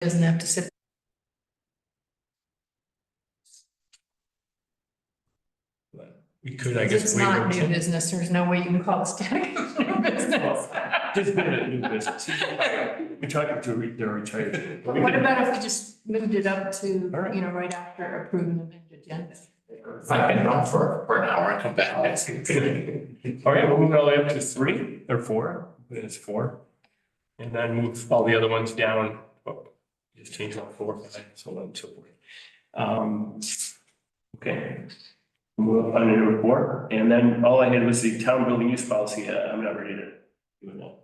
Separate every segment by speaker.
Speaker 1: Doesn't have to sit.
Speaker 2: We could, I guess.
Speaker 1: It's not new business. There's no way you can call this new business.
Speaker 2: Just been a new business. We're talking to their retired.
Speaker 1: What about if we just moved it up to,
Speaker 2: All right.
Speaker 1: you know, right after approving the agenda?
Speaker 3: If I can run for an hour and come back next week.
Speaker 2: All right, we'll move it all the way up to 3 or 4. It's 4. And then move all the other ones down. Oh, just change all 4, 5, so on and so forth. Okay. Move up on to number 4. And then all I had was the town building use policy. I'm not ready to do it now.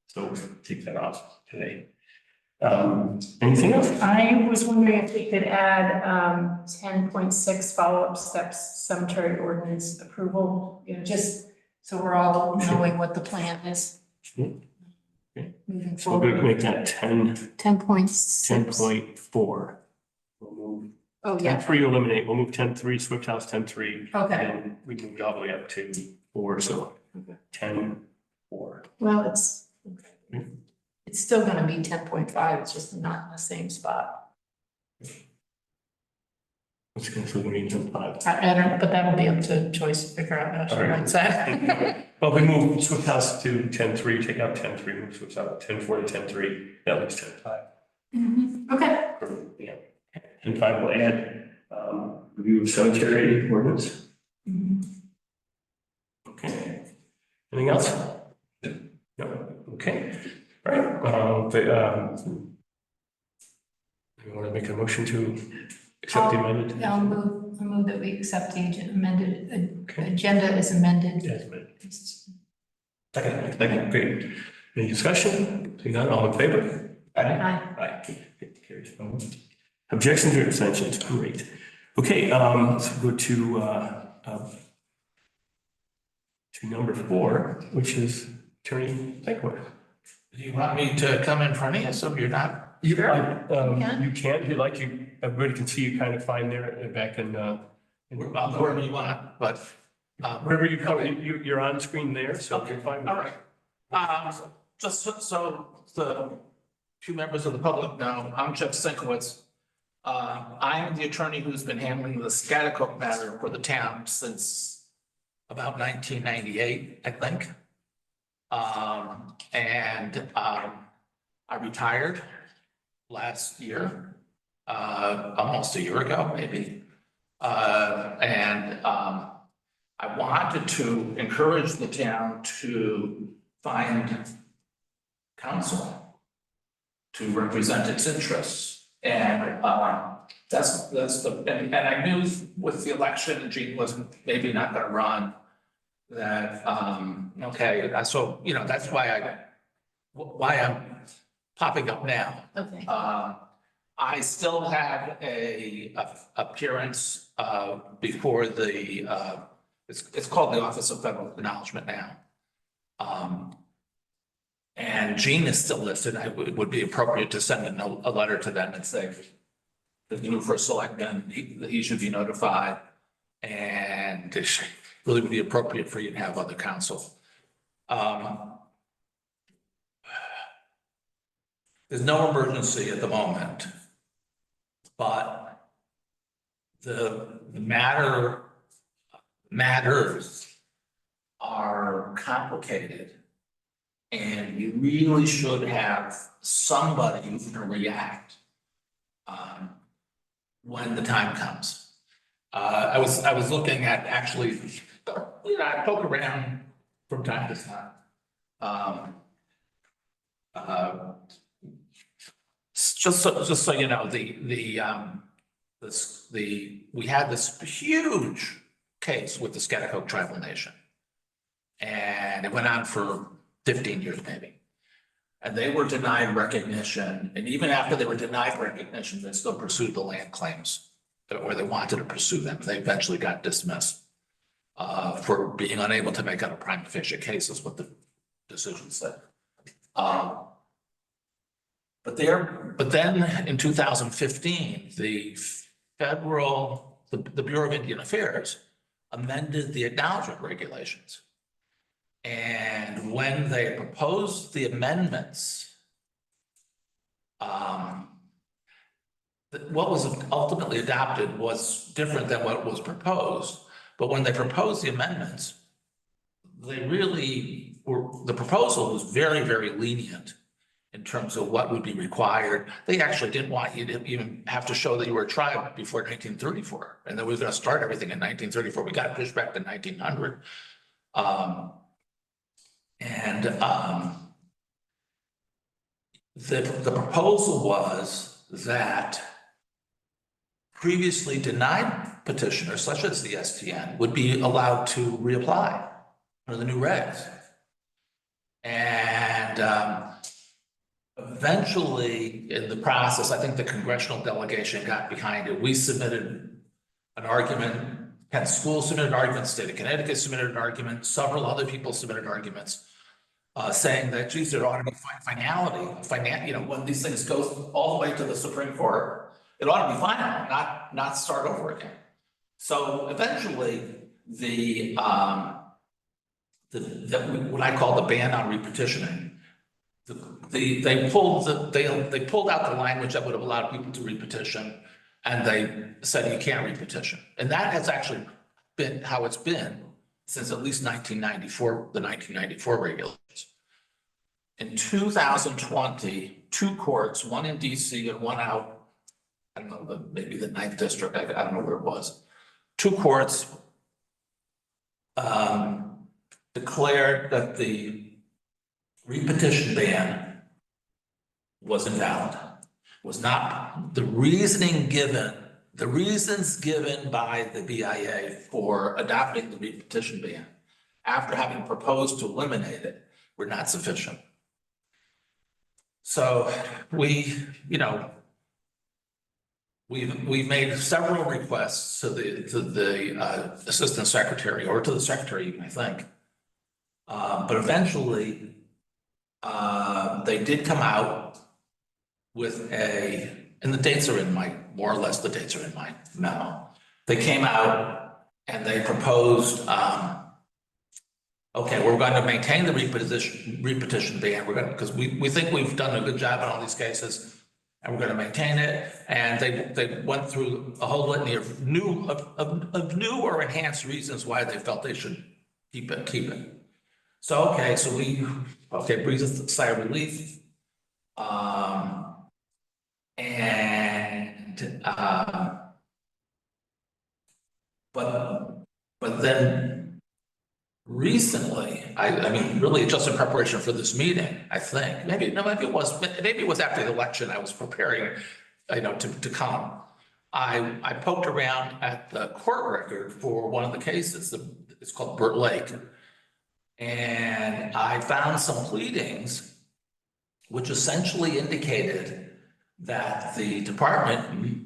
Speaker 2: So we'll take that off today. Anything else?
Speaker 1: I was wondering if we could add 10.6 follow-up steps, cemetery ordinance approval, you know, just so we're all knowing what the plan is.
Speaker 2: Okay.
Speaker 1: Moving
Speaker 2: So we're gonna
Speaker 1: forward.
Speaker 2: make that 10.4.
Speaker 1: 10.6.
Speaker 2: We'll move
Speaker 1: Oh, yeah,
Speaker 2: 10.3 eliminate, we'll move 10.3, Swift House 10.3.
Speaker 1: okay.
Speaker 2: And we moved all the way up to 4, so 10.4.
Speaker 1: Well, it's still gonna be 10.5, it's just not in the same spot.
Speaker 2: Let's go through the meeting 5.
Speaker 1: I don't, but that'll be up to Joyce to figure out how she
Speaker 2: All right.
Speaker 1: writes that.
Speaker 2: Well, we move Swift House to 10.3, take out 10.3, move Swift House 10.4 to 10.3, that leaves 10.5.
Speaker 1: Mhm. Okay.
Speaker 2: Yeah. 10.5 will add review of cemetery ordinance.
Speaker 1: Mhm.
Speaker 2: Okay. Anything else? No. Okay. All right. You want to make a motion to accept the amended?
Speaker 1: I'll move that we accept the amended,
Speaker 2: Okay.
Speaker 1: agenda as amended.
Speaker 2: Yes, amended. Second, great. Any discussion? Seeing none, all in favor?
Speaker 1: Aye.
Speaker 2: Aye. Carries. Objections or abstentions? Great. Okay, let's go to number 4, which is Attorney Thankworth.
Speaker 3: Do you want me to come in front of you so you're not?
Speaker 2: You
Speaker 1: Sure.
Speaker 2: you can, if you'd like, everybody can see you kind of fine there back in.
Speaker 3: I'll go wherever you want, but.
Speaker 2: Wherever you come, you're on screen there, so you're fine.
Speaker 3: All right. Just so the few members of the public know, I'm Jeff Sinkowitz. I am the attorney who's been handling the Scotticoke matter for the town since about 1998, I think. I retired last year, almost a year ago, maybe. I wanted to encourage the town to find counsel to represent its interests. And that's the, and I knew with the election, and Gene wasn't maybe not gonna run, that, okay, so, you know, that's why I'm popping up now.
Speaker 1: Okay.
Speaker 3: I still have a appearance before the it's called the Office of Federal Acknowledgement now. And Gene is still listed. It would be appropriate to send a letter to them and say the new first selectman, he should be notified. And it really would be appropriate for you to have other counsel. There's no emergency at the moment, but the matters are complicated, and you really should have somebody who can react when the time comes. I was looking at actually, you know, I poke around from time to time. Just so you know, we had this huge case with the Scotticoke Tribal Nation. And it went on for 15 years maybe. And they were denied recognition. And even after they were denied recognition, they still pursued the land claims, or they wanted to pursue them. They eventually got dismissed for being unable to make out a prima facie case, is what the decision said. But they're but then in 2015, the the Bureau of Indian Affairs amended the acknowledgement regulations. And when they proposed the amendments, what was ultimately adopted was different than what was proposed. But when they proposed the amendments, they really were, the proposal was very, very lenient in terms of what would be required. They actually didn't want you to even have to show that you were a tribe before 1934. And then we were going to start everything in 1934. We got pushed back to 1900. The proposal was that previously denied petitioners, such as the STN, would be allowed to reapply under the new regs. And eventually, in the process, I think the congressional delegation got behind it. We submitted an argument. Penn School submitted an argument. The state of Connecticut submitted an argument. Several other people submitted arguments saying that, geez, there ought to be finality. When these things go all the way to the Supreme Court, it ought to be final, not start over again. So eventually, what I call the ban on repetitioning, they pulled out the language that would have allowed people to repetition, and they said you can't repetition. And that has actually been how it's been since at least 1994, the 1994 regulations. In 2020, two courts, one in DC and one out, I don't know, maybe the 9th district, I don't know where it was. Two courts declared that the repetition ban was invalid. Was not the reasoning given, the reasons given by the BIA for adopting the repetition ban after having proposed to eliminate it were not sufficient. So we've made several requests to the assistant secretary, or to the secretary, I think. But eventually, they did come out with and the dates are in more or less the dates are in my memo. They came out and they proposed, okay, we're going to maintain the repetition ban. We're going to, because we think we've done a good job in all these cases, and we're going to maintain it. And they went through a whole litany of new or enhanced reasons why they felt they should keep it. So breathe a sigh of relief. But then recently, I mean, really just in preparation for this meeting, I think, maybe it was after the election, I was preparing, to come. I poked around at the court record for one of the cases, it's called Burt Lake. And I found some pleadings which essentially indicated that the department,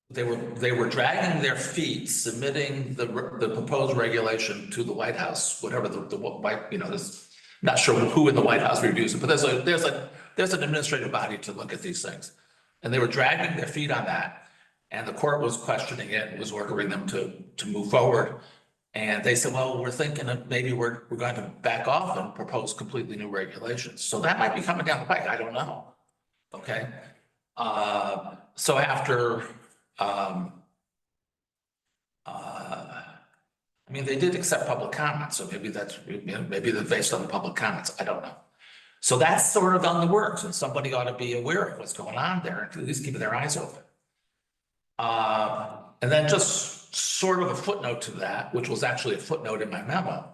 Speaker 3: they were dragging their feet, submitting the proposed regulation to the White House, whatever not sure who in the White House reviews it, but there's an administrative body to look at these things. And they were dragging their feet on that. And the court was questioning it and was ordering them to move forward. And they said, well, we're thinking that maybe we're going to back off and propose completely new regulations. So that might be coming down the pike. I don't know. Okay. So after, I mean, they did accept public comments. So maybe that's based on the public comments. I don't know. So that's sort of on the works, and somebody ought to be aware of what's going on there, and at least keeping their eyes open. And then just sort of a footnote to that, which was actually a footnote in my memo.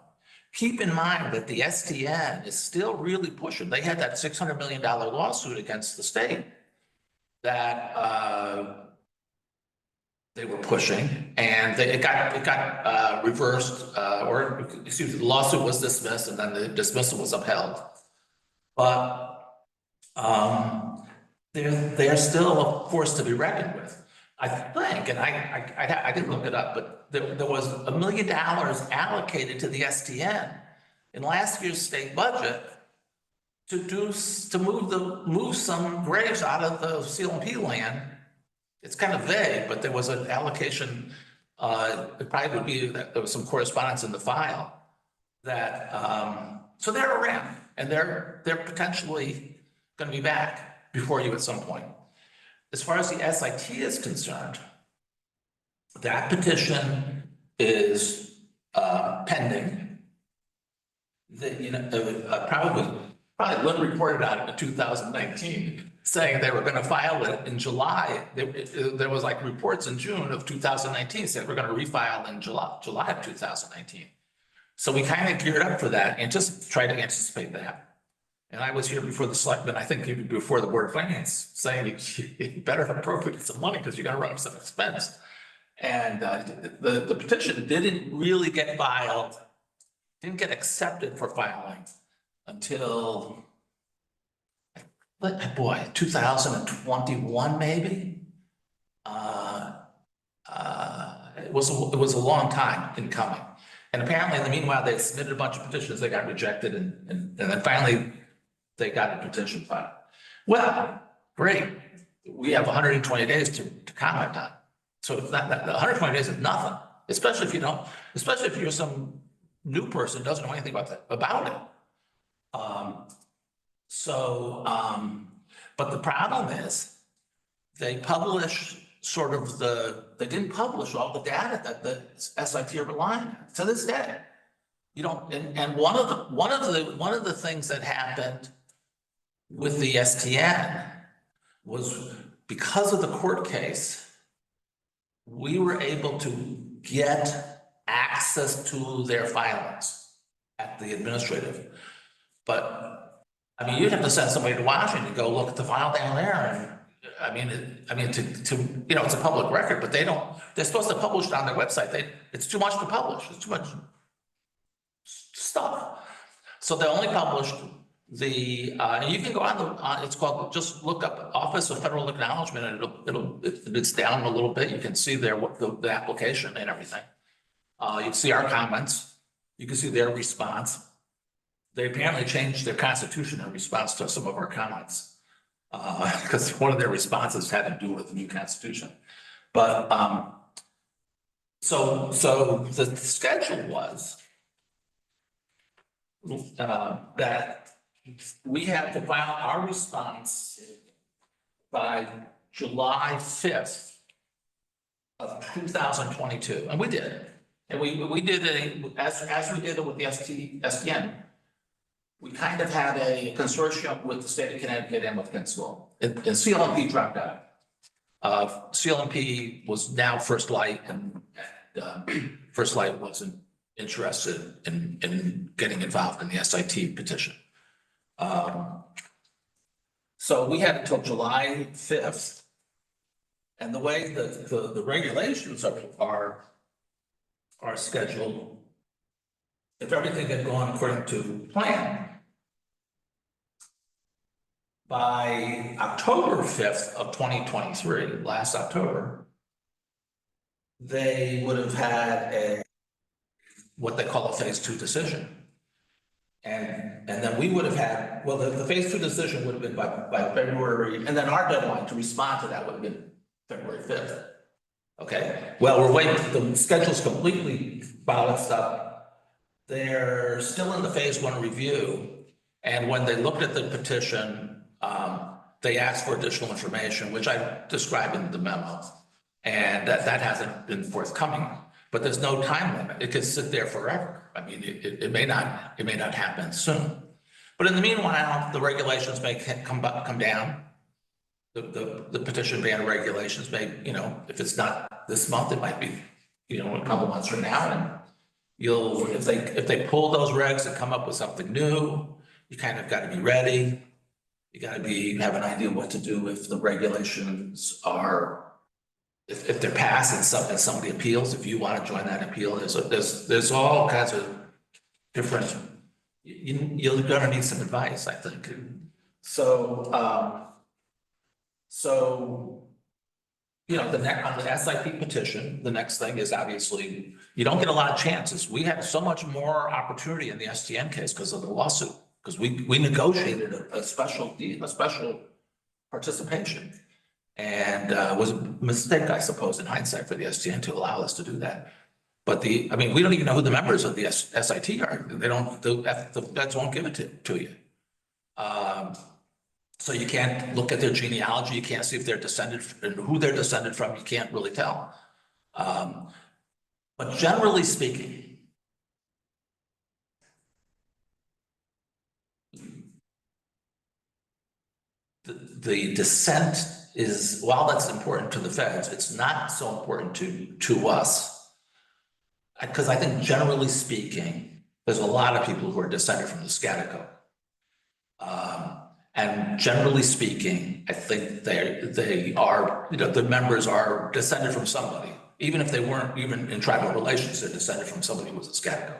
Speaker 3: Keep in mind that the STN is still really pushing. They had that $600 million lawsuit against the state that they were pushing, and it got reversed, the lawsuit was dismissed, and then the dismissal was upheld. But they're still a force to be reckoned with. I think, and I didn't look it up, but there was $1 million allocated to the STN in last year's state budget move some graves out of the CLP land. It's kind of vague, but there was an allocation, it probably would be that there was some correspondence in the file that, so they're around and they're potentially gonna be back before you at some point. As far as the SIT is concerned, that petition is pending. Probably Lynn reported on it in 2019, saying they were going to file it in July. There was like reports in June of 2019 saying we're going to refile in July of 2019. So we kind of geared up for that and just tried to anticipate that. And I was here before the selectmen, I think even before the Board of Finance, saying you better appropriate some money because you're going to run up some expense. And the petition didn't really get filed, didn't get accepted for filing until, boy, 2021 maybe. It was a long time in coming. And apparently in the meanwhile, they submitted a bunch of petitions, they got rejected, and then finally they got a petition filed. Well, great. We have 120 days to comment on it. So if that 120 days is nothing, especially if you're some new person who doesn't know anything about it. But the problem is they publish they didn't publish all the data that the SIT are relying on to this day. You don't, and one of the things that happened with the STN was because of the court case, we were able to get access to their filings at the administrative. But I mean, you'd have to send somebody to Washington to go look at the file down there. And it's a public record, but they're supposed to publish it on their website. It's too much to publish. It's too much stuff. So they only published and you can go on it's called, just look up Office of Federal Acknowledgement, and it's down a little bit. You can see there what the application and everything. You can see our comments. You can see their response. They apparently changed their constitution in response to some of our comments. Because one of their responses had to do with the new constitution. But so the schedule was that we had to file our response by July 5th of 2022, and we did. And we did as we did it with the STN. We kind of had a consortium with the state of Connecticut and with Kinsville. And CLMP dropped out. CLMP was now First Light, and First Light wasn't interested in getting involved in the SIT petition. So we had until July 5th. And the way the regulations are scheduled, if everything had gone according to plan, by October 5th of 2023, last October, they would have had what they call a phase 2 decision. And then we would have had, well, the phase 2 decision would have been by February, and then our deadline to respond to that would have been February 5th. Okay, well, we're waiting, the schedule's completely balanced up. They're still in the phase 1 review. And when they looked at the petition, they asked for additional information, which I described in the memo. And that hasn't been forthcoming, but there's no time limit. It could sit there forever. I mean, it may not happen soon. But in the meanwhile, the regulations may come down. The petition ban regulations may, if it's not this month, it might be, a couple months from now. And if they pull those regs and come up with something new, you kind of got to be ready. You got to have an idea what to do if the regulations are, if they're passed and somebody appeals. If you want to join that appeal, there's all kinds of different. You're going to need some advice, I think. So on the SIP petition, the next thing is obviously you don't get a lot of chances. We had so much more opportunity in the STN case because of the lawsuit because we negotiated a special deal, a special participation. And it was a mistake, I suppose, in hindsight for the STN to allow us to do that. But I mean, we don't even know who the members of the SIT are. They don't, the vets won't give it to you. So you can't look at their genealogy. You can't see if they're descended and who they're descended from. You can't really tell. But generally speaking, the descent is, while that's important to the feds, it's not so important to us. Because I think generally speaking, there's a lot of people who are descended from the Scatico. And generally speaking, I think they are, you know, the members are descended from somebody. Even if they weren't even in tribal relations, they're descended from somebody who was a Scatico.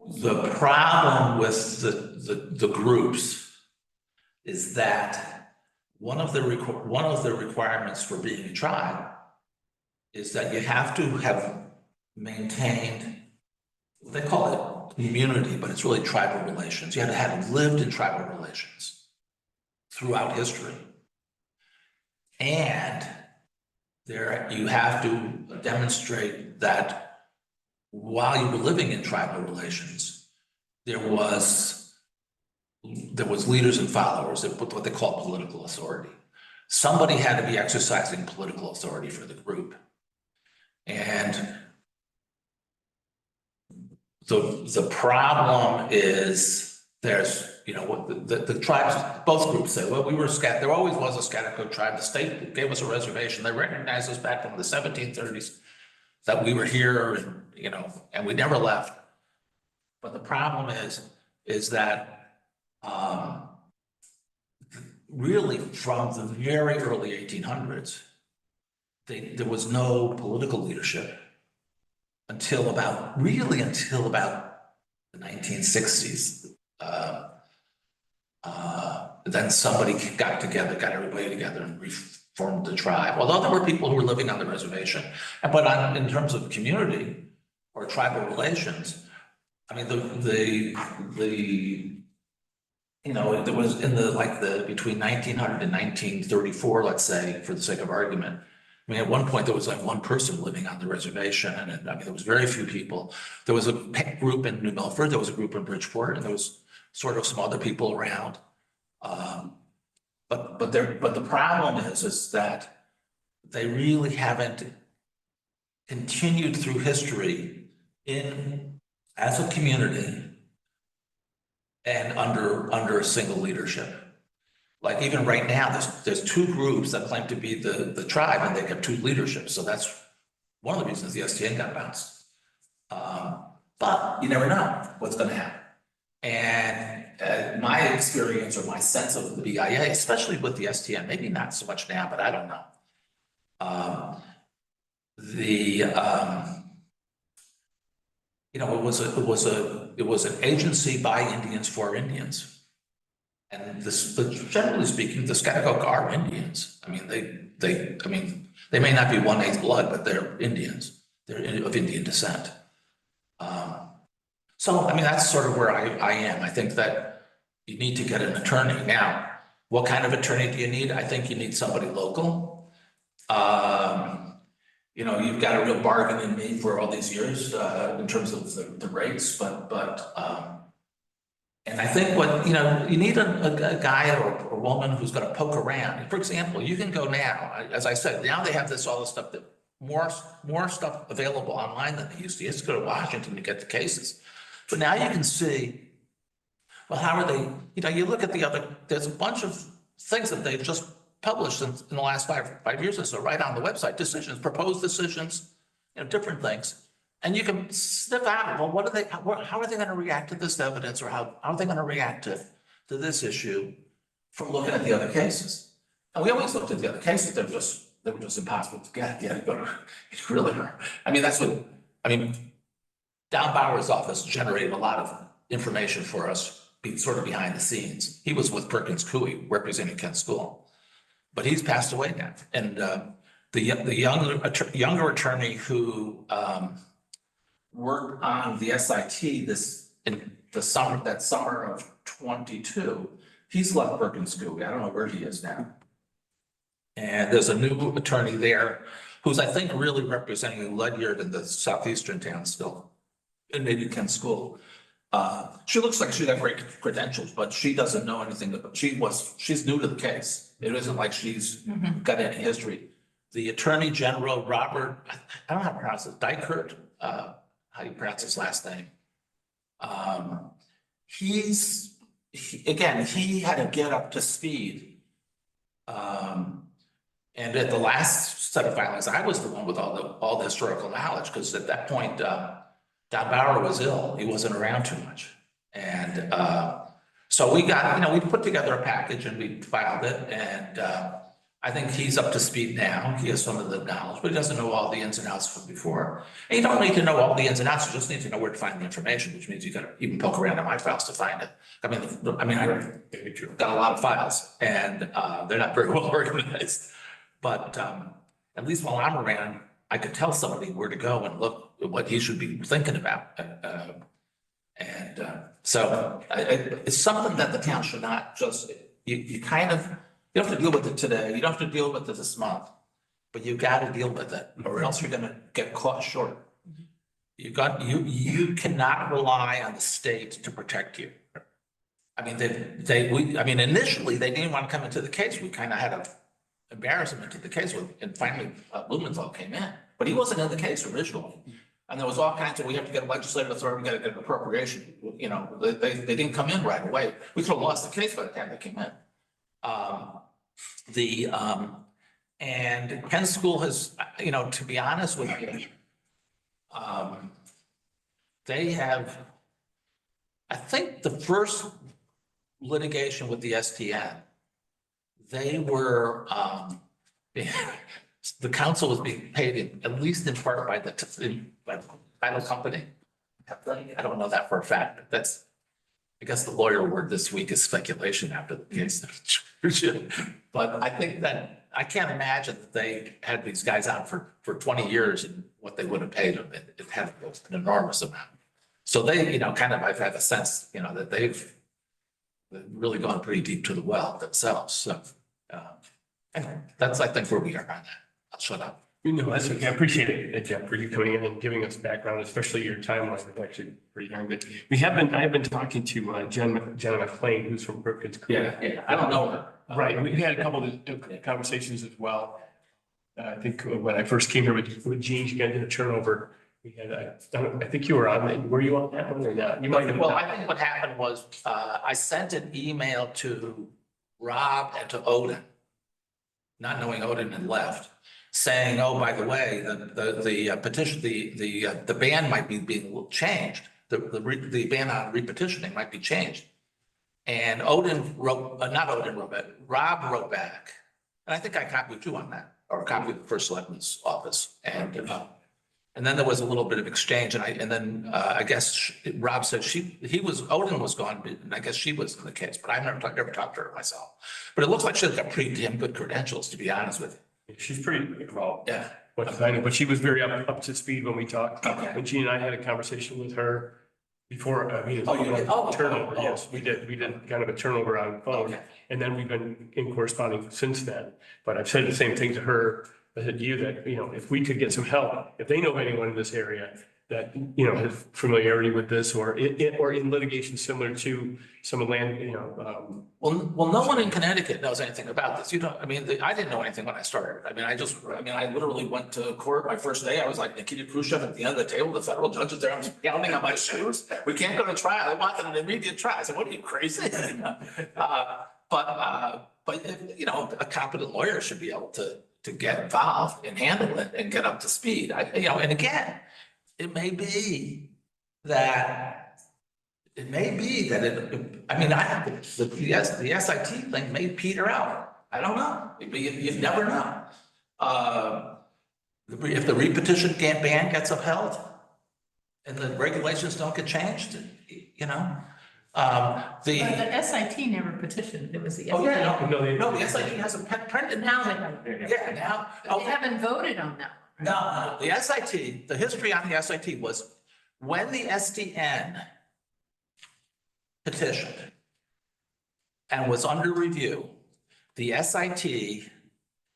Speaker 3: The problem with the groups is that one of the requirements for being a tribe is that you have to have maintained, they call it community, but it's really tribal relations. You have to have lived in tribal relations throughout history. And there you have to demonstrate that while you were living in tribal relations, there was leaders and followers, what they call political authority. Somebody had to be exercising political authority for the group. And the problem is there's, you know, the tribes, both groups say, well, we were there always was a Scatico tribe. The state gave us a reservation. They recognized us back in the 1730s that we were here, and, you know, and we never left. But the problem is that really from the very early 1800s, there was no political leadership until about the 1960s. Then somebody got everybody together and reformed the tribe. Although there were people who were living on the reservation, but in terms of community or tribal relations, I mean, you know, there was between 1900 and 1934, let's say, for the sake of argument. I mean, at one point there was like one person living on the reservation, and I mean, there was very few people. There was a group in New Milford, there was a group in Bridgeport, and there was sort of some other people around. But the problem is that they really haven't continued through history as a community and under a single leadership. Like even right now, there's two groups that claim to be the tribe, and they have two leaderships. So that's one of the reasons the STN got bounced. But you never know what's going to happen. And my experience or my sense of the BIA, especially with the STN, maybe not so much now, but I don't know. You know, it was an agency by Indians for Indians. And generally speaking, the Scatico are Indians. I mean, they may not be 1/8 blood, but they're Indians. They're of Indian descent. So, I mean, that's sort of where I am. I think that you need to get an attorney. Now, what kind of attorney do you need? I think you need somebody local. You know, you've got a real bargain in me for all these years in terms of the rates, and I think what, you know, you need a guy or a woman who's going to poke around. For example, you can go now, as I said, now they have all this stuff that more stuff available online than they used to. You used to go to Washington to get the cases. But now you can see, well, how are they, you know, you look at there's a bunch of things that they've just published in the last five years or so, right on the website, decisions, proposed decisions, you know, different things. And you can sniff out, well, how are they going to react to this evidence, or how are they going to react to this issue from looking at the other cases? And we always looked at the other cases, they were just impossible to get. Yeah, it's really hard. I mean, Don Bauer's office generated a lot of information for us, sort of behind the scenes. He was with Perkins Coie, representing Kent School, but he's passed away now. And the younger attorney who worked on the SIT in the summer, that summer of 22. He's left Perkins Coie. I don't know where he is now. And there's a new attorney there who's, I think, really representing Ledyard in the southeastern town still, and maybe Kent School. She looks like she's got great credentials, but she doesn't know anything. She's new to the case. It isn't like she's got any history. The Attorney General, Robert, I don't know how to pronounce it, Dykert, how do you pronounce his last name? He had to get up to speed. And at the last set of filings, I was the one with all the historical knowledge, because at that point, Don Bauer was ill. He wasn't around too much. And so we got, we put together a package and we filed it. And I think he's up to speed now. He has some of the knowledge, but he doesn't know all the ins and outs from before. And you don't need to know all the ins and outs. You just need to know where to find the information, which means you got to even poke around in my files to find it. I got a lot of files, and they're not very well organized. But at least while I'm around, I could tell somebody where to go and look at what he should be thinking about. So it's something that the town should not just, you don't have to deal with it today. You don't have to deal with it this month, but you got to deal with it, or else you're going to get caught short. You cannot rely on the state to protect you. I mean, initially they didn't want to come into the case. We kind of had a embarrassment to the case and finally Blumenthal came in, but he wasn't in the case originally. And there was all kinds of, we have to get a legislative authority, we got to get an appropriation. They didn't come in right away. We could have lost the case by the time they came in. And Penn School has, to be honest with you, they have, I think the first litigation with the STN, they were, the council was being paid at least in part by the title company. I don't know that for a fact, but I guess the lawyer word this week is speculation after the case. But I think that, I can't imagine that they had these guys out for 20 years and what they would have paid them. It had an enormous amount. So they, I've had a sense, that they've really gone pretty deep to the well themselves. So anyway, that's, I think, where we are on that. I'll shut up.
Speaker 2: That's okay. I appreciate it, Jeff, for you coming in and giving us background, especially your timeline is actually pretty darn good. I have been talking to Jenna McLean, who's from Perkins Coie.
Speaker 3: Yeah, I don't know her.
Speaker 2: Right, we had a couple of conversations as well. I think when I first came here with Gene, you guys did a turnover. We had, I think you were on it. Were you on that one or not? You might have.
Speaker 3: Well, I think what happened was I sent an email to Rob and to Odin, not knowing Odin had left, saying, oh, by the way, the petition, the ban might be being changed. The ban on repetitioning might be changed. And Odin wrote, not Odin wrote back, Rob wrote back. And I think I copied you on that, or copied the first selectman's office. And then there was a little bit of exchange, and then I guess Rob said Odin was gone, and I guess she was in the case, but I've never talked to her myself. But it looks like she's got pretty damn good credentials, to be honest with you.
Speaker 2: She's pretty involved.
Speaker 3: Yeah.
Speaker 2: But she was very up to speed when we talked.
Speaker 3: Okay.
Speaker 2: When Gene and I had a conversation with her before,
Speaker 3: you did? Oh,
Speaker 2: turnover.
Speaker 3: oh.
Speaker 2: Yes, we did. We did kind of a turnover on the phone.
Speaker 3: Okay.
Speaker 2: And then we've been in corresponding since then. But I've said the same thing to her, I said to you that, if we could get some help, if they know of anyone in this area that, has familiarity with this or in litigation similar to some of land,
Speaker 3: Well, no one in Connecticut knows anything about this. I didn't know anything when I started. I literally went to court my first day. I was like Nikita Khrushchev at the end of the table. The federal judge is there. I'm pounding on my shoes. We can't go to trial. I wanted an immediate trial. I said, what are you, crazy? But a competent lawyer should be able to get involved and handle it and get up to speed. And again, it may be that the SIT thing may peter out. I don't know. You never know. If the repetition ban gets upheld and the regulations don't get changed,
Speaker 1: But the SIT never petitioned. It was the.
Speaker 3: Oh, yeah,
Speaker 2: no,
Speaker 3: the SIT has a printed.
Speaker 1: Now they have.
Speaker 3: Yeah, now.
Speaker 1: They haven't voted on that.
Speaker 3: No, the SIT, the history on the SIT was when the SDN petitioned and was under review, the SIT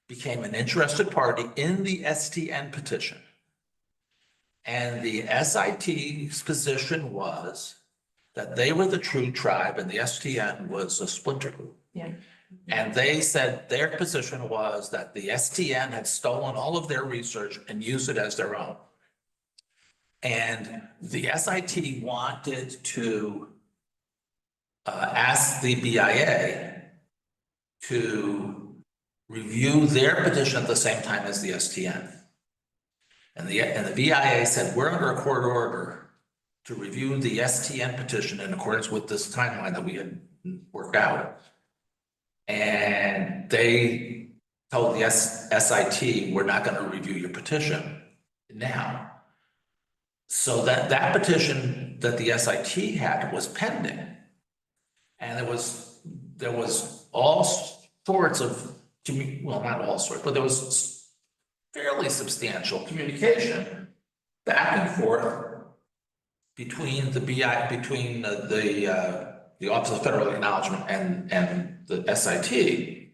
Speaker 3: became an interested party in the SDN petition. And the SIT's position was that they were the true tribe and the SDN was a splinter group.
Speaker 1: Yeah.
Speaker 3: And they said their position was that the SDN had stolen all of their research and used it as their own. And the SIT wanted to ask the BIA to review their petition at the same time as the SDN. And the BIA said, we're under a court order to review the SDN petition in accordance with this timeline that we had worked out. And they told the SIT, we're not going to review your petition now. So that petition that the SIT had was pending. And there was all sorts of, well, not all sorts, but there was fairly substantial communication back and forth between the Office of Federal Acknowledgement and the SIT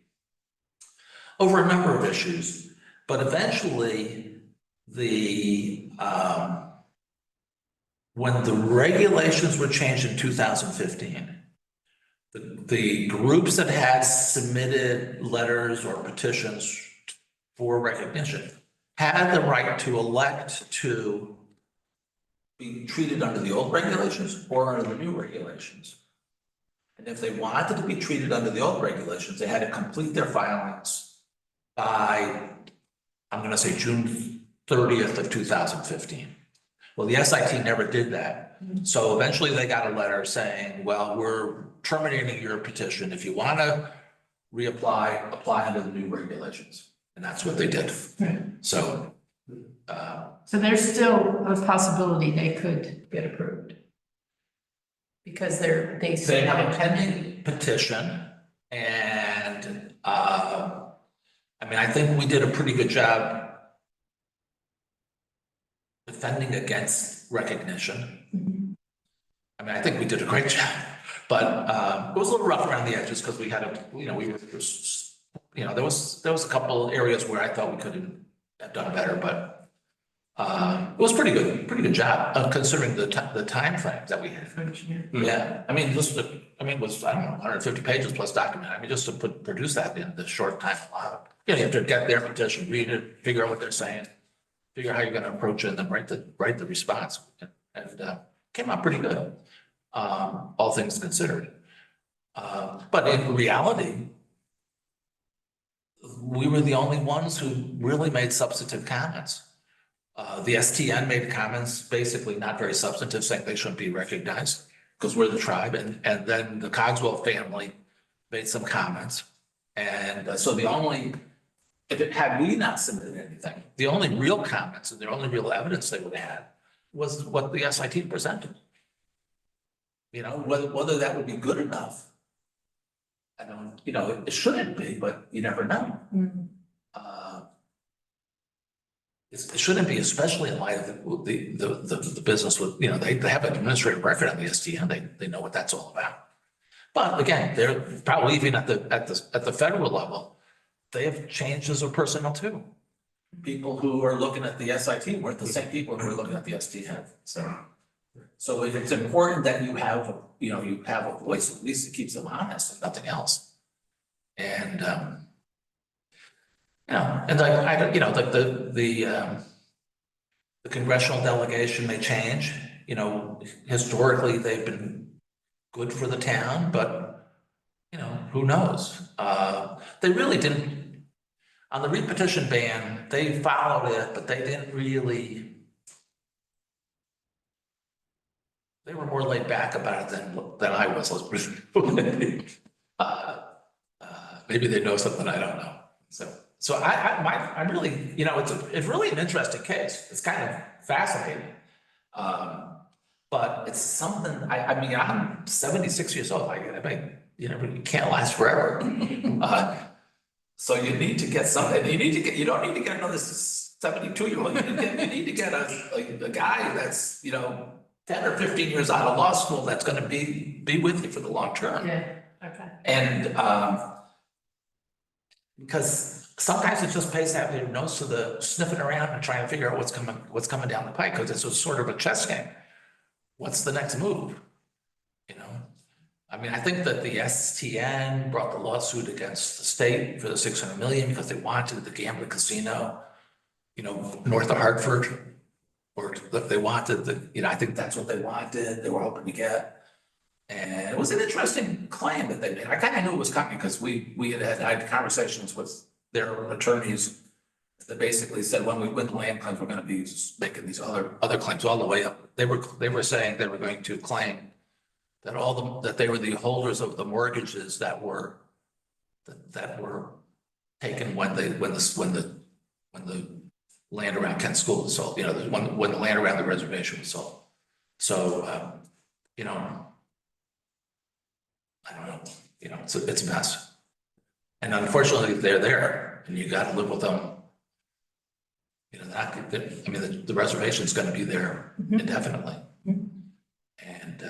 Speaker 3: over a number of issues. But eventually, when the regulations were changed in 2015, the groups that had submitted letters or petitions for recognition had the right to elect to be treated under the old regulations or under the new regulations. And if they wanted to be treated under the old regulations, they had to complete their filings by, I'm going to say June 30th of 2015. Well, the SIT never did that. So eventually they got a letter saying, well, we're terminating your petition. If you want to reapply, apply under the new regulations. And that's what they did.
Speaker 1: Right.
Speaker 3: So.
Speaker 1: So there's still a possibility they could get approved. Because
Speaker 3: they have a pending petition and, I mean, I think we did a pretty good job defending against recognition.
Speaker 1: Mhm.
Speaker 3: I mean, I think we did a great job, but, it was a little rough around the edges because we had there was a couple areas where I thought we could have done better, but it was pretty good job considering the time frame that we had. Yeah, I mean, it was, I don't know, 150 pages plus document. I mean, just to produce that in the short time allowed. You have to get their petition, read it, figure out what they're saying, figure out how you're going to approach it, and then write the response. And came out pretty good, all things considered. But in reality, we were the only ones who really made substantive comments. The STN made comments, basically not very substantive, saying they shouldn't be recognized because we're the tribe. And then the Cogswell family made some comments. And so had we not submitted anything, the only real comments and the only real evidence they would have had was what the SIT presented. You know, whether that would be good enough. I don't, it shouldn't be, but you never know.
Speaker 1: Mhm.
Speaker 3: It shouldn't be, especially in light of the business with, they have an administrative record on the SDN. They know what that's all about. But again, they're probably even at the federal level, they have changes of personnel too. People who are looking at the SIT weren't the same people who are looking at the SDN. So it's important that you have a voice, at least it keeps them honest and nothing else. And, the congressional delegation may change, historically they've been good for the town, but, who knows? They really didn't, on the repetition ban, they followed it, but they didn't really, they were more laid back about it than I was, let's put it. Maybe they know something I don't know. So I really, it's really an interesting case. It's kind of fascinating. But it's something, I mean, I'm 76 years old. You can't last forever. So you need to get something. You don't need to get another 72-year-old. You need to get a guy that's, 10 or 15 years out of law school, that's gonna be with you for the long term.
Speaker 1: Yeah, okay.
Speaker 3: And, because sometimes it just pays to have your nose to the sniffing around and trying to figure out what's coming down the pike, because it's a sort of a chess game. What's the next move? You know? I mean, I think that the STN brought the lawsuit against the state for the 600 million because they wanted the gambling casino, you know, north of Hartford. Or they wanted the, you know, I think that's what they wanted, they were hoping to get. And it was an interesting claim that they made. I kind of knew it was coming because I had conversations with their attorneys that basically said when we win the land claims, we're going to be making these other claims all the way up. They were saying they were going to claim that that they were the holders of the mortgages that were taken when the land around Kent School was sold. You know, when the land around the reservation was sold. So you know. I don't know, you know, it's a mess. And unfortunately, they're there and you got to live with them. You know, I mean, the reservation is going to be there indefinitely. And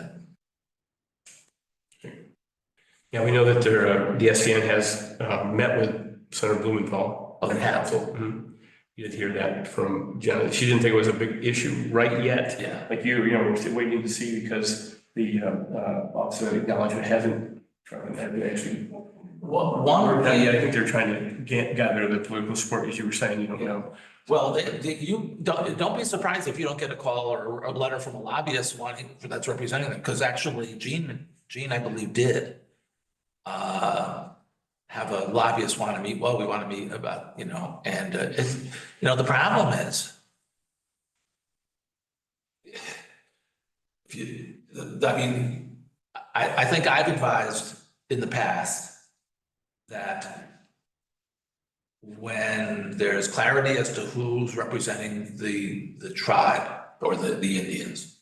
Speaker 2: Yeah, we know that the SDN has met with Senator Blumenthal.
Speaker 3: Oh, they have?
Speaker 2: Mhm. You did hear that from Jenna. She didn't think it was a big issue right yet.
Speaker 3: yeah,
Speaker 2: Like you know, we're still waiting to see because the Office of Acknowledgement hasn't actually.
Speaker 3: well,
Speaker 2: Yeah, I think they're trying to gather the political support, as you were saying, you know.
Speaker 3: well, you don't be surprised if you don't get a call or a letter from a lobbyist that's representing them, because actually Gene, I believe, did have a lobbyist want to meet. Well, we want to meet about, you know, and it's, you know, the problem is I mean, I think I've advised in the past that when there's clarity as to who's representing the tribe or the Indians,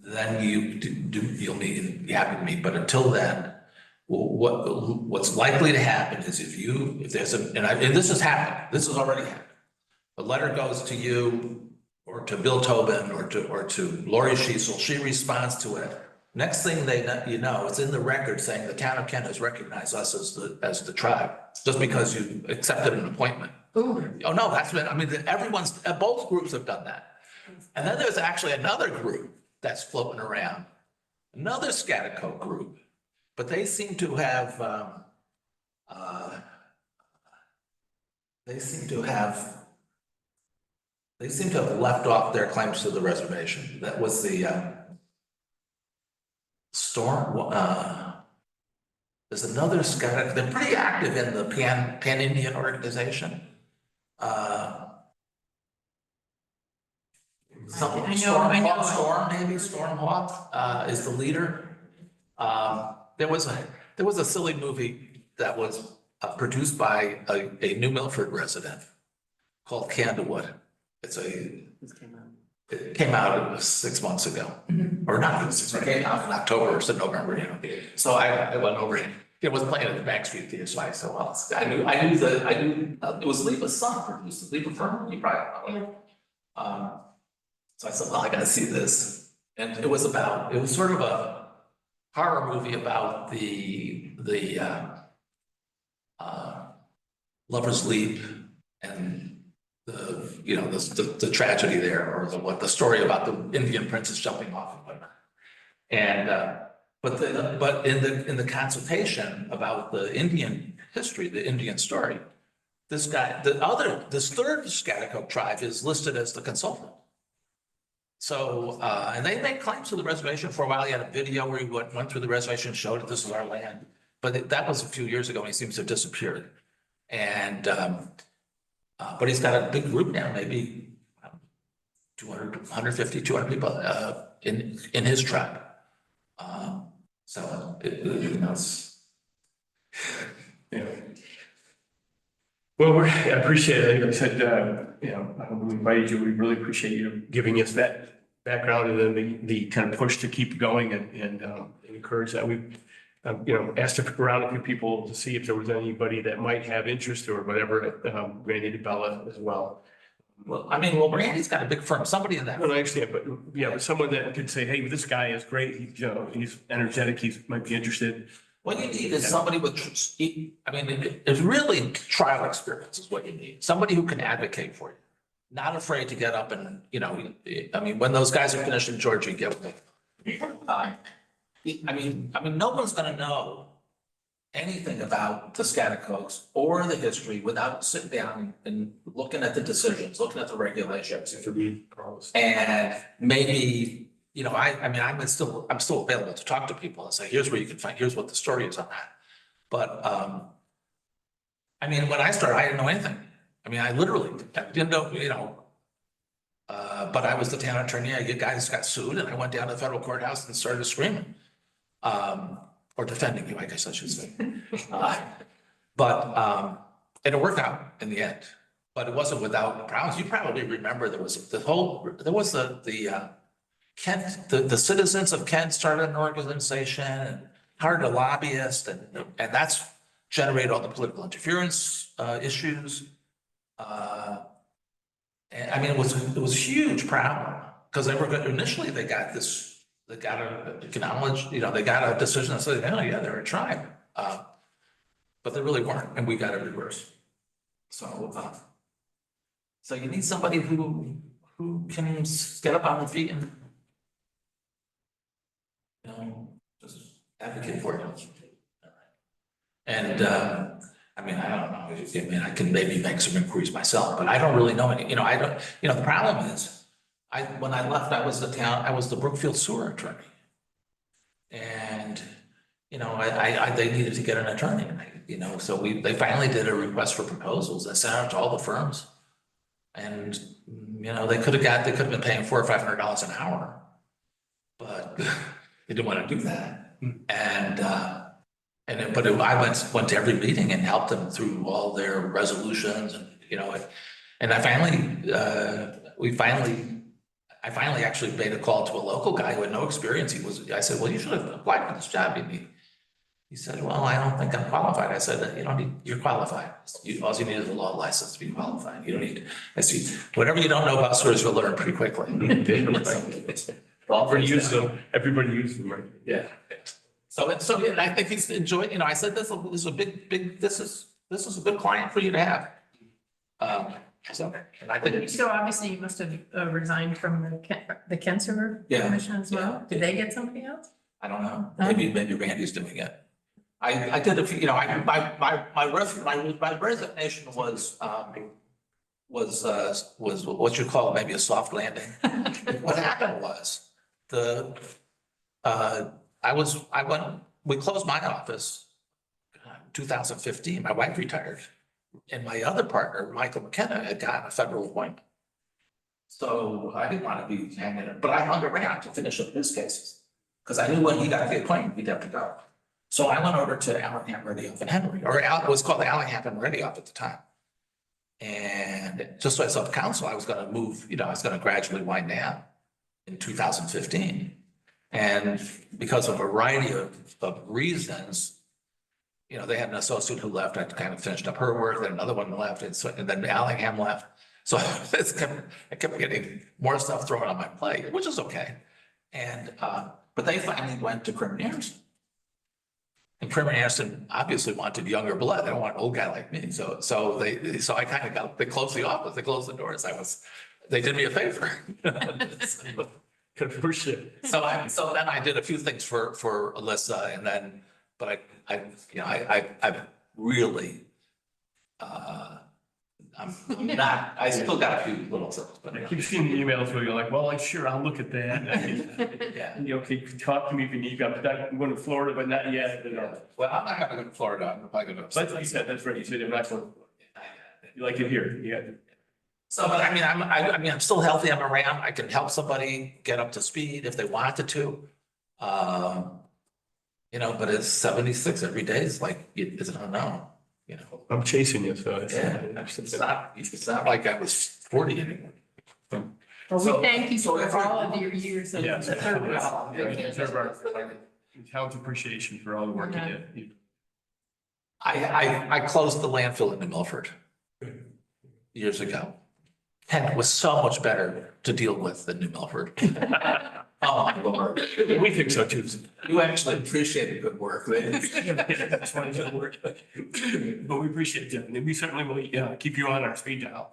Speaker 3: then you'll meet and be happy to meet. But until then, what's likely to happen is if there's and this has happened, this has already happened. A letter goes to you or to Bill Tobin or to Lori Sheasel, she responds to it. Next thing you know, it's in the record saying the town of Kent has recognized us as the tribe, just because you accepted an appointment.
Speaker 1: Ooh.
Speaker 3: Oh, no, that's been, I mean, both groups have done that. And then there's actually another group that's floating around, another Scattercoat group, but they seem to have, left off their claims to the reservation. That was the Storm. There's another Scott. They're pretty active in the Pan Indian organization.
Speaker 1: I know.
Speaker 3: Storm, maybe Stormhawk is the leader. There was a silly movie that was produced by a New Milford resident called Candlewood. It came out 6 months ago, or not, it came out in October or November, you know. So I went over and it was playing at the Bank Street Theater, so I said, well, I knew it was Leva's son produced it, Leva Furman, you probably know. So I said, well, I gotta see this. And it was sort of a horror movie about the Lover's Leap and the tragedy there, or the story about the Indian princess jumping off and whatnot. And but in the consultation about the Indian history, the Indian story, this third Scattercoat tribe is listed as the consultant. So and they made claims to the reservation for a while. He had a video where he went through the reservation and showed that this is our land, but that was a few years ago and he seems to have disappeared. And but he's got a big group now, maybe 200, 150, 200 people in his tribe. So it knows.
Speaker 2: Yeah. Well, I appreciate it. Like I said, when we invited you, we really appreciate you giving us that background and then the kind of push to keep going and encourage that. We've asked around a few people to see if there was anybody that might have interest or whatever. Randy DeBella as well.
Speaker 3: Well, I mean, well, Randy's got a big firm, somebody in that.
Speaker 2: No, I understand, but yeah, but someone that could say, hey, this guy is great, he's, you know, he's energetic, he's might be interested.
Speaker 3: What you need is somebody with, I mean, it's really trial experience is what you need. Somebody who can advocate for you. Not afraid to get up and, you know, I mean, when those guys are finished in Georgia, you get with them. I mean, no one's gonna know anything about the Scotticoke or the history without sitting down and looking at the decisions, looking at the regulations. And maybe, you know, I mean, I'm still available to talk to people and say, here's where you can find, here's what the story is on that. But, I mean, when I started, I didn't know anything. I mean, I literally didn't know, you know, but I was the town attorney. You guys got sued and I went down to the federal courthouse and started screaming. Or defending you, I guess I should say. And it worked out in the end, but it wasn't without problems. You probably remember there was the Kent, the citizens of Kent started an organization and hired a lobbyist and that's generated all the political interference, issues. And I mean, it was a huge problem because initially they got acknowledged, you know, they got a decision that said, oh yeah, they're a tribe. But they really weren't, and we got it reversed. So you need somebody who can get up on their feet and, you know, just advocate for you. And, I mean, I don't know, I mean, I can maybe make some inquiries myself, but I don't really know any, you know, the problem is, when I left, I was the Brookfield sewer attorney. And, you know, they needed to get an attorney, you know, so they finally did a request for proposals. They sent out to all the firms. And, you know, they could have been paying $400 or $500 an hour, but they didn't want to do that. I went to every meeting and helped them through all their resolutions and, you know, and I finally actually made a call to a local guy who had no experience. I said, well, you should have applied for this job. He said, well, I don't think I'm qualified. I said, you're qualified. All you need is a law license to be qualified. You don't need, I see, whatever you don't know about sewers, you'll learn pretty quickly.
Speaker 2: Everybody uses them, right?
Speaker 3: Yeah. So yeah, I think he's enjoying, you know, I said, this is a big, this is a good client for you to have. And I think.
Speaker 1: So obviously you must have resigned from the Kent Sewer Commission as well. Did they get somebody else?
Speaker 3: I don't know. Maybe Randy's doing it. I did a few, you know, my resignation was what you call maybe a soft landing. What happened was we closed my office in 2015. My wife retired. And my other partner, Michael McKenna, had gotten a federal appointment. So I didn't want to be hanging it, but I hung around to finish up his cases. Because I knew when he got the appointment, he'd have to go. So I went over to Allingham Radioff and Henry, or it was called Allingham and Radioff at the time. And just so I saw counsel, I was going to move, you know, I was going to gradually wind down in 2015. And because of a variety of reasons, you know, they had an associate who left. I kind of finished up her work, then another one left, and then Allingham left. So I kept getting more stuff thrown on my plate, which is okay. And but they finally went to Crim and Anderson. And Crim and Anderson obviously wanted younger blood. They don't want an old guy like me. So I kind of they closed the office, they closed the doors. They did me a favor. So then I did a few things for Alyssa, and then. But I really, I'm not, I still got a few little things, but.
Speaker 2: I keep seeing the emails where you're like, well, sure, I'll look at that.
Speaker 3: Yeah.
Speaker 2: You know, okay, talk to me if you need, I'm going to Florida, but not yet. You know.
Speaker 3: Well, I'm not gonna go to Florida, I'm probably gonna.
Speaker 2: That's what you said, that's right, you said you're not going, you like it here, yeah.
Speaker 3: So, but I mean, I'm still healthy, I'm around, I can help somebody get up to speed if they wanted to. You know, but it's 76 every day. It's like, it's an unknown, you know.
Speaker 2: I'm chasing you, so it's.
Speaker 3: Yeah, it's not like I was 40 anymore.
Speaker 1: Well, we thank you for all of your years of
Speaker 2: Yes.
Speaker 1: service.
Speaker 2: Deserve our talent appreciation for all the work you did.
Speaker 3: I closed the landfill in New Milford years ago. Kent was so much better to deal with than New Milford. Oh, my Lord.
Speaker 2: We think so too.
Speaker 3: You actually appreciated good work.
Speaker 2: That's why it's gonna work. But we appreciate it, and we certainly will keep you on our speed dial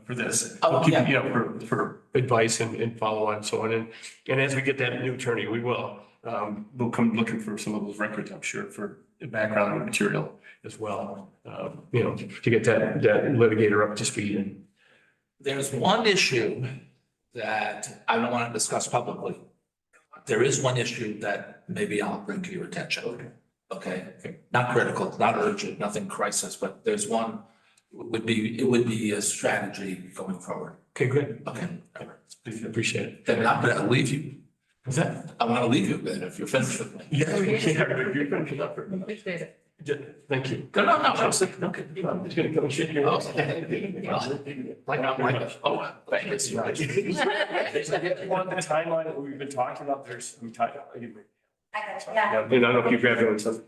Speaker 2: for this.
Speaker 3: Oh,
Speaker 2: We'll keep,
Speaker 3: yeah.
Speaker 2: you know, for advice and follow on and so on. And as we get that new attorney, we will. We'll come looking for some of those records, I'm sure, for background material as well. You know, to get that litigator up to speed. And
Speaker 3: There's one issue that I don't want to discuss publicly. There is one issue that maybe I'll bring to your attention. Okay, not critical, not urgent, nothing crisis, but there's one, it would be a strategy going forward.
Speaker 2: okay, good.
Speaker 3: Okay,
Speaker 2: Appreciate it.
Speaker 3: then I'm gonna leave you.
Speaker 2: Is that?
Speaker 3: I want to leave you then if you're finished with me.
Speaker 2: Yeah, you're finishing up.
Speaker 1: Appreciate it.
Speaker 2: Thank you.
Speaker 3: No, no, no,
Speaker 2: Okay, I'm just gonna come and shake your hand.
Speaker 3: like I'm like, oh, thanks.
Speaker 2: On the timeline that we've been talking about, there's some time.
Speaker 4: I got you, yeah.
Speaker 2: Yeah, I don't know if you grabbed it or something.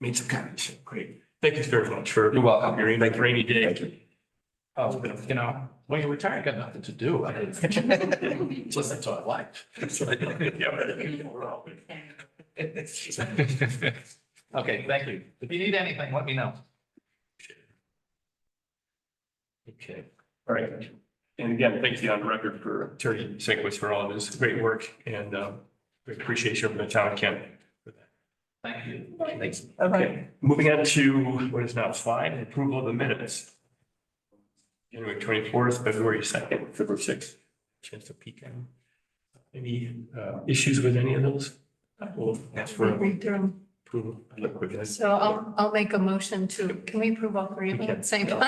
Speaker 2: Made some comments. Great. Thank you very much for.
Speaker 3: You're welcome.
Speaker 2: Your rainy day.
Speaker 3: Oh, you know, when you're retired, you got nothing to do. I mean, listen to my life. Okay, thank you. If you need anything, let me know.
Speaker 2: Okay, all right. And again, thank you on record for Attorney Sinkwitz for all of his great work and we appreciate you from the town of Kent for that.
Speaker 3: Thank you.
Speaker 2: Thanks. Okay, moving on to what is now 5, approval of the minutes. January 24th, February 2nd, February 6th. Chance to peek at them. Any issues with any of those? We'll ask for
Speaker 1: Read through 'em.
Speaker 2: approval. I look quick at it.
Speaker 1: So I'll make a motion to, can we approve all three of them at the same time?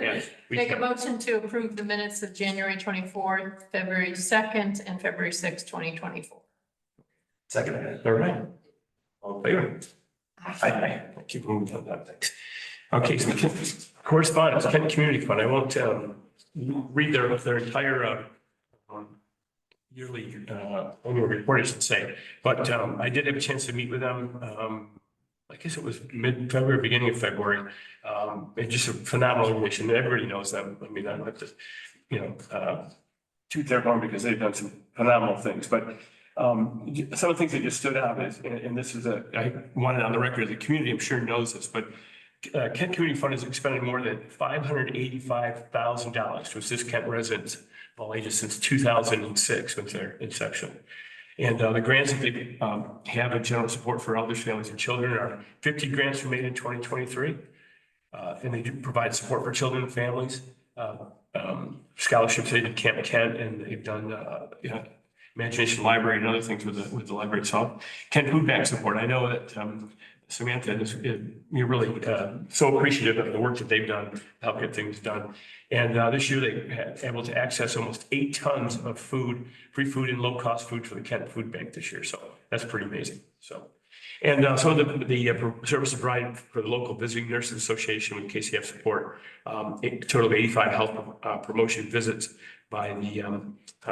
Speaker 2: Yeah, we
Speaker 1: Make a
Speaker 2: can.
Speaker 1: motion to approve the minutes of January 24th, February 2nd, and February 6th, 2024.
Speaker 2: Second. All right. All in favor? Aye. Keep moving on that. Thanks. Okay, so correspondence, Kent Community Fund. I won't read their entire yearly annual report, I should say. But I did have a chance to meet with them. I guess it was mid-February, beginning of February. And just a phenomenal organization. Everybody knows them. I mean, I don't have to, you know, toot their horn because they've done some phenomenal things. But some of the things that just stood out is, and this is I wanted on the record, the community I'm sure knows this, but Kent Community Fund has expended more than $585,000 to assist Kent residents of all ages since 2006, with their inception. And the grants that they have in general support for elders, families, and children are 50 grants were made in 2023. And they do provide support for children and families, scholarships they did Camp Kent, and they've done Imagination Library and other things with the library itself. Kent Food Bank support. I know that Samantha is you're really so appreciative of the work that they've done to help get things done. And this year they had able to access almost 8 tons of food, free food and low cost food for the Kent Food Bank this year. So that's pretty amazing. So. And so the service provided for the local Visiting Nurses Association with KCF support, a total of 85 health promotion visits by the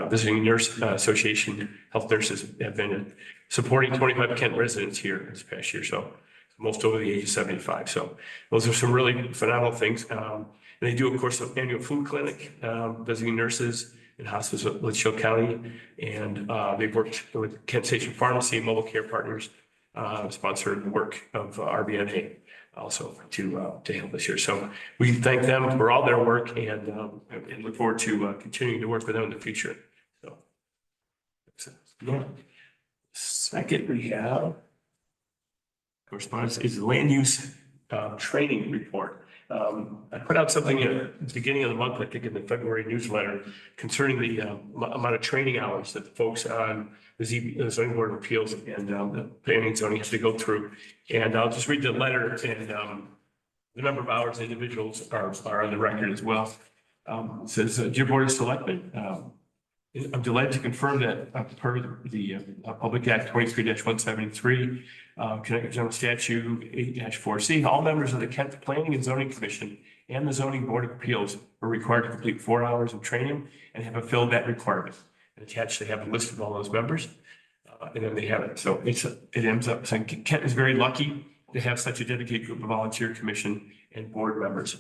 Speaker 2: Visiting Nurse Association. Health nurses have been supporting 25 Kent residents here this past year, so most over the age of 75. So those are some really phenomenal things. And they do, of course, an annual food clinic, visiting nurses in hospice at Litchfield County, and they've worked with Kent Station Pharmacy and Mobile Care Partners. Sponsored the work of RBNA also to help this year. So we thank them for all their work and look forward to continuing to work with them in the future. So, yeah. Second, we have correspondence is the land use training report. I put out something at the beginning of the month, I think in the February newsletter, concerning the amount of training hours that the folks on the zoning board of appeals and the planning and zoning have to go through. And I'll just read the letter, and the number of hours individuals are on the record as well. It says, Dear Board of Selectmen, I'm delighted to confirm that per the Public Act 23-173, Connecticut General Statute 8-4C, all members of the Kent Planning and Zoning Commission and the Zoning Board of Appeals are required to complete 4 hours of training and have fulfilled that requirement. And attached, they have a list of all those members, and then they have it. So it ends up saying Kent is very lucky to have such a dedicated group of volunteer commission and board members.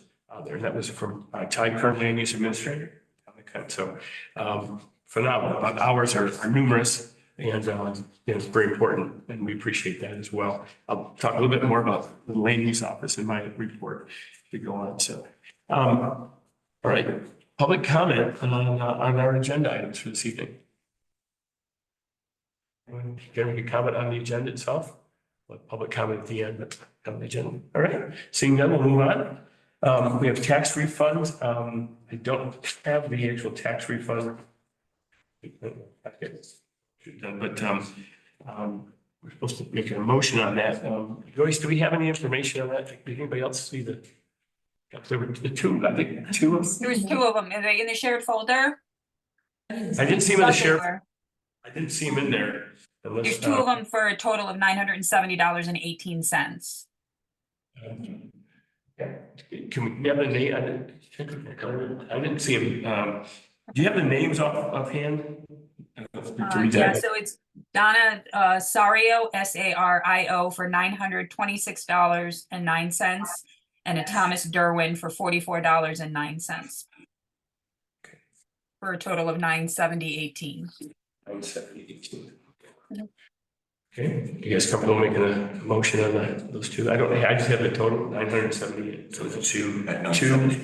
Speaker 2: there. And that was from Ty Kern, Land Use Administrator. So phenomenal. Hours are numerous and it's very important, and we appreciate that as well. I'll talk a little bit more about the land use office in my report to go on. So, all right, public comment on our agenda items for this evening. Anyone can make a comment on the agenda itself? Let public comment at the end, but on the agenda. All right, seeing none, we'll move on. We have tax refunds. I don't have the actual tax refund. But we're supposed to make a motion on that. Joyce, do we have any information on that? Did anybody else see the? There were the two, I think, two.
Speaker 4: There was two of them. Are they in the shared folder?
Speaker 2: I didn't see them in the sheriff.
Speaker 4: Somewhere.
Speaker 2: I didn't see them in there. Unless,
Speaker 4: There's two of them for a total of $970.18.
Speaker 2: Yeah. Can we have the name? I didn't see them. Do you have the names offhand?
Speaker 4: Yeah, so it's Donna Sario, Sario for $926.09, and a Thomas Derwin for $44.09. For a total of $970.18.
Speaker 2: 970.18. Okay, you guys comfortable making a motion on that, those two? I just have the total 970. So it's two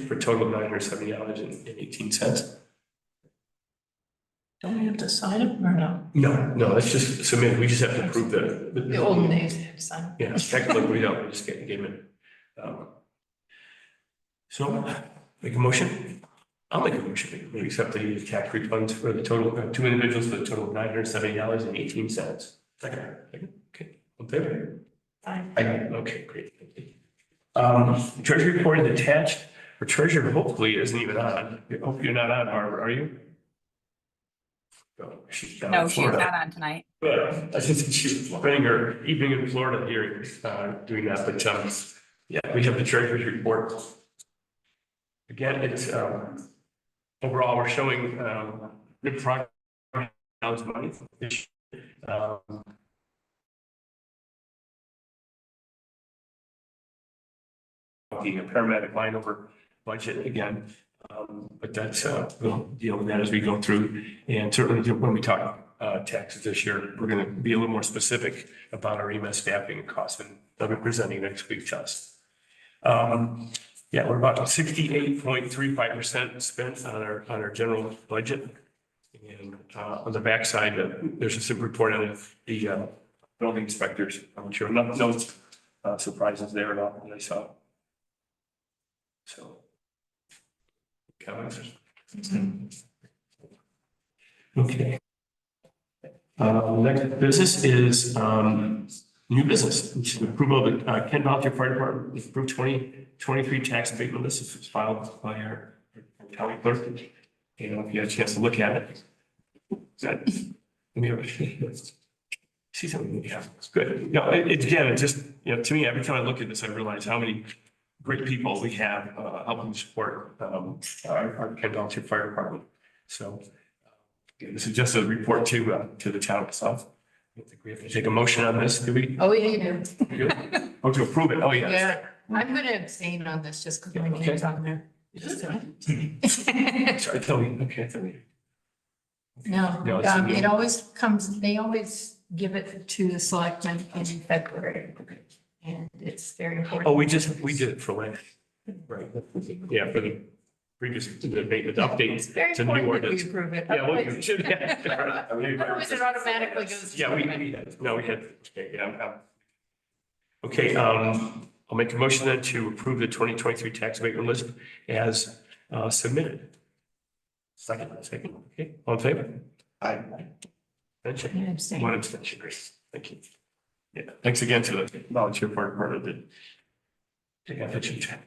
Speaker 2: for a total of $970.18.
Speaker 1: Don't we have to sign them or no?
Speaker 2: No, that's just submitted. We just have to approve
Speaker 1: The old names have to sign.
Speaker 2: Yeah, technically we don't, we just gave it. So make a motion. I'll make a motion. We accept the tax refunds for the total, two individuals for the total of $970.18. Second. Okay, in favor?
Speaker 1: Aye.
Speaker 2: Okay, great. Treasury report is attached. Our treasurer hopefully isn't even on. I hope you're not on, Barbara, are you? She's down in
Speaker 4: No, she's
Speaker 2: Florida.
Speaker 4: not on tonight.
Speaker 2: But I think she was spending her evening in Florida here, doing that, but, yeah, we have the treasurer's report. Again, it's, overall, we're showing, good progress on money. Being a paramedic line over budget again, but that's, we'll deal with that as we go through. And certainly when we talk taxes this year, we're going to be a little more specific about our EMS staffing and costs, and I'll be presenting next week, just. Yeah, we're about 68.35% spent on our general budget. And on the backside, there's a simple report on the building inspectors. I'm sure no surprises there at all that I saw. So. Comments? Okay. Next business is new business, which is approval of the Kent Volunteer Fire Department approved 2023 tax abatement list. This was filed by our county clerk. You know, if you had a chance to look at it. See something? Yeah, it's good. You know, it's just, you know, to me, every time I look at this, I realize how many great people we have helping support our Kent Volunteer Fire Department. So this is just a report to the town itself. I think we have to take a motion on this, do we?
Speaker 1: Oh, yeah, you do.
Speaker 2: Good. Oh, to approve it, oh, yeah.
Speaker 1: Yeah, I'm gonna abstain on this just because my name's on there.
Speaker 2: Sorry, tell me, okay, tell me.
Speaker 1: No,
Speaker 2: No, it's a no.
Speaker 1: it always comes, they always give it to the selectmen in February. And it's very important.
Speaker 2: Oh, we did it for last, right, yeah, for the previous, the update.
Speaker 1: It's very
Speaker 2: to new
Speaker 1: important that we
Speaker 2: ordinance.
Speaker 1: approve it.
Speaker 2: Yeah, well,
Speaker 1: Otherwise-
Speaker 2: you should have.
Speaker 1: Otherwise, it automatically goes. to
Speaker 2: Yeah, we
Speaker 1: selectmen.
Speaker 2: had, no, we had, okay, yeah. Okay, I'll make a motion then to approve the 2023 tax abatement list as submitted. Second, okay, all in favor? Aye. Abstention?
Speaker 1: Yeah, abstain.
Speaker 2: One abstention, great, thank you. Yeah, thanks again to the volunteer fire department that they have such an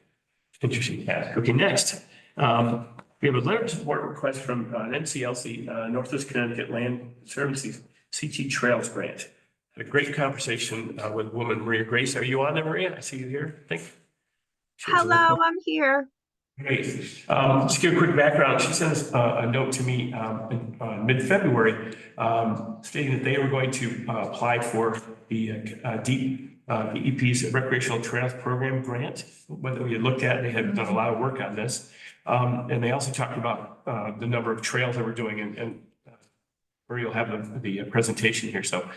Speaker 2: interesting task. Okay, next, we have a letter of support request from NCLC, Northwest Connecticut Land Services CT Trails Grant. Had a great conversation with woman Maria Grace. Are you on there, Maria? I see you here, I think.
Speaker 5: Hello, I'm here.
Speaker 2: Great. Just give a quick background. She sent us a note to me in mid-February stating that they were going to apply for the DEP's Recreational Trails Program grant, whether we had looked at, they had done a lot of work on this. And they also talked about the number of trails that we're doing, and where you'll have the presentation here. So,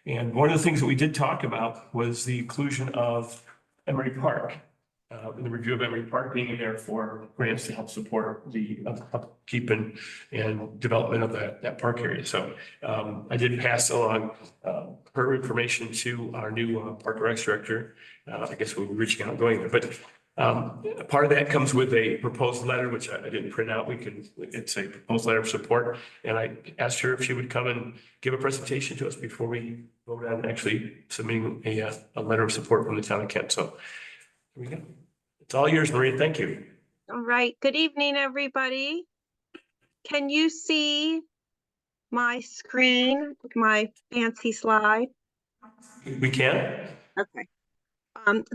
Speaker 2: and one of the things that we did talk about was the inclusion of Emery Park, the review of Emery Park being in there for grants to help support the upkeep and development of that park area. So I did pass along her information to our new Park and Rec director. I guess we'll be reaching out and going there, but part of that comes with a proposed letter, which I didn't print out. It's a proposed letter of support. And I asked her if she would come and give a presentation to us before we vote on actually submitting a letter of support from the town of Kent. So here we go. It's all yours, Maria. Thank you.
Speaker 5: All right. Good evening, everybody. Can you see my screen, my fancy slide?
Speaker 2: We can.
Speaker 5: Okay.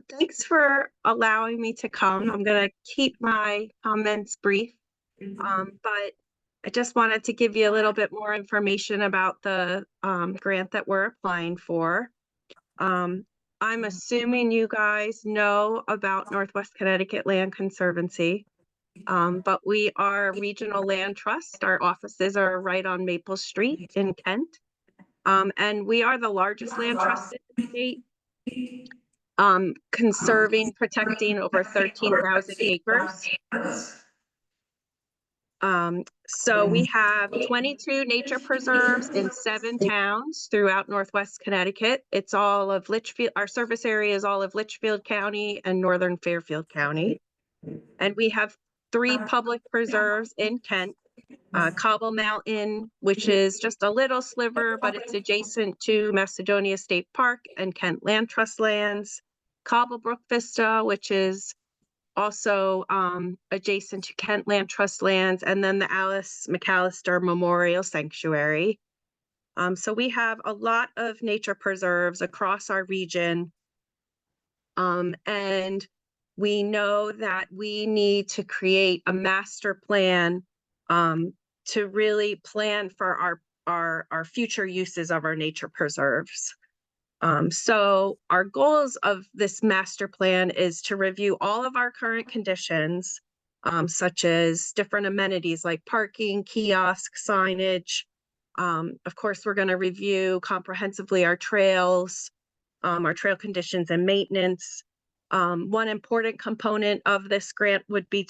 Speaker 5: Thanks for allowing me to come. I'm going to keep my comments brief. But I just wanted to give you a little bit more information about the grant that we're applying for. I'm assuming you guys know about Northwest Connecticut Land Conservancy, but we are a regional land trust. Our offices are right on Maple Street in Kent. And we are the largest land trust in the state, conserving, protecting over 13,000 acres. So we have 22 nature preserves in 7 towns throughout Northwest Connecticut. It's all of Litchfield. Our service area is all of Litchfield County and Northern Fairfield County. And we have 3 public preserves in Kent. Cobble Mountain, which is just a little sliver, but it's adjacent to Macedonia State Park and Kent Land Trust lands. Cobblebrook Vista, which is also adjacent to Kent Land Trust lands, and then the Alice McAllister Memorial Sanctuary. So we have a lot of nature preserves across our region. And we know that we need to create a master plan to really plan for our future uses of our nature preserves. So our goals of this master plan is to review all of our current conditions, such as different amenities like parking, kiosk, signage. Of course, we're going to review comprehensively our trails, our trail conditions and maintenance. One important component of this grant would be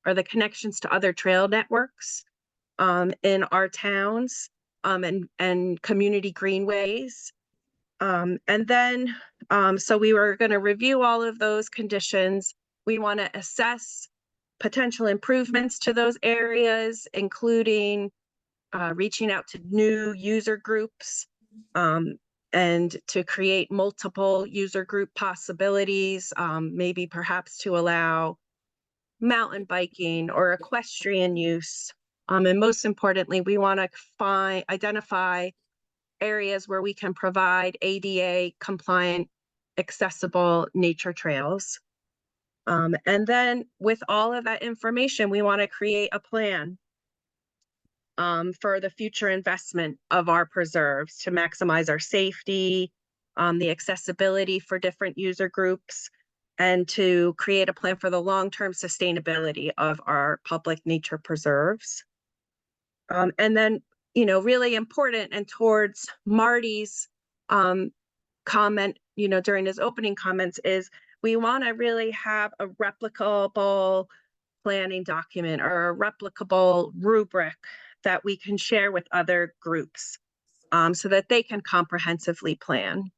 Speaker 5: are the connections to other trail networks in our towns and community greenways. And then, so we were going to review all of those conditions. We want to assess potential improvements to those areas, including reaching out to new user groups and to create multiple user group possibilities, maybe perhaps to allow mountain biking or equestrian use. And most importantly, we want to identify areas where we can provide ADA compliant, accessible nature trails. And then with all of that information, we want to create a plan for the future investment of our preserves to maximize our safety, the accessibility for different user groups, and to create a plan for the long-term sustainability of our public nature preserves. And then, really important, and towards Marty's comment, during his opening comments, is we want to really have a replicable planning document or a replicable rubric that we can share with other groups so that they can comprehensively plan.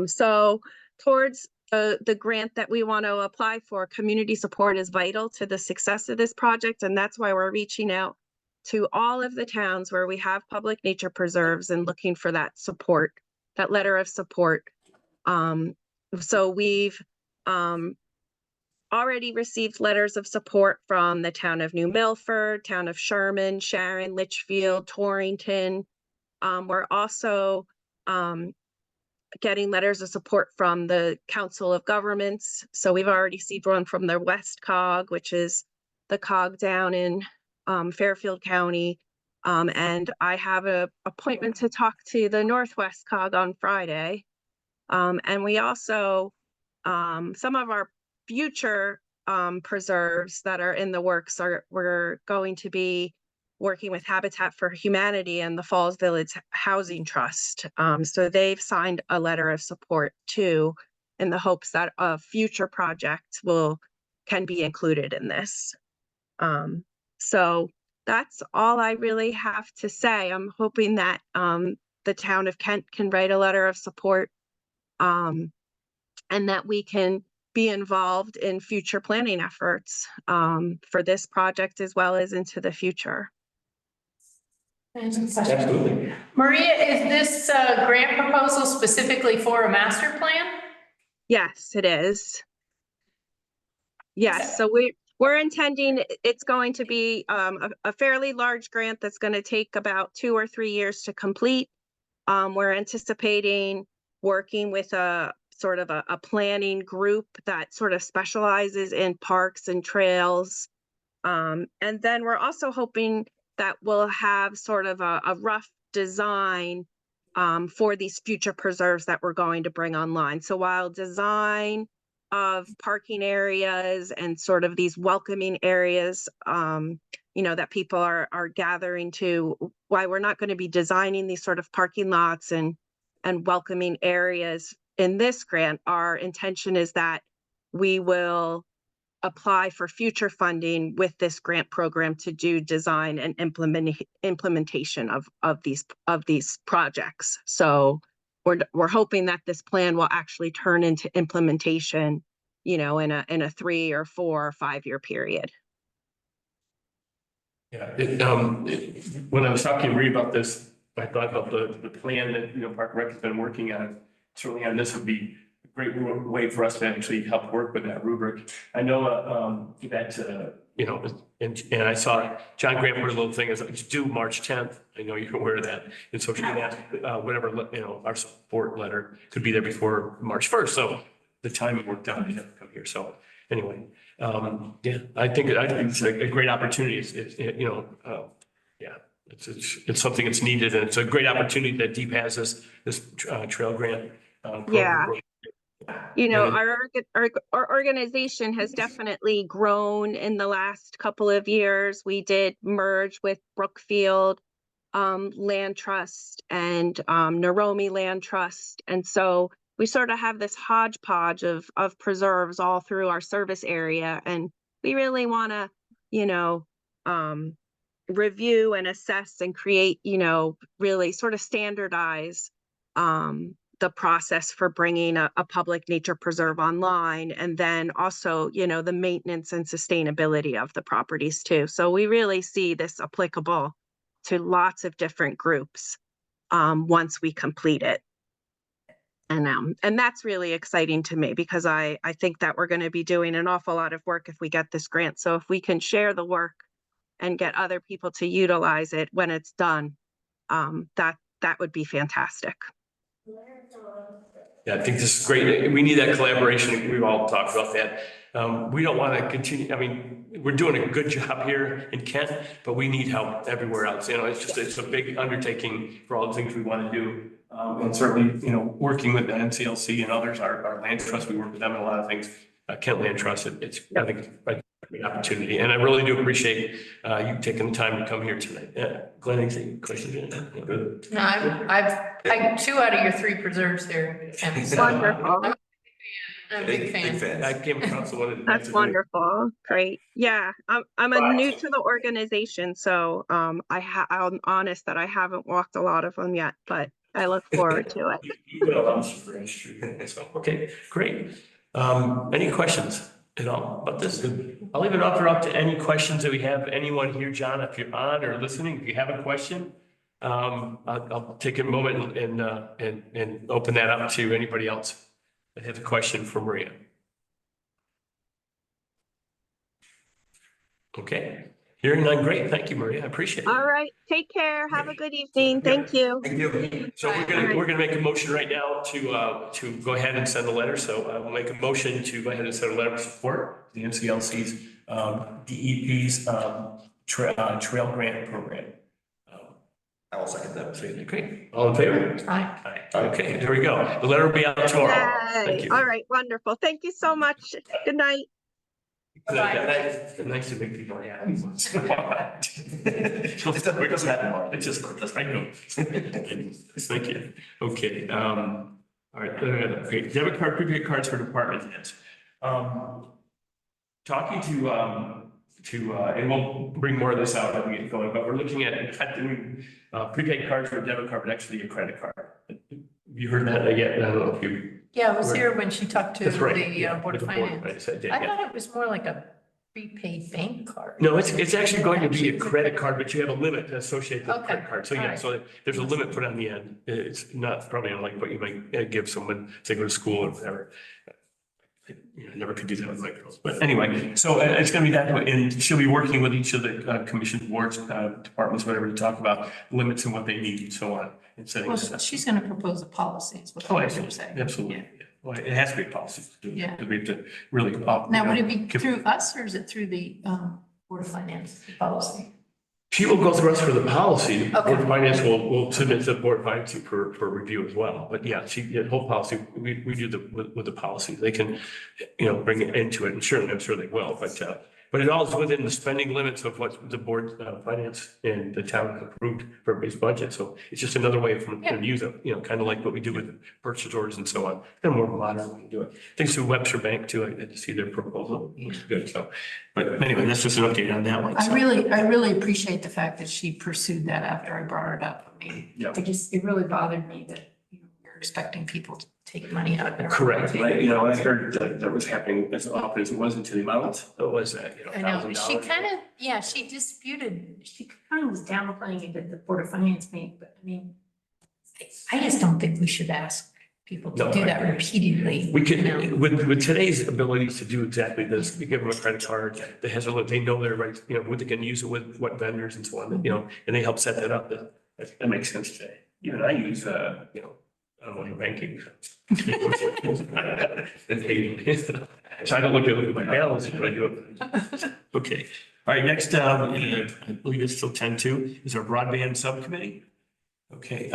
Speaker 5: So towards the grant that we want to apply for, community support is vital to the success of this project, and that's why we're reaching out to all of the towns where we have public nature preserves and looking for that support, that letter of support. So we've already received letters of support from the town of New Milford, town of Sherman, Sharon, Litchfield, Torrington. We're also getting letters of support from the Council of Governments. So we've already received one from the West Cog, which is the cog down in Fairfield County. And I have an appointment to talk to the Northwest Cog on Friday. And we also, some of our future preserves that are in the works we're going to be working with Habitat for Humanity and the Falls Village Housing Trust. So they've signed a letter of support too, in the hopes that a future project can be included in this. So that's all I really have to say. I'm hoping that the town of Kent can write a letter of support, and that we can be involved in future planning efforts for this project as well as into the future.
Speaker 2: Absolutely.
Speaker 1: Maria, is this grant proposal specifically for a master plan?
Speaker 5: Yes, it is. Yes, so we're intending, it's going to be a fairly large grant that's going to take about 2 or 3 years to complete. We're anticipating working with a sort of a planning group that sort of specializes in parks and trails. And then we're also hoping that we'll have sort of a rough design for these future preserves that we're going to bring online. So while design of parking areas and sort of these welcoming areas, that people are gathering to, why we're not going to be designing these sort of parking lots and welcoming areas in this grant, our intention is that we will apply for future funding with this grant program to do design and implementation of these projects. So we're hoping that this plan will actually turn into implementation, in a 3 or 4 or 5 year period.
Speaker 2: Yeah, when I was talking to Marie about this, I thought about the plan that, Park Rec has been working on. Certainly on this would be a great way for us to actually help work with that rubric. I know that, and I saw John Grant put a little thing as it's due March 10th. I know you're aware of that. And so she asked, whatever, our support letter could be there before March 1st. So the timing worked out to have to come here. So anyway, yeah, I think it's a great opportunity. It's something that's needed, and it's a great opportunity that Deep has this trail grant.
Speaker 5: Yeah.
Speaker 2: program.
Speaker 5: Our organization has definitely grown in the last couple of years. We did merge with Brookfield Land Trust and Naromi Land Trust. And so we sort of have this hodgepodge of preserves all through our service area. And we really want to, review and assess and create, really sort of standardize the process for bringing a public nature preserve online, and then also, the maintenance and sustainability of the properties too. So we really see this applicable to lots of different groups once we complete it. And that's really exciting to me because I think that we're going to be doing an awful lot of work if we get this grant. So if we can share the work and get other people to utilize it when it's done, that would be fantastic.
Speaker 2: Yeah, I think this is great. We need that collaboration. We've all talked about that. We don't want to continue. I mean, we're doing a good job here in Kent, but we need help everywhere else. It's a big undertaking for all the things we want to do. And certainly, working with the NCLC and others, our land trust, we work with them in a lot of things. Kent Land Trust, it's I think a great opportunity. And I really do appreciate you taking the time to come here tonight. Glenn, any questions? Good.
Speaker 1: No, I've 2 out of your 3 preserves there.
Speaker 5: Wonderful.
Speaker 1: I'm a big fan.
Speaker 2: I came across the one.
Speaker 5: That's wonderful. Great. Yeah, I'm new to the organization, so I'm honest that I haven't walked a lot of them yet, but I look forward to it.
Speaker 2: You will, I'm sure. So, okay, great. Any questions at all about this? I'll leave it up to any questions that we have. Anyone here, John, if you're on or listening, if you have a question, I'll take a moment and open that up to anybody else that has a question for Maria. Okay, hearing none, great. Thank you, Maria. I appreciate it.
Speaker 5: All right, take care. Have a good evening. Thank you.
Speaker 2: Thank you. So we're gonna make a motion right now to go ahead and send a letter. So I will make a motion to go ahead and send a letter of support to the NCLC's DEP's trail grant program.
Speaker 6: I will second that.
Speaker 2: Great. All in favor?
Speaker 1: Aye.
Speaker 2: Aye. Okay, there we go. The letter will be out tomorrow. Thank
Speaker 5: Yay.
Speaker 2: you.
Speaker 5: All right, wonderful. Thank you so much. Good night.
Speaker 2: It's nice to make people happy. It doesn't happen. It just, I know. Thank you. Okay, all right, great. Debit card, prepaid cards for department heads. Talking and we'll bring more of this out as we get going, but we're looking at doing prepaid cards for a debit card, but actually a credit card. You heard that yet? I don't know if you.
Speaker 1: Yeah, I was here when she talked to
Speaker 2: That's right.
Speaker 1: the
Speaker 2: yeah,
Speaker 1: Board of
Speaker 2: with the
Speaker 1: Finance.
Speaker 2: I did,
Speaker 1: I
Speaker 2: yeah.
Speaker 1: thought it was more like a prepaid bank card.
Speaker 2: No, it's actually going to be a credit card, but you have a limit associated with the
Speaker 1: Okay.
Speaker 2: credit card. So yeah,
Speaker 1: Alright.
Speaker 2: so there's a limit put on the end. It's not probably unlike what you might give someone to go to school or whatever. I never could do that with my girls, but anyway, so it's gonna be that, and she'll be working with each of the commission boards, departments, whatever, to talk about limits and what they need and so on. And setting
Speaker 1: Well,
Speaker 2: this up.
Speaker 1: she's gonna propose a policy, is what
Speaker 2: Oh,
Speaker 1: I
Speaker 2: I
Speaker 1: was
Speaker 2: see.
Speaker 1: gonna say.
Speaker 2: Absolutely.
Speaker 1: Yeah.
Speaker 2: Yeah. Well, it has to be a policy to do
Speaker 1: Yeah.
Speaker 2: that, 'cause we have to really.
Speaker 1: Now, would it be
Speaker 2: give-
Speaker 1: through us or is it through the Board of Finance policy?
Speaker 2: She will go through us for the policy. The Board
Speaker 1: Okay.
Speaker 2: of Finance will submit to the Board of Finance for review as well. But yeah, the whole policy, we do with the policy. They can, bring it into it, and certainly, I'm sure they will, but it all is within the spending limits of what the Board of Finance and the town have approved for everybody's budget. So it's just another way for them to use it, kind of like what we do with purchase orders and so on. They're more modern way to do it. Thanks to Webster Bank too, I had to see their proposal. It was good, so. But anyway, that's just an update on that one.
Speaker 1: I
Speaker 2: so.
Speaker 1: really appreciate the fact that she pursued that after I brought it up. I mean,
Speaker 2: Yeah.
Speaker 1: it really bothered me that, we're expecting people to take money out of their.
Speaker 2: Correct. I heard that was happening as often as it was into the amount. It was,
Speaker 1: I know, she kind of, she disputed, she kind of was downplaying it at the Board of Finance meeting, but I mean, I just don't think we should ask people to
Speaker 2: No,
Speaker 1: do
Speaker 2: I
Speaker 1: that
Speaker 2: agree.
Speaker 1: repeatedly.
Speaker 2: We
Speaker 1: you know?
Speaker 2: could, with today's abilities to do exactly this, we give them a credit card that has they know their right, what they can use it with, what vendors and so on, and they help set that up. That makes sense today. Even I use, I don't want banking. So I don't look at my balance, but I do it. Okay, all right, next, I believe it's still 10-2, is our broadband subcommittee. Okay,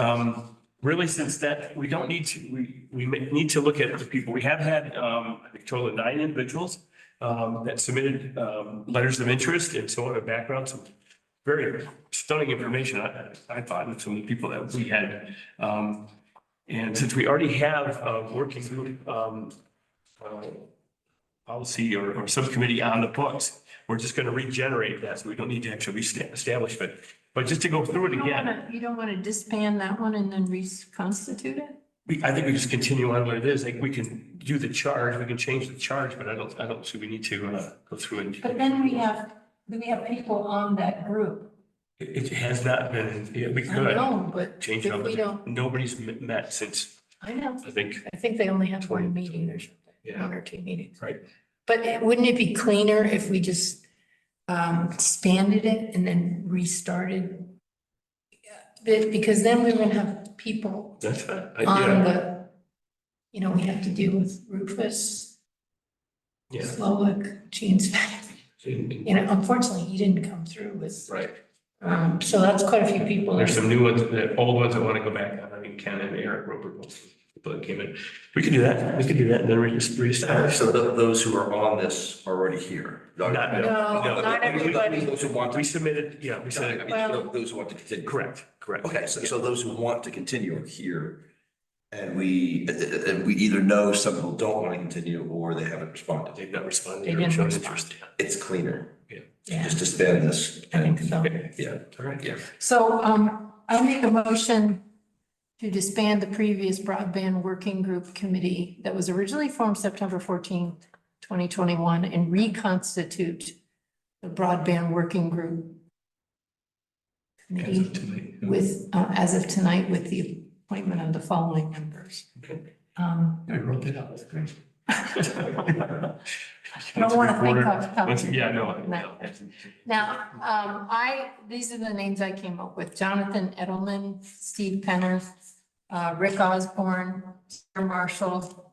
Speaker 2: really, since that, we don't need to, we need to look at the people. We have had, I think, a total of 9 individuals that submitted letters of interest and so on, a background, some very stunning information, I thought, of some of the people that we had. And since we already have a working group policy or subcommittee on the books, we're just going to regenerate that, so we don't need to actually establish it. But just to go through it again.
Speaker 1: You don't want to disband that one and then reconstitute it?
Speaker 2: I think we just continue on what it is. Like, we can do the charge, we can change the charge, but I don't see we need to go through it.
Speaker 1: But then we have people on that group.
Speaker 2: It has not been, we
Speaker 1: I
Speaker 2: could
Speaker 1: know, but
Speaker 2: change it
Speaker 1: if
Speaker 2: up.
Speaker 1: we don't,
Speaker 2: Nobody's met since,
Speaker 1: I know,
Speaker 2: I think,
Speaker 1: I think they only had one meeting or something,
Speaker 2: Yeah.
Speaker 1: 1 or 2 meetings.
Speaker 2: right?
Speaker 1: But wouldn't it be cleaner if we just expanded it and then restarted? Because then we're gonna have people
Speaker 2: That's fine.
Speaker 1: on the, we have to deal with Rufus,
Speaker 2: Yeah.
Speaker 1: Slowick, Gene's. Unfortunately, he didn't come through with,
Speaker 2: Right.
Speaker 1: so that's quite a few people.
Speaker 2: There's some new ones, the old ones that want to go back on. I mean, Ken and Eric Roper, both people that came in. We can do that. And then we just reestablish.
Speaker 6: So those who are on this are already here.
Speaker 1: No, not everybody.
Speaker 6: Those who want
Speaker 2: We
Speaker 6: to.
Speaker 2: submitted, we
Speaker 6: I
Speaker 2: said,
Speaker 6: mean,
Speaker 1: Well-
Speaker 6: those who want to continue.
Speaker 2: correct.
Speaker 6: Okay, so those who want to continue are here. And we either know some people don't want to continue or they haven't responded.
Speaker 2: They've not responded.
Speaker 1: They
Speaker 2: or
Speaker 1: didn't
Speaker 2: shown
Speaker 1: respond.
Speaker 2: interest.
Speaker 6: It's cleaner.
Speaker 1: Yeah,
Speaker 6: Just disband this.
Speaker 1: I think so.
Speaker 6: Yeah.
Speaker 2: All right.
Speaker 6: Yeah.
Speaker 1: So, I'll make a motion to disband the previous broadband working group committee that was originally formed September 14th, 2021, and reconstitute the broadband working group
Speaker 2: As of
Speaker 1: committee
Speaker 2: tonight.
Speaker 1: with, as of tonight, with the appointment of the following members.
Speaker 2: Okay.
Speaker 1: Um,
Speaker 2: I wrote that out. That's great.
Speaker 1: I don't want to think of.
Speaker 2: Yeah, no.
Speaker 1: Now, these are the names I came up with: Jonathan Edelman, Steve Penner, Rick Osborne, Sarah Marshall,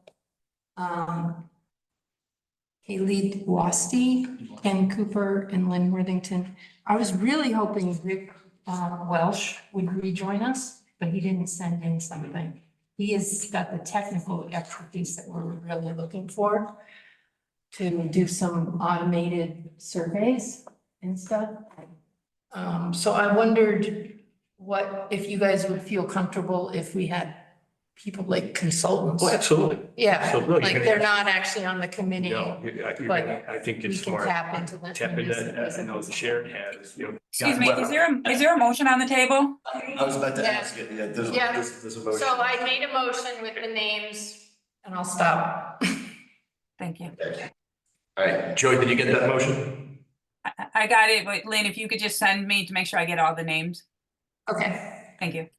Speaker 1: Haley Wasty, Ken Cooper, and Lynn Worthington. I was really hoping Rick Welsh would rejoin us, but he didn't send in something. He has got the technical expertise that we're really looking for to do some automated surveys and stuff. So I wondered if you guys would feel comfortable if we had people like consultants.
Speaker 2: Well, absolutely.
Speaker 1: Yeah,
Speaker 2: Absolutely.
Speaker 1: like they're not actually on the committee.
Speaker 2: No, I think
Speaker 1: We
Speaker 2: it's
Speaker 1: can
Speaker 2: smart.
Speaker 1: tap into that.
Speaker 2: Tap into, I know the Sharon has,
Speaker 4: Excuse me, is there a motion on the table?
Speaker 6: I was about to
Speaker 1: Yeah.
Speaker 6: ask it, yeah, there's,
Speaker 1: Yeah.
Speaker 6: there's a motion.
Speaker 1: So I made a motion with the names and I'll stop.
Speaker 4: Thank you.
Speaker 6: All right, Joey, did you get that motion?
Speaker 4: I got it, but Lynn, if you could just send me to make sure I get all the names.
Speaker 1: Okay.
Speaker 4: Thank you.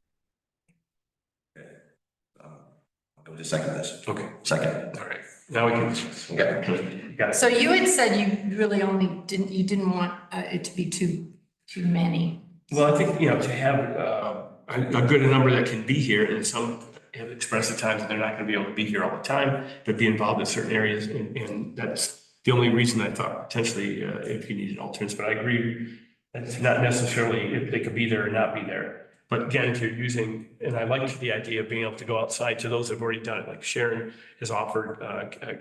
Speaker 6: I'll go to second this.
Speaker 2: Okay,
Speaker 6: Second.
Speaker 2: all right, now we can.
Speaker 6: Okay.
Speaker 2: Got it.
Speaker 1: So you had said you really you didn't want it to be too many.
Speaker 2: Well, I think, to have a good number that can be here, and some have expressed at times that they're not gonna be able to be here all the time, but be involved in certain areas, and that's the only reason I thought potentially if you needed alternates, but I agree, that's not necessarily if they could be there or not be there. But again, if you're using, and I liked the idea of being able to go outside to those that have already done it, like Sharon has offered,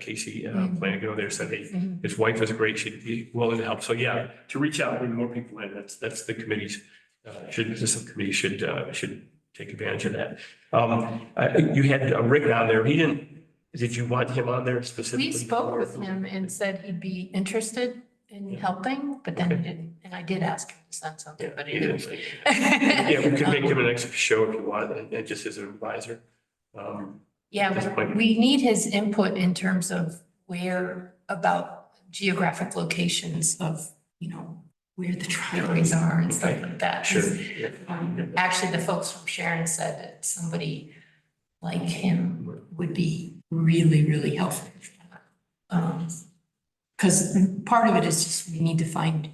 Speaker 2: Casey, plan to go there, said, hey, his wife is great, she'd be willing to help. So yeah, to reach out, bring more people in, that's the committee's, the subcommittee should take advantage of that. You had Rick on there, did you want him on there specifically?
Speaker 1: We spoke with him and said he'd be interested in helping, but then he didn't, and I did ask him to send something, but he didn't.
Speaker 2: Yeah, we could make him an extra show if you want, and just as an advisor.
Speaker 1: Yeah, but we need his input in terms of about geographic locations of, where the driveways are and stuff like that.
Speaker 2: Sure.
Speaker 1: Actually, the folks from Sharon said that somebody like him would be really, really helpful. Because part of it is just we need to find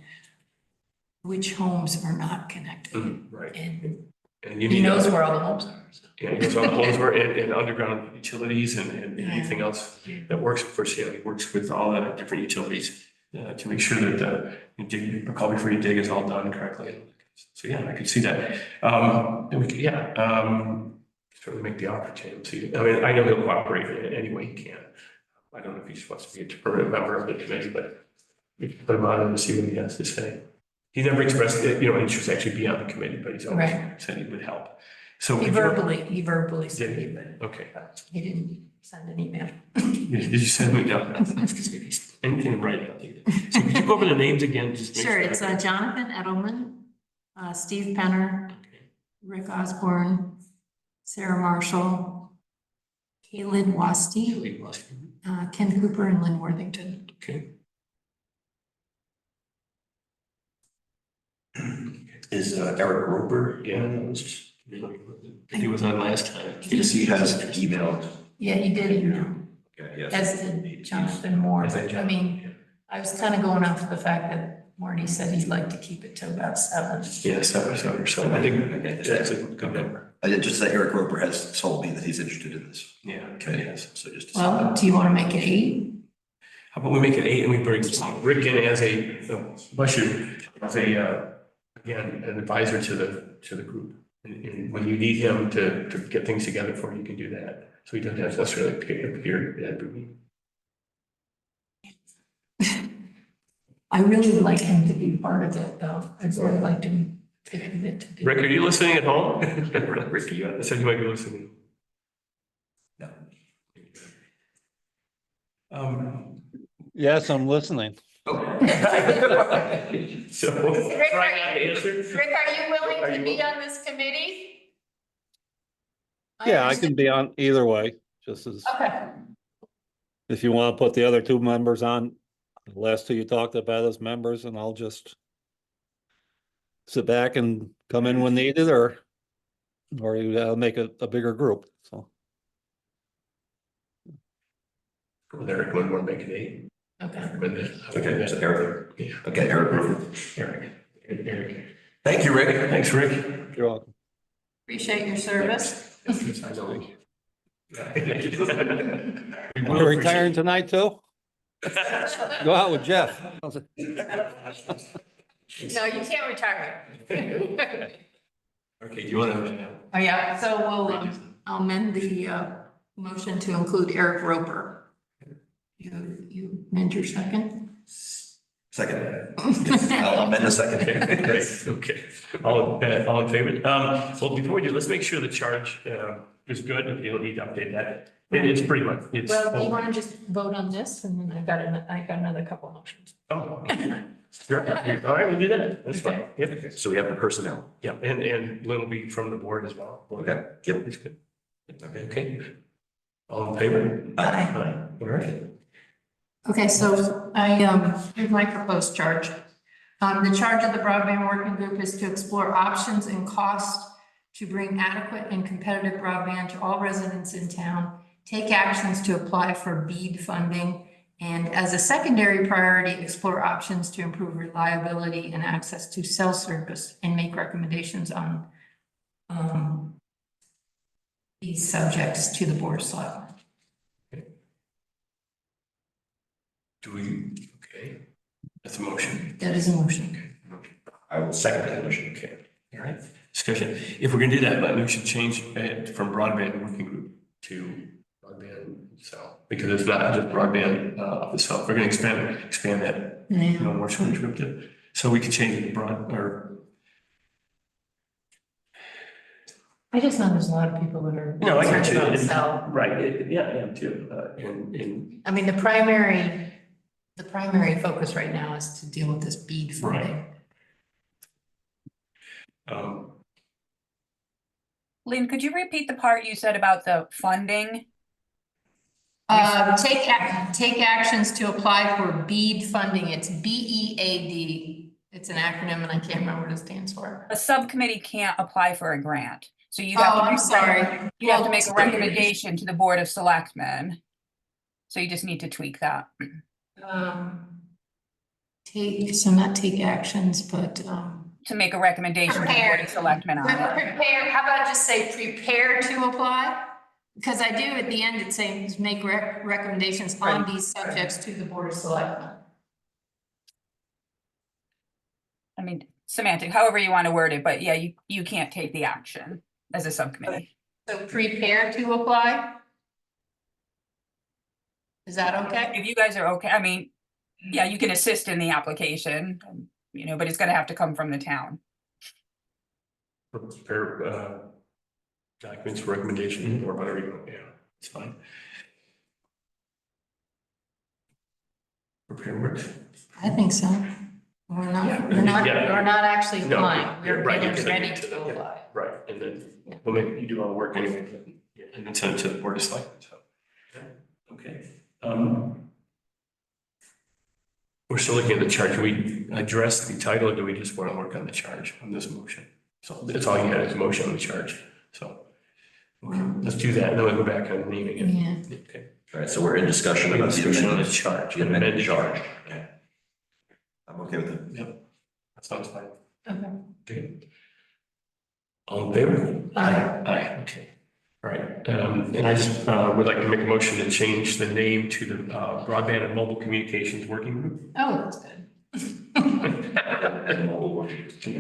Speaker 1: which homes are not connected.
Speaker 2: Right.
Speaker 1: And
Speaker 2: And you
Speaker 1: he
Speaker 2: need.
Speaker 1: knows where all the homes are. So.
Speaker 2: Yeah, he knows all the homes were, and underground utilities and anything else that works for sale. He works with all the different utilities to make sure that the call before you dig is all done correctly. So yeah, I could see that. And we could, certainly make the offer to him. See, I mean, I know he'll cooperate any way he can. I don't know if he's supposed to be a permanent member of the committee, but we can put him on and see what he has to say. He never expressed, interest actually be on the committee, but he's always said he would help. So
Speaker 1: He verbally said
Speaker 2: Did he?
Speaker 1: he would.
Speaker 2: Okay.
Speaker 1: He didn't send an email.
Speaker 2: Did you send me down? Anything in writing, I'll take it. So could you go over the names again? Just make
Speaker 1: Sure, it's Jonathan Edelman, Steve Penner, Rick Osborne, Sarah Marshall, Kaylin Wasty, Ken Cooper, and Lynn Worthington.
Speaker 2: Okay.
Speaker 6: Is Eric Roper?
Speaker 2: Yeah. He was on last time.
Speaker 6: Yes, he has emailed.
Speaker 1: Yeah, he did email,
Speaker 6: Okay, yes.
Speaker 1: as did Jonathan Moore.
Speaker 2: As did
Speaker 1: I mean, I was kind of going off of the fact that Marty said he'd like to keep it to about 7.
Speaker 2: Yeah, so I think that's a good number.
Speaker 6: I did just say Eric Roper has told me that he's interested in this.
Speaker 2: Yeah.
Speaker 6: Okay,
Speaker 2: Yes.
Speaker 6: so just.
Speaker 1: Well, do you want to make it 8?
Speaker 2: How about we make it 8 and we bring Rick in as again, an advisor to the group. And when you need him to get things together for you, can do that. So he doesn't have to necessarily appear at every meeting.
Speaker 1: I really would like him to be part of it, though. I'd really like him to commit to do.
Speaker 2: Rick, are you listening at home? Rick, I said you might be listening.
Speaker 6: No.
Speaker 7: Yes, I'm listening.
Speaker 2: So.
Speaker 1: Rick,
Speaker 2: try not to answer.
Speaker 1: Rick, are you willing
Speaker 2: Are
Speaker 1: to
Speaker 2: you
Speaker 1: be
Speaker 2: willing?
Speaker 1: on this committee?
Speaker 7: Yeah, I can be on either way, just as,
Speaker 1: Okay,
Speaker 7: if you want to put the other 2 members on, the last 2 you talked about as members, and I'll just sit back and come in when needed, or you make a bigger group, so.
Speaker 2: Eric would want to make it 8.
Speaker 1: okay.
Speaker 6: Okay, so Eric.
Speaker 2: Yeah.
Speaker 6: Okay, Eric Roper.
Speaker 2: Eric.
Speaker 6: Thank you, Rick.
Speaker 2: Thanks, Rick.
Speaker 7: You're welcome.
Speaker 1: Appreciate your service.
Speaker 7: You're retiring tonight too? Go out with Jeff.
Speaker 1: No, you can't retire.
Speaker 2: Okay, do you want to?
Speaker 1: Oh, yeah, so I'll amend the, motion to include Eric Roper. You amend your second?
Speaker 6: Second. I'll amend a second.
Speaker 2: Okay, great, okay. All in favor? Well, before we do, let's make sure the charge, is good, if you'll need to update that. It's pretty much, it's.
Speaker 1: Well, do you want to just vote on this and then I got another couple motions.
Speaker 2: Oh, sure. All right, we'll do that. That's fine. Yep.
Speaker 6: So we have the personnel.
Speaker 2: Yeah, and Lynn will be from the board as well.
Speaker 6: Okay. Yep.
Speaker 2: That's good. Okay. All in favor?
Speaker 1: Aye.
Speaker 2: All right.
Speaker 1: Okay, so here's my proposed charge. The charge of the broadband working group is to explore options and costs to bring adequate and competitive broadband to all residents in town, take actions to apply for BEAD funding, and as a secondary priority, explore options to improve reliability and access to cell service and make recommendations on these subjects to the board of selectmen.
Speaker 2: Do we, okay, that's a motion.
Speaker 1: That is a motion.
Speaker 6: I will second that motion.
Speaker 2: Okay, all right, discussion. If we're gonna do that, then we should change it from broadband working group to broadband cell, because it's not just broadband office cell. We're gonna expand that, you know, more descriptive. So we could change it to broad, or,
Speaker 1: I just know there's a lot of people that are.
Speaker 2: no, I got
Speaker 1: concerned about
Speaker 2: you.
Speaker 1: cell.
Speaker 2: Right, yeah, I am too, and,
Speaker 1: I mean, the primary focus right now is to deal with this BEAD funding.
Speaker 4: Lynn, could you repeat the part you said about the funding?
Speaker 1: Take actions to apply for BEAD funding. It's BEAD. It's an acronym and I can't remember what it stands for.
Speaker 4: A subcommittee can't apply for a grant, so you
Speaker 1: Oh,
Speaker 4: have to.
Speaker 1: I'm sorry.
Speaker 4: You have to make a recommendation to the Board of Selectmen. So you just need to tweak that.
Speaker 1: Not take actions, but,
Speaker 4: To make a recommendation to the Board of Selectmen on it.
Speaker 1: prepare, how about just say prepare to apply? Because I do at the end, it says make recommendations on these subjects to the Board of Selectmen.
Speaker 4: I mean, semantic, however you want to word it, but yeah, you can't take the action as a subcommittee.
Speaker 1: So prepare to apply? Is that okay?
Speaker 4: If you guys are okay, I mean, yeah, you can assist in the application, you know, but it's gonna have to come from the town.
Speaker 2: prepare, documents for recommendation or whatever you want, yeah, it's fine. Prepare works.
Speaker 1: I think so. We're not actually
Speaker 2: No,
Speaker 1: applying.
Speaker 2: yeah,
Speaker 1: We're
Speaker 2: right,
Speaker 1: getting
Speaker 2: you're gonna
Speaker 1: ready
Speaker 2: get
Speaker 1: to
Speaker 2: the-
Speaker 1: apply.
Speaker 2: Right, and then
Speaker 1: Yeah.
Speaker 2: we'll make you do all the work anyway, and then send it to the board of selectmen, so. Okay, we're still looking at the charge. Do we address the title or do we just want to work on the charge on this motion? So that's all you had is a motion on the charge, so. Okay, let's do that, and then we'll go back on naming it.
Speaker 1: Yeah.
Speaker 2: Okay.
Speaker 6: All right, so we're in discussion about the
Speaker 2: Discussion on the
Speaker 6: amended
Speaker 2: charge.
Speaker 6: the amended charge.
Speaker 2: Okay.
Speaker 6: I'm okay with it.
Speaker 2: Yep, that sounds fine.
Speaker 1: Okay.
Speaker 2: Okay. All in favor? Aye, okay. All right, and I just would like to make a motion to change the name to the Broadband and Mobile Communications Working Group.
Speaker 1: Oh, that's good.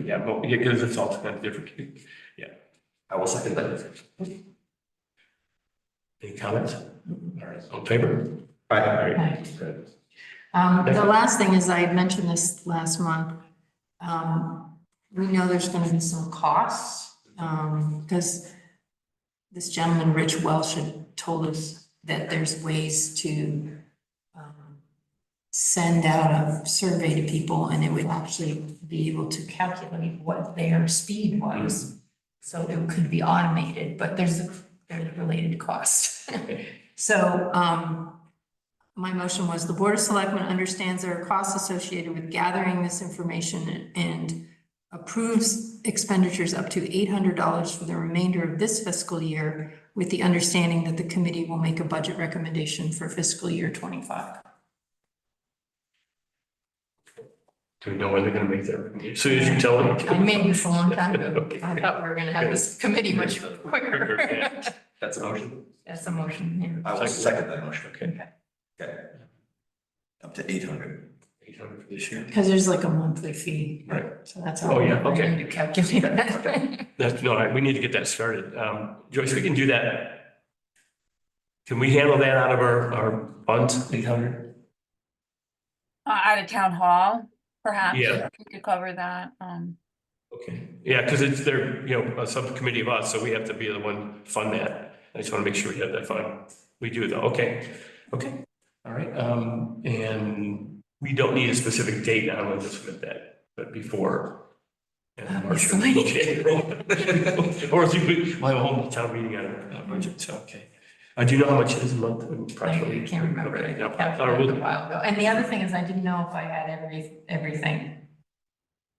Speaker 2: Yeah, because it's all kind of different. Yeah,
Speaker 6: I will second that.
Speaker 2: any comments? All right, all in favor?
Speaker 6: Aye.
Speaker 2: All right,
Speaker 1: Aye.
Speaker 2: good.
Speaker 1: The last thing is, I mentioned this last month. We know there's gonna be some costs, because this gentleman, Rich Welsh, had told us that there's ways to send out a survey to people and it would actually be able to calculate what their speed was. So it could be automated, but there's a related cost. So, my motion was the Board of Selectmen understands there are costs associated with gathering this information and approves expenditures up to $800 for the remainder of this fiscal year, with the understanding that the committee will make a budget recommendation for fiscal year 25.
Speaker 2: Do we know when they're gonna make their recommendation? As soon as you tell them.
Speaker 1: I made this a long time ago.
Speaker 2: Okay.
Speaker 1: I thought we were gonna have this committee much quicker.
Speaker 6: That's a motion.
Speaker 1: That's a motion, yeah.
Speaker 6: I will second that motion.
Speaker 2: Okay.
Speaker 6: Okay. Up to 800.
Speaker 2: 800 for this year.
Speaker 1: Because there's like a monthly fee.
Speaker 2: Right.
Speaker 1: So that's
Speaker 2: Oh,
Speaker 1: all.
Speaker 2: yeah,
Speaker 1: I
Speaker 2: okay.
Speaker 1: need to calculate that.
Speaker 2: Okay. That's, no, we need to get that started. Joyce, we can do that. Can we handle that out of our funds, 800?
Speaker 4: Out of town hall, perhaps.
Speaker 2: Yeah.
Speaker 4: We could cover that.
Speaker 2: Okay, yeah, because it's their, a subcommittee of us, so we have to be the one to fund that. I just want to make sure we have that fund. We do though, okay, all right, and we don't need a specific date on when to submit that, but before. March.
Speaker 1: Obviously.
Speaker 2: Okay. Or we'll have a whole town meeting on our budget, so, okay. Do you know how much it is a month approximately?
Speaker 1: I can't remember.
Speaker 2: Okay,
Speaker 1: I
Speaker 2: no,
Speaker 1: calculated it a while ago. And the other thing is I didn't know if I had everything.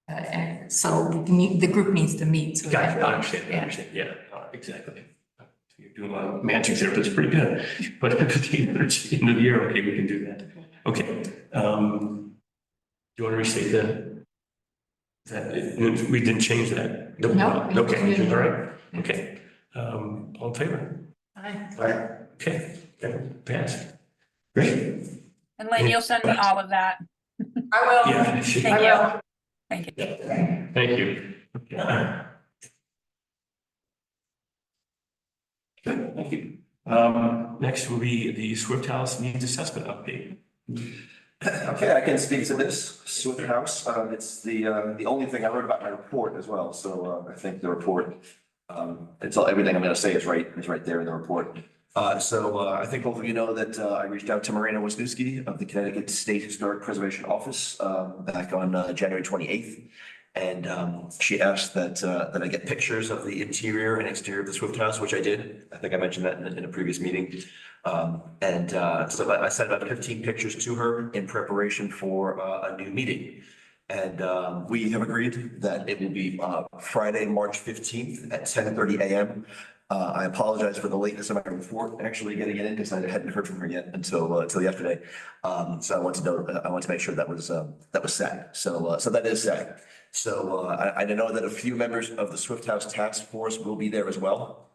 Speaker 1: And so the group needs to meet. So
Speaker 2: Gotcha, I
Speaker 1: that-
Speaker 2: understand, yeah, exactly. So you're doing a lot of magic there, but it's pretty good. But at the end of the year, okay, we can do that. Okay, do you want to restate that we didn't change that? Nope.
Speaker 1: No.
Speaker 2: Okay, all right, okay. All in favor?
Speaker 1: Aye.
Speaker 2: All right, okay, passed. Great.
Speaker 4: And Lynn, you'll send me all of that.
Speaker 1: I will.
Speaker 2: Yeah.
Speaker 4: Thank you. Thank you.
Speaker 2: Yeah. Thank you. Okay. Good, thank you. Next will be the Swift House needs assessment update.
Speaker 6: Okay, I can speak to this, Swift House. It's the only thing I wrote about in my report as well, so I think the report, everything I'm gonna say is right there in the report. I think both of you know that I reached out to Marina Wisniewski of the Connecticut State Historic Preservation Office back on January 28th. And she asked that I get pictures of the interior and exterior of the Swift House, which I did. I think I mentioned that in a previous meeting. So I sent about 15 pictures to her in preparation for a new meeting. And we have agreed that it will be Friday, March 15th at 10:30 a.m. I apologize for the lateness of my report actually getting it in because I hadn't heard from her yet until yesterday. So I want to make sure that was set. So that is set. So I know that a few members of the Swift House Task Force will be there as well.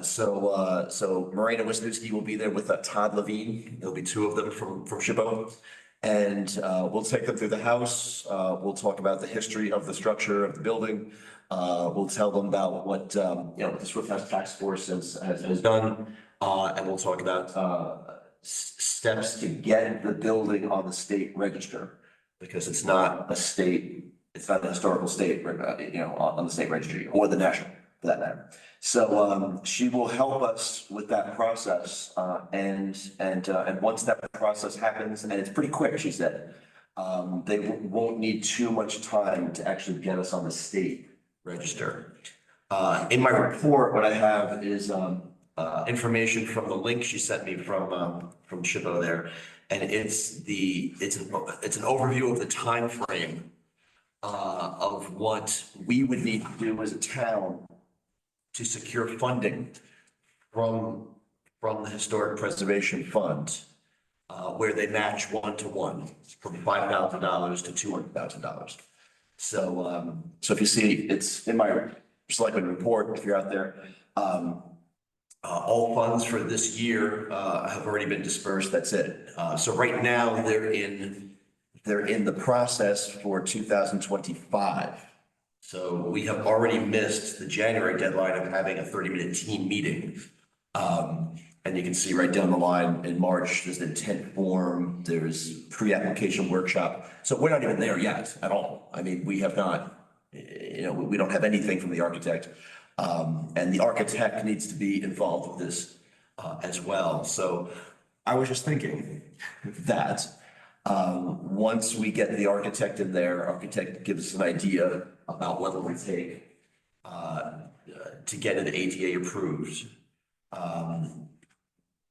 Speaker 6: So Marina Wisniewski will be there with Todd Levine. There'll be two of them from SHPO. And we'll take them through the house. We'll talk about the history of the structure of the building. We'll tell them about what, the Swift House Task Force has done. And we'll talk about steps to get the building on the state register. Because it's not a historical state, on the state registry or the national for that matter. So she will help us with that process. And once that process happens, and it's pretty quick, she said, they won't need too much time to actually get us on the state register. In my report, what I have is information from the link she sent me from SHPO there. And it's an overview of the time frame of what we would need to do as a town to secure funding from the Historic Preservation Fund, where they match 1-to-1 from $5,000 to $200,000. So if you see, it's in my Selectmen report, if you're out there, all funds for this year have already been dispersed. That's it. So right now they're in the process for 2025. So we have already missed the January deadline of having a 30-minute team meeting. And you can see right down the line in March, there's an intent form, there's pre-application workshop. So we're not even there yet at all. I mean, we have not, we don't have anything from the architect. And the architect needs to be involved with this as well. So I was just thinking that once we get the architect in there, architect gives us an idea about what it would take to get an ADA approved.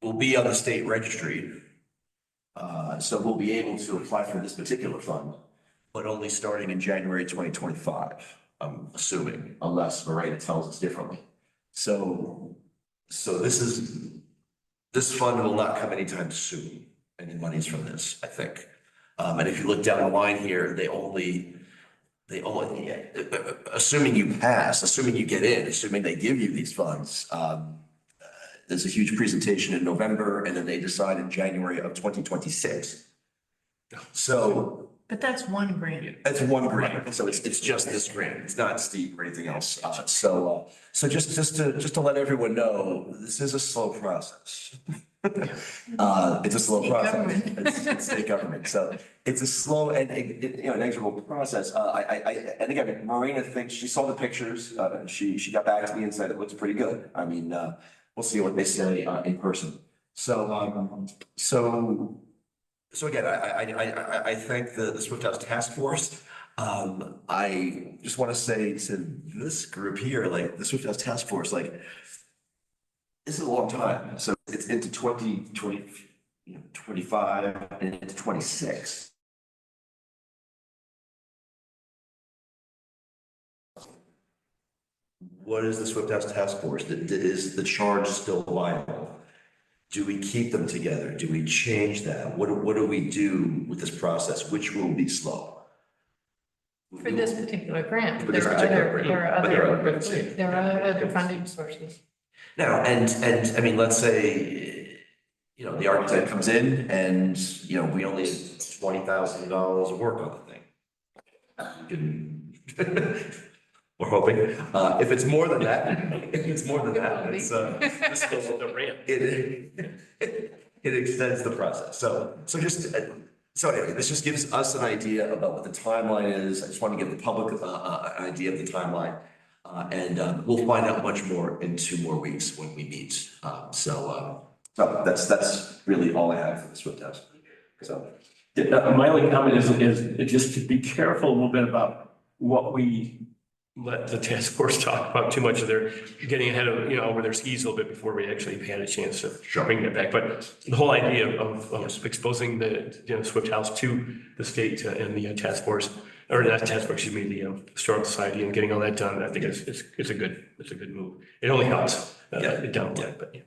Speaker 6: We'll be on the state registry. So we'll be able to apply for this particular fund, but only starting in January 2025, I'm assuming, unless Miranda tells us differently. So this fund will not come anytime soon, any monies from this, I think. And if you look down the line here, they only, assuming you pass, assuming you get in, assuming they give you these funds, there's a huge presentation in November, and then they decide in January of 2026 So
Speaker 1: But that's one grant.
Speaker 6: it's one grant, so it's just this grant, it's not steep or anything else. So just to let everyone know, this is a slow process. It's a slow
Speaker 1: State
Speaker 6: process.
Speaker 1: government.
Speaker 6: It's state government, so it's a slow and, inexorable process. And again, Marina thinks, she saw the pictures, she got back to me and said it looks pretty good. I mean, we'll see what they say, in person. So again, I thank the Swift House Task Force. I just want to say to this group here, like the Swift House Task Force, like this is a long time. So it's into 2020, 25 and into 26. What is the Swift House Task Force? Is the charge still viable? Do we keep them together? Do we change that? What do we do with this process, which will be slow?
Speaker 1: For this particular grant,
Speaker 6: For this particular grant, but
Speaker 1: there are other funding sources.
Speaker 6: Now, and I mean, let's say, the architect comes in and, we only have $20,000 of work on the thing. We're hoping, if it's more than that, it's,
Speaker 2: The ramp.
Speaker 6: it extends the process. So anyway, this just gives us an idea about what the timeline is. I just want to give the public, an idea of the timeline. And we'll find out much more in 2 more weeks when we meet. So that's really all I have for the Swift House. So.
Speaker 2: My only comment is just to be careful a little bit about what we let the task force talk about too much of their getting ahead of, over their skis a little bit before we actually had a chance of bringing it back. But the whole idea of exposing the Swift House to the state and the task force, or not task force, excuse me, the Historical Society, and getting all that done, I think it's a good move. It only helps it down the line, but yeah.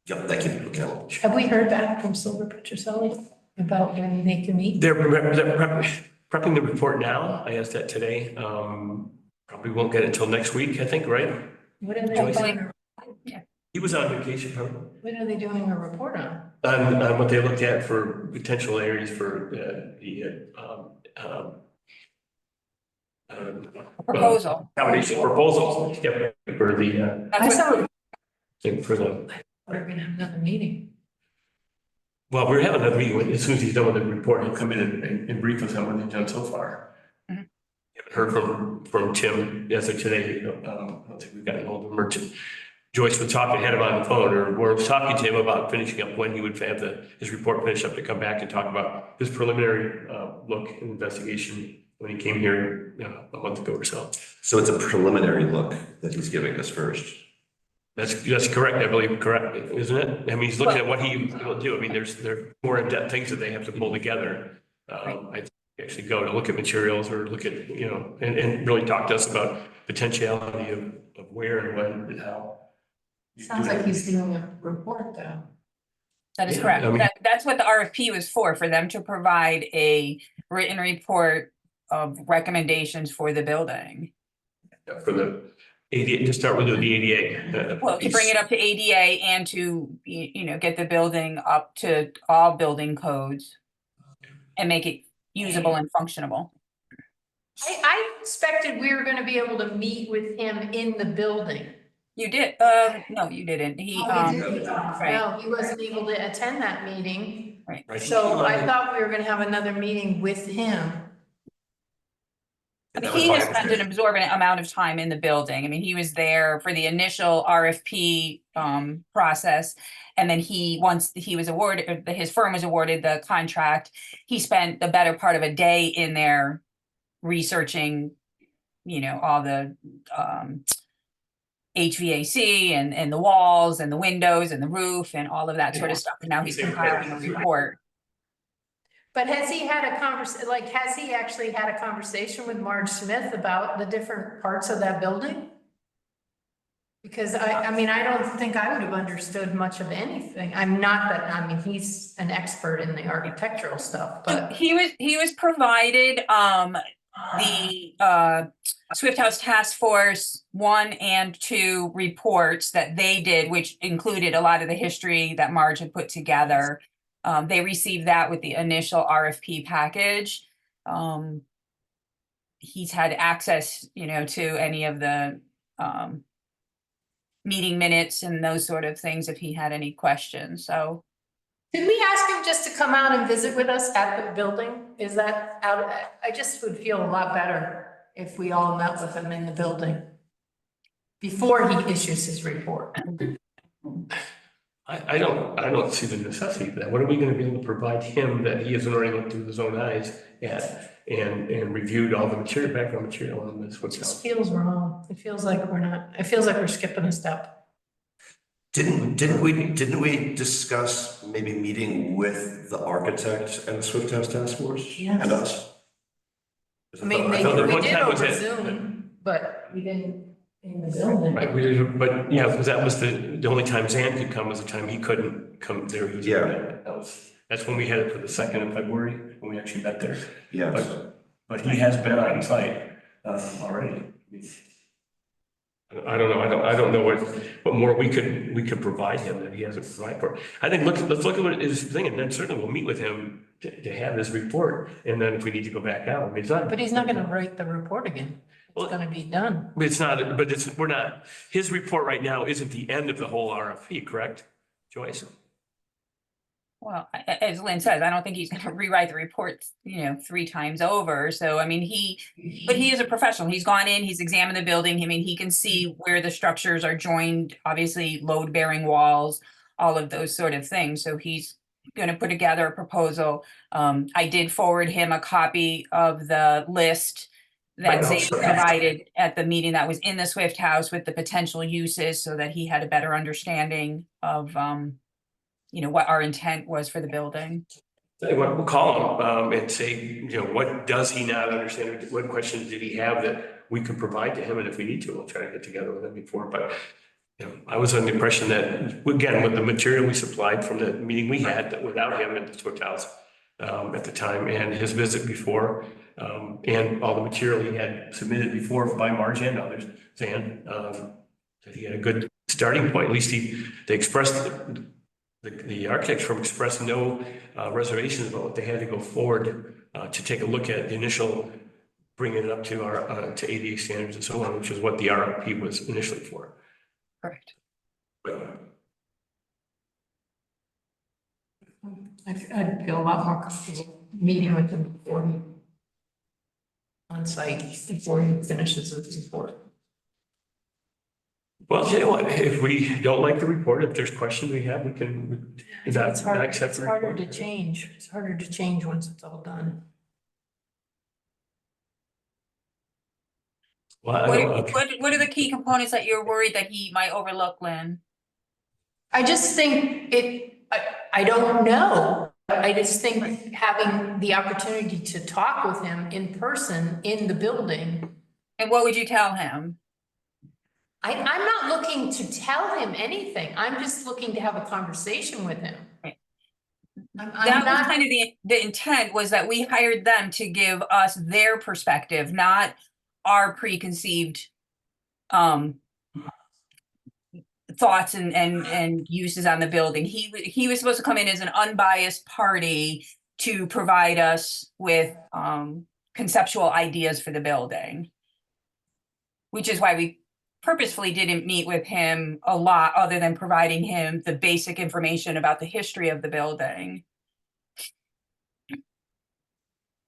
Speaker 6: Yeah, thank you. Okay.
Speaker 1: Have we heard back from Silver Petroselli about when they can meet?
Speaker 2: They're prepping the report now. I asked that today. Probably won't get it until next week, I think, right?
Speaker 1: What are they
Speaker 2: Joyce?
Speaker 1: doing?
Speaker 2: He was on vacation, probably.
Speaker 1: What are they doing a report on?
Speaker 2: On what they looked at for potential areas for
Speaker 4: Proposal.
Speaker 2: accommodation proposals. Yep, for the,
Speaker 1: I saw
Speaker 2: for the,
Speaker 1: we're gonna have another meeting.
Speaker 2: well, we're having another meeting. As soon as he's done with the report, he'll come in and brief us on what they've done so far.
Speaker 4: Mhm.
Speaker 2: Haven't heard from Tim as of today. I don't think we've gotten hold of him. Or Joyce was talking, had him on the phone, or was talking to him about finishing up when he would have his report finished up to come back and talk about his preliminary look and investigation when he came here a month ago or so.
Speaker 6: So it's a preliminary look that he's giving us first.
Speaker 2: That's correct, I believe, correct, isn't it? I mean, he's looking at what he will do. I mean, there's more in-depth things that they have to pull together. I actually go to look at materials or look at, and really talk to us about potentiality of where and when and how.
Speaker 1: Sounds like he's doing a report though.
Speaker 4: That is
Speaker 2: Yeah,
Speaker 4: correct.
Speaker 2: I mean-
Speaker 4: That's what the RFP was for them to provide a written report of recommendations for the building.
Speaker 2: For the ADA, to start with the ADA.
Speaker 4: Well, to bring it up to ADA and to, get the building up to all building codes and make it usable and functionable.
Speaker 1: I expected we were gonna be able to meet with him in the building.
Speaker 4: You did, no, you didn't. He,
Speaker 1: Oh, he didn't.
Speaker 4: right.
Speaker 1: No, he wasn't able to attend that meeting.
Speaker 4: Right.
Speaker 1: So I thought we were gonna have another meeting with him.
Speaker 4: I mean, he has spent an absorbent amount of time in the building. I mean, he was there for the initial RFP process. And then once he was awarded, his firm was awarded the contract, he spent the better part of a day in there researching, all the HVAC and the walls and the windows and the roof and all of that sort of stuff. And now he's compiling a report.
Speaker 1: But has he had has he actually had a conversation with Marge Smith about the different parts of that building? Because I mean, I don't think I would have understood much of anything. He's an expert in the architectural stuff, but.
Speaker 4: He was provided, the Swift House Task Force 1 and 2 reports that they did, which included a lot of the history that Marge had put together. They received that with the initial RFP package. He's had access, to any of the meeting minutes and those sort of things if he had any questions, so.
Speaker 1: Did we ask him just to come out and visit with us at the building? Is that out? I just would feel a lot better if we all met with him in the building before he issues his report.
Speaker 2: I don't see the necessity for that. What are we gonna be able to provide him that he hasn't already looked through his own eyes and reviewed all the material, background material on this?
Speaker 1: It just feels wrong. It feels like it feels like we're skipping a step.
Speaker 6: Didn't we discuss maybe meeting with the architect and the Swift House Task Force?
Speaker 1: Yes.
Speaker 6: And us?
Speaker 1: I mean,
Speaker 2: I thought that
Speaker 1: we
Speaker 2: one
Speaker 1: did
Speaker 2: time was
Speaker 1: over
Speaker 2: it.
Speaker 1: Zoom, but we didn't in the building.
Speaker 2: Right, we did, but yeah, because that was the only time Zan could come was the time he couldn't come there. He was
Speaker 6: Yeah.
Speaker 2: there. That's when we had it for the 2nd of February, when we actually met there.
Speaker 6: Yes.
Speaker 2: But he has been on site already. I don't know, I don't know what more we could provide him that he hasn't provided for. I think let's look at what his thing, and then certainly we'll meet with him to have his report, and then if we need to go back out, I mean, it's not.
Speaker 1: But he's not gonna write the report again. It's gonna be done.
Speaker 2: It's not, but we're not, his report right now isn't the end of the whole RFP, correct, Joyce?
Speaker 4: Well, as Lynn says, I don't think he's gonna rewrite the report, 3 times over. So, I mean, but he is a professional. He's gone in, he's examined the building. I mean, he can see where the structures are joined, obviously load-bearing walls, all of those sort of things. So he's gonna put together a proposal. I did forward him a copy of the list that
Speaker 2: Right,
Speaker 4: Zane
Speaker 2: sure.
Speaker 4: provided at the meeting that was in the Swift House with the potential uses so that he had a better understanding of what our intent was for the building.
Speaker 2: We'll call him and say, what does he not understand? What questions did he have that we could provide to him? And if we need to, we'll try to get together with him before. But I was under the impression that, again, with the material we supplied from the meeting we had that without him at the Swift House at the time and his visit before, and all the material he had submitted before by Marge and others, Zan, that he had a good starting point. At least they expressed the architects firm expressed no reservations about what they had to go forward to take a look at the initial bringing it up to our to ADA standards and so on, which is what the RFP was initially for.
Speaker 4: Correct.
Speaker 2: But,
Speaker 1: I'd feel a lot more comfortable meeting with him before he on site, before he finishes his report.
Speaker 2: well, tell you what, if we don't like the report, if there's questions we have, we can not
Speaker 1: It's hard,
Speaker 2: accept
Speaker 1: it's
Speaker 2: the
Speaker 1: harder
Speaker 2: report.
Speaker 1: to change. It's harder to change once it's all done.
Speaker 2: Well, I don't,
Speaker 4: What are the key components that you're worried that he might overlook, Lynn?
Speaker 1: I just think I don't know. I just think having the opportunity to talk with him in person in the building.
Speaker 4: And what would you tell him?
Speaker 1: I'm not looking to tell him anything. I'm just looking to have a conversation with him.
Speaker 4: Right.
Speaker 1: I'm
Speaker 4: That was
Speaker 1: not,
Speaker 4: kind of the intent was that we hired them to give us their perspective, not our preconceived thoughts and uses on the building. He was supposed to come in as an unbiased party to provide us with conceptual ideas for the building. Which is why we purposefully didn't meet with him a lot, other than providing him the basic information about the history of the building.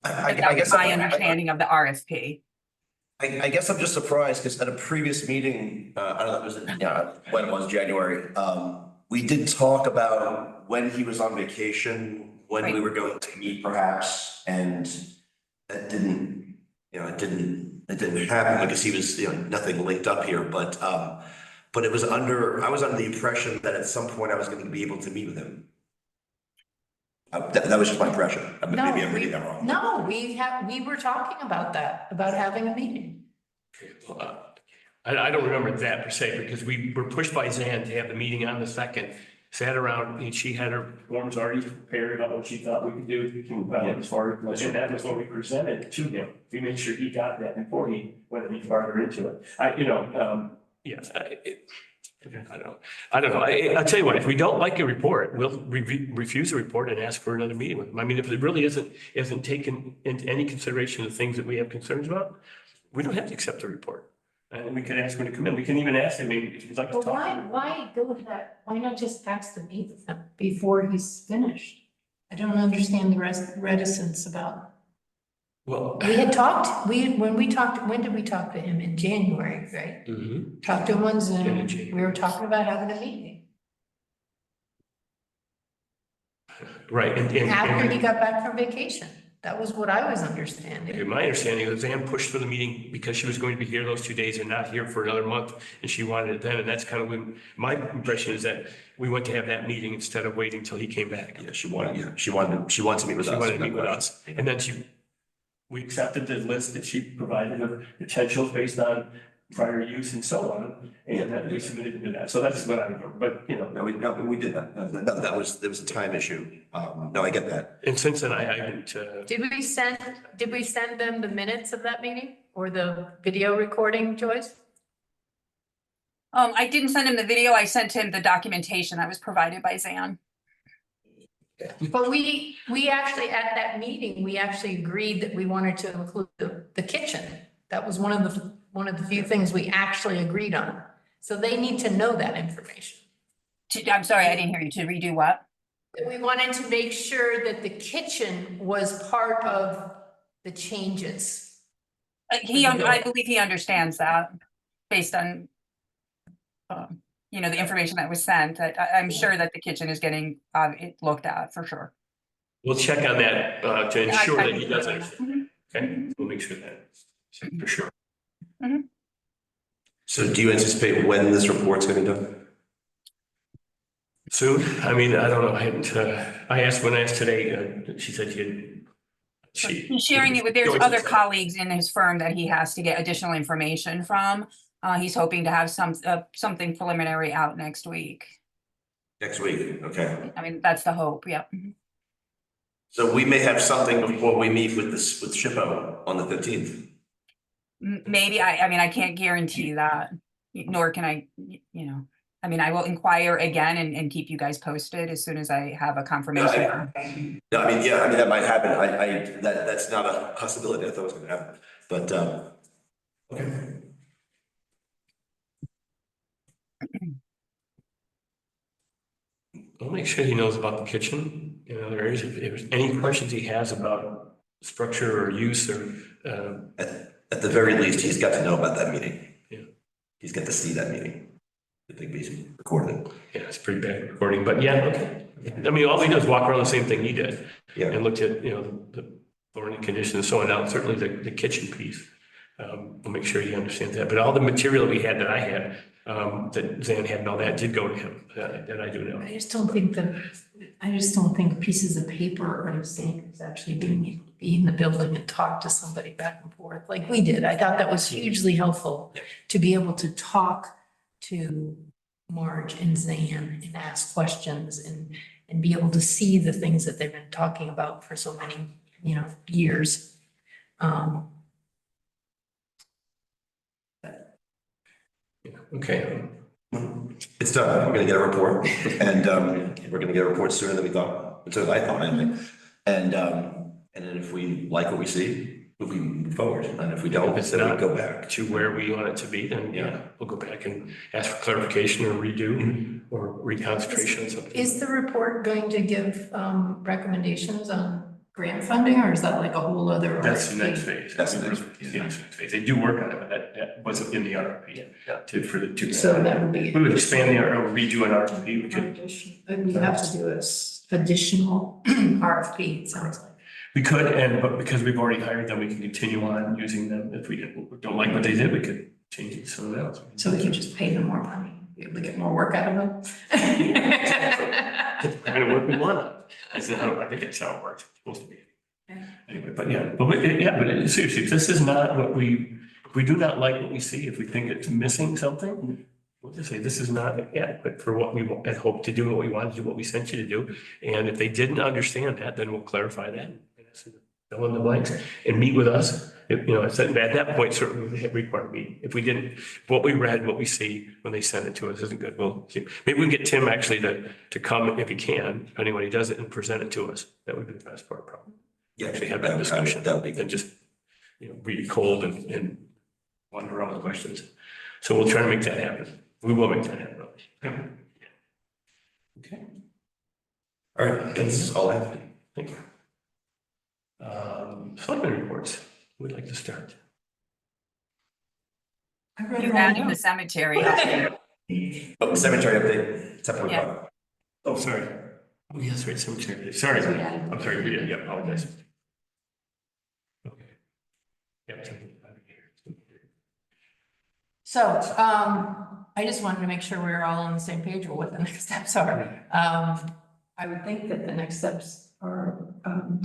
Speaker 6: I
Speaker 4: That was
Speaker 6: guess
Speaker 4: my understanding of the RFP.
Speaker 6: I guess I'm just surprised because at a previous meeting, I don't know, it was, when it was January, we did talk about when he was on vacation, when we
Speaker 4: Right.
Speaker 6: were going to meet perhaps, and that didn't, it didn't happen because he was, nothing linked up here, but I was under the impression that at some point I was going to be able to meet with him. That was just my impression. Maybe I'm reading that wrong.
Speaker 1: no, we were talking about that, about having a meeting.
Speaker 2: I don't remember that per se, because we were pushed by Zan to have the meeting on the 2nd, sat around, and she had her forms already prepared about what she thought we could do to move on as far as, and that was what we presented to him. We made sure he got that before he went any farther into it. I don't know. I'll tell you what, if we don't like a report, we'll refuse the report and ask for another meeting with them. I mean, if it really isn't taken into any consideration of things that we have concerns about, we don't have to accept the report. And we can ask him to come in. We can even ask him maybe if he'd like to
Speaker 1: But
Speaker 2: talk.
Speaker 1: why go with that? Why not just ask to meet with him before he's finished? I don't understand the reticence about.
Speaker 2: Well.
Speaker 1: We had talked, when did we talk to him? In January, right?
Speaker 2: Mhm.
Speaker 1: Talked to him on Zoom.
Speaker 2: In January.
Speaker 1: We were talking about having a meeting.
Speaker 2: Right,
Speaker 1: After he got back from vacation. That was what I was understanding.
Speaker 2: my understanding is Ann pushed for the meeting because she was going to be here those 2 days and not here for another month, and she wanted it then, and that's kind of when, my impression is that we went to have that meeting instead of waiting till he came back.
Speaker 6: Yeah, she wanted to meet with us.
Speaker 2: She wanted to meet with us, and then we accepted the list that she provided of potentials based on prior use and so on, and then we submitted to that, so that's what I remember, but, you know.
Speaker 6: No, we did that. No, there was a time issue. No, I get that.
Speaker 2: And since then, I haven't,
Speaker 1: Did we send them the minutes of that meeting or the video recording, Joyce?
Speaker 4: I didn't send him the video. I sent him the documentation that was provided by Zan.
Speaker 1: But we actually, at that meeting, we actually agreed that we wanted to include the kitchen. That was one of the few things we actually agreed on. So they need to know that information.
Speaker 4: I'm sorry, I didn't hear you. To redo what?
Speaker 1: We wanted to make sure that the kitchen was part of the changes.
Speaker 4: I believe he understands that based on, the information that was sent. I'm sure that the kitchen is getting it looked at for sure.
Speaker 2: we'll check on that, to ensure that he does it.
Speaker 4: Mhm.
Speaker 2: Okay, we'll make sure that, for sure.
Speaker 6: So do you anticipate when this report's gonna be done?
Speaker 2: Soon, I mean, I don't know, I haven't, I asked today, she said
Speaker 4: He's sharing it with, there's other colleagues in his firm that he has to get additional information from. He's hoping to have something preliminary out next week.
Speaker 6: Next week, okay.
Speaker 4: I mean, that's the hope, yep.
Speaker 6: So we may have something before we meet with SHPO on the 15th.
Speaker 4: Maybe, I mean, I can't guarantee that, nor can I, I mean, I will inquire again and keep you guys posted as soon as I have a confirmation.
Speaker 6: No, I mean, yeah, I mean, that might happen. That's not a possibility. I thought it was gonna happen, but, okay.
Speaker 2: I'll make sure he knows about the kitchen in other areas. If there's any questions he has about structure or use or,
Speaker 6: At the very least, he's got to know about that meeting.
Speaker 2: Yeah.
Speaker 6: He's got to see that meeting. I think he's recorded.
Speaker 2: yeah, it's pretty bad recording, but yeah, okay. I mean, all we do is walk around the same thing he did
Speaker 6: Yeah.
Speaker 2: and looked at, the flooring condition and so on. Now, certainly the kitchen piece. We'll make sure he understands that, but all the material we had that I had, that Zan had and all that did go to him, that I do know.
Speaker 1: I just don't think pieces of paper or anything is actually being able to be in the building and talk to somebody back and forth like we did. I thought that was hugely helpful to be able to talk to Marge and Zan and ask questions and be able to see the things that they've been talking about for so many, years.
Speaker 2: Okay.
Speaker 6: It's done. We're gonna get a report and, we're gonna get a report sooner than we thought, sooner than I thought, anyway. And then if we like what we see, we move forward. And if we don't,
Speaker 2: If it's
Speaker 6: then we
Speaker 2: not
Speaker 6: go back.
Speaker 2: to where we want it to be, then we'll go back and ask for clarification or redo or reconstitution or something.
Speaker 1: Is the report going to give recommendations on grant funding, or is that like a whole other?
Speaker 2: That's the
Speaker 1: RFP?
Speaker 2: next phase.
Speaker 6: That's the next
Speaker 2: Yeah, next phase. They do work on it, but that wasn't in the RFP for the two.
Speaker 1: So that would be.
Speaker 2: We would expand or redo an RFP. We could,
Speaker 1: We have to do this additional RFP, it sounds like.
Speaker 2: we could, but because we've already hired them, we can continue on using them. If we don't like what they did, we could change it to someone else.
Speaker 1: So we can just pay them more money, be able to get more work out of them.
Speaker 2: The kind of work we want. I think that's how it works. It's supposed to be. Anyway, but seriously, if this is not what if we do not like what we see, if we think it's missing something, we'll just say this is not adequate for what we had hoped to do, what we wanted to do, what we sent you to do. And if they didn't understand that, then we'll clarify that. fill in the blanks and meet with us. If, you know, at that point, certainly we would require a meeting. If we didn't, what we read, what we see when they send it to us isn't good. Well, maybe we can get Tim actually to come if he can, depending when he does it, and present it to us. That would be the best part, probably.
Speaker 6: Yeah,
Speaker 2: Actually have that discussion.
Speaker 6: That would be
Speaker 2: Than just, you know, read it cold and wonder around with questions. So we'll try to make that happen. We will make that happen. Okay. All right, that's all I have. Thank you. Selectmen reports. We'd like to start.
Speaker 1: I read
Speaker 4: You
Speaker 1: all
Speaker 4: added
Speaker 1: of
Speaker 4: the cemetery. update.
Speaker 6: Oh, cemetery update, 10.5.
Speaker 2: Oh, sorry. Oh, yes, right, cemetery. Sorry. I'm sorry. Yeah, apologize. Okay. Yep.
Speaker 1: So, I just wanted to make sure we're all on the same page with what the next steps are. I would think that the next steps are,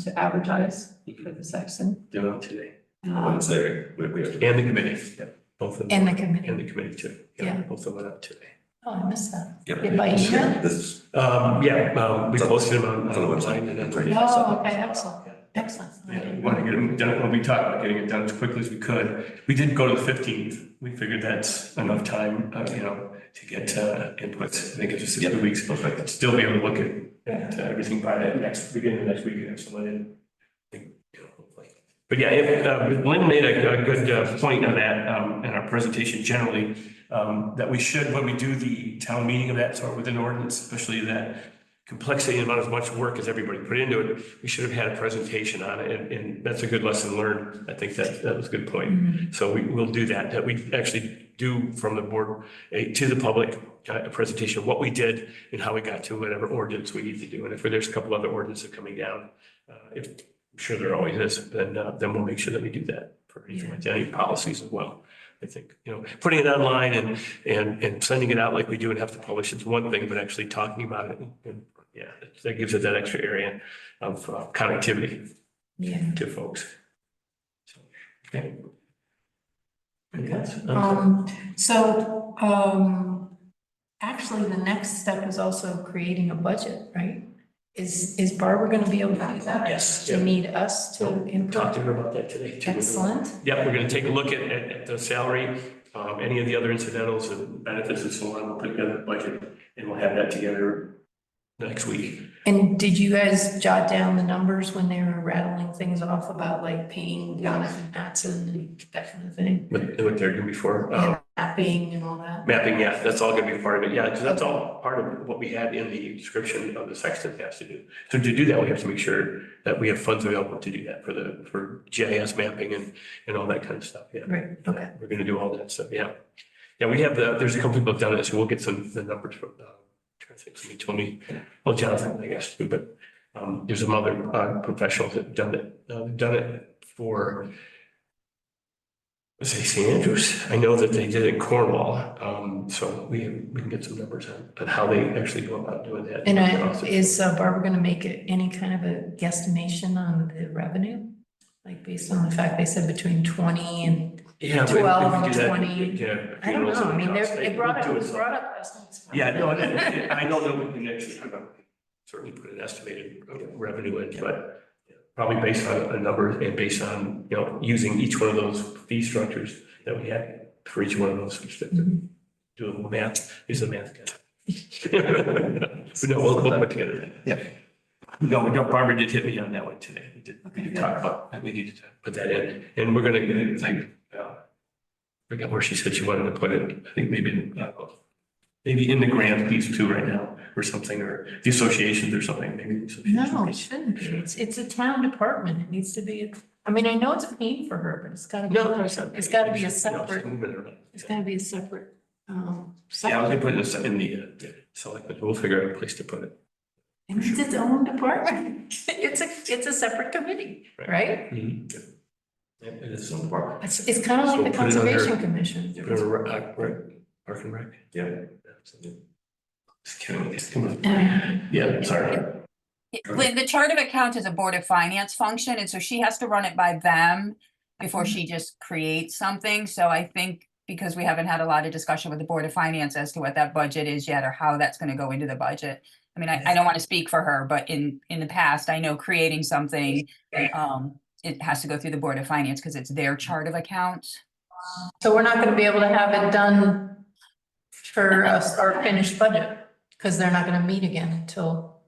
Speaker 1: to advertise for the section.
Speaker 2: Do it today.
Speaker 6: Wednesday, we
Speaker 2: And the committee. Yep. Both of them.
Speaker 1: And the committee.
Speaker 2: And the committee too.
Speaker 1: Yeah.
Speaker 2: Both of them went out today.
Speaker 1: Oh, I missed that.
Speaker 6: Yep.
Speaker 1: By email?
Speaker 6: This is.
Speaker 2: We posted them on the website and then.
Speaker 1: Oh, okay, excellent, excellent.
Speaker 2: Yeah, we want to get them done, well, we talked about getting it done as quickly as we could. We did go to the 15th. We figured that's enough time, you know, to get inputs. I think it's just 2 weeks. Perfect. Still be able to look at everything by the beginning of next week and have someone in. I think, you know, hopefully. But yeah, Lynn made a good point on that in our presentation generally, that we should, when we do the town meeting of that sort with an ordinance, especially that complexity and not as much work as everybody put into it, we should have had a presentation on it, and that's a good lesson learned. I think that was a good point. So we'll do that we actually do from the board to the public a presentation of what we did and how we got to whatever ordinance we need to do. And if there's a couple other ordinances coming down, if I'm sure there always is, then we'll make sure that we do that for anything like that, any policies as well. I think, you know, putting it online and sending it out like we do and have to publish it's one thing, but actually talking about it, and yeah, that gives it that extra area of connectivity to folks. So, okay.
Speaker 1: Actually, the next step is also creating a budget, right? Is Barbara gonna be able to do that?
Speaker 2: Yes.
Speaker 1: Do you need us to
Speaker 2: Talk
Speaker 1: input?
Speaker 2: to her about that today too.
Speaker 1: Excellent.
Speaker 2: Yep, we're gonna take a look at the salary, any of the other incidentals and benefits and so on. We'll put together a budget and we'll have that together next week.
Speaker 1: And did you guys jot down the numbers when they were rattling things off about like paying Jonathan Matson and that kind of thing?
Speaker 2: What they're doing before.
Speaker 1: And mapping and all that?
Speaker 2: Mapping, yeah, that's all gonna be part of it. Yeah, because that's all part of what we had in the description of the section has to do. So to do that, we have to make sure that we have funds available to do that for GIS mapping and all that kind of stuff. Yeah.
Speaker 1: Right, okay.
Speaker 2: We're gonna do all that stuff. Yeah. Yeah, we have there's a couple people who've done it, so we'll get the numbers from, trying to think, somebody told me, well, Jonathan, I guess, too, but there's some other professionals that have done it. They've done it for, let's say, St. Andrews. I know that they did it in Cornwall, so we can get some numbers on how they actually go about doing that.
Speaker 1: And is Barbara gonna make any kind of a guesstimation on the revenue? Like based on the fact they said between 20 and
Speaker 2: Yeah,
Speaker 1: 12
Speaker 2: we
Speaker 1: and
Speaker 2: do that.
Speaker 1: 20.
Speaker 2: Yeah.
Speaker 1: I don't know, I mean, they brought
Speaker 2: We'll
Speaker 1: it
Speaker 2: do it.
Speaker 1: up. estimates.
Speaker 2: Yeah, no, I don't know if we can actually certainly put an estimated revenue in, but probably based on a number and based on, you know, using each one of those fee structures that we had for each one of those. Do a little math, use the math guy. But no, we'll put together that.
Speaker 6: Yeah.
Speaker 2: No, Barbara did hit me on that one today. We did talk about, that. We needed to put that in, and we're gonna get it, like, forget where she said she wanted to put it. I think maybe in the grant piece too right now, or something, or the associations or something, maybe. The associations.
Speaker 1: No, it shouldn't be. It's a town department. It needs to be, I mean, I know it's a pain for her, but it's gotta be,
Speaker 2: No, it's not.
Speaker 1: it's gotta be a
Speaker 2: No, it's
Speaker 1: separate,
Speaker 2: moving around.
Speaker 1: it's gotta be a separate,
Speaker 2: Yeah, I was
Speaker 1: separate.
Speaker 2: gonna put it in the selectmen. We'll figure out a place to put it.
Speaker 1: And it's its own department. It's a separate committee, right?
Speaker 2: Mhm. Yeah, it is some part.
Speaker 1: It's kind of
Speaker 2: So
Speaker 1: like the
Speaker 2: put it under-
Speaker 1: Conservation Commission.
Speaker 2: Park and Rec, yeah. Just kidding. Come on.
Speaker 1: Uh,
Speaker 2: Yeah, sorry.
Speaker 4: Lynn, the chart of accounts is a board of finance function, and so she has to run it by them before she just creates something. So I think because we haven't had a lot of discussion with the board of finance as to what that budget is yet or how that's gonna go into the budget. I mean, I don't want to speak for her, but in the past, I know creating something it has to go through the Board of Finance because it's their chart of accounts.
Speaker 1: So we're not gonna be able to have it done for us, our finished budget, because they're not gonna meet again until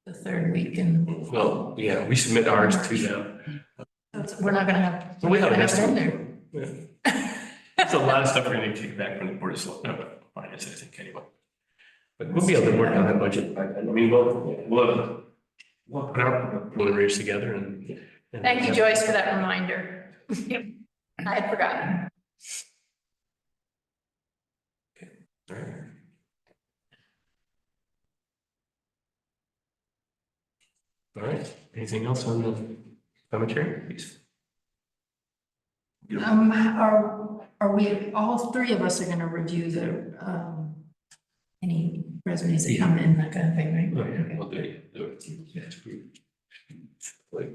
Speaker 1: the third week in.
Speaker 2: Well, yeah, we submit ours to them.
Speaker 1: We're not gonna have.
Speaker 2: So we have
Speaker 1: we're
Speaker 2: an
Speaker 1: not gonna have it
Speaker 2: estimate.
Speaker 1: in
Speaker 2: Yeah. There's a lot of stuff we're gonna need to take back from the board of finance, I think, anyway. But we'll be able to work on that budget. I mean, we'll put our preliminaries together and.
Speaker 1: there. Thank you, Joyce, for that reminder. I had forgotten.
Speaker 2: All right. All right, anything else on the commentary, please?
Speaker 1: Are we, all three of us are gonna review any resumes that come in, that kind of thing, right?
Speaker 2: Oh, yeah,
Speaker 1: Okay.
Speaker 2: we'll do it. Yeah, it's good. Like-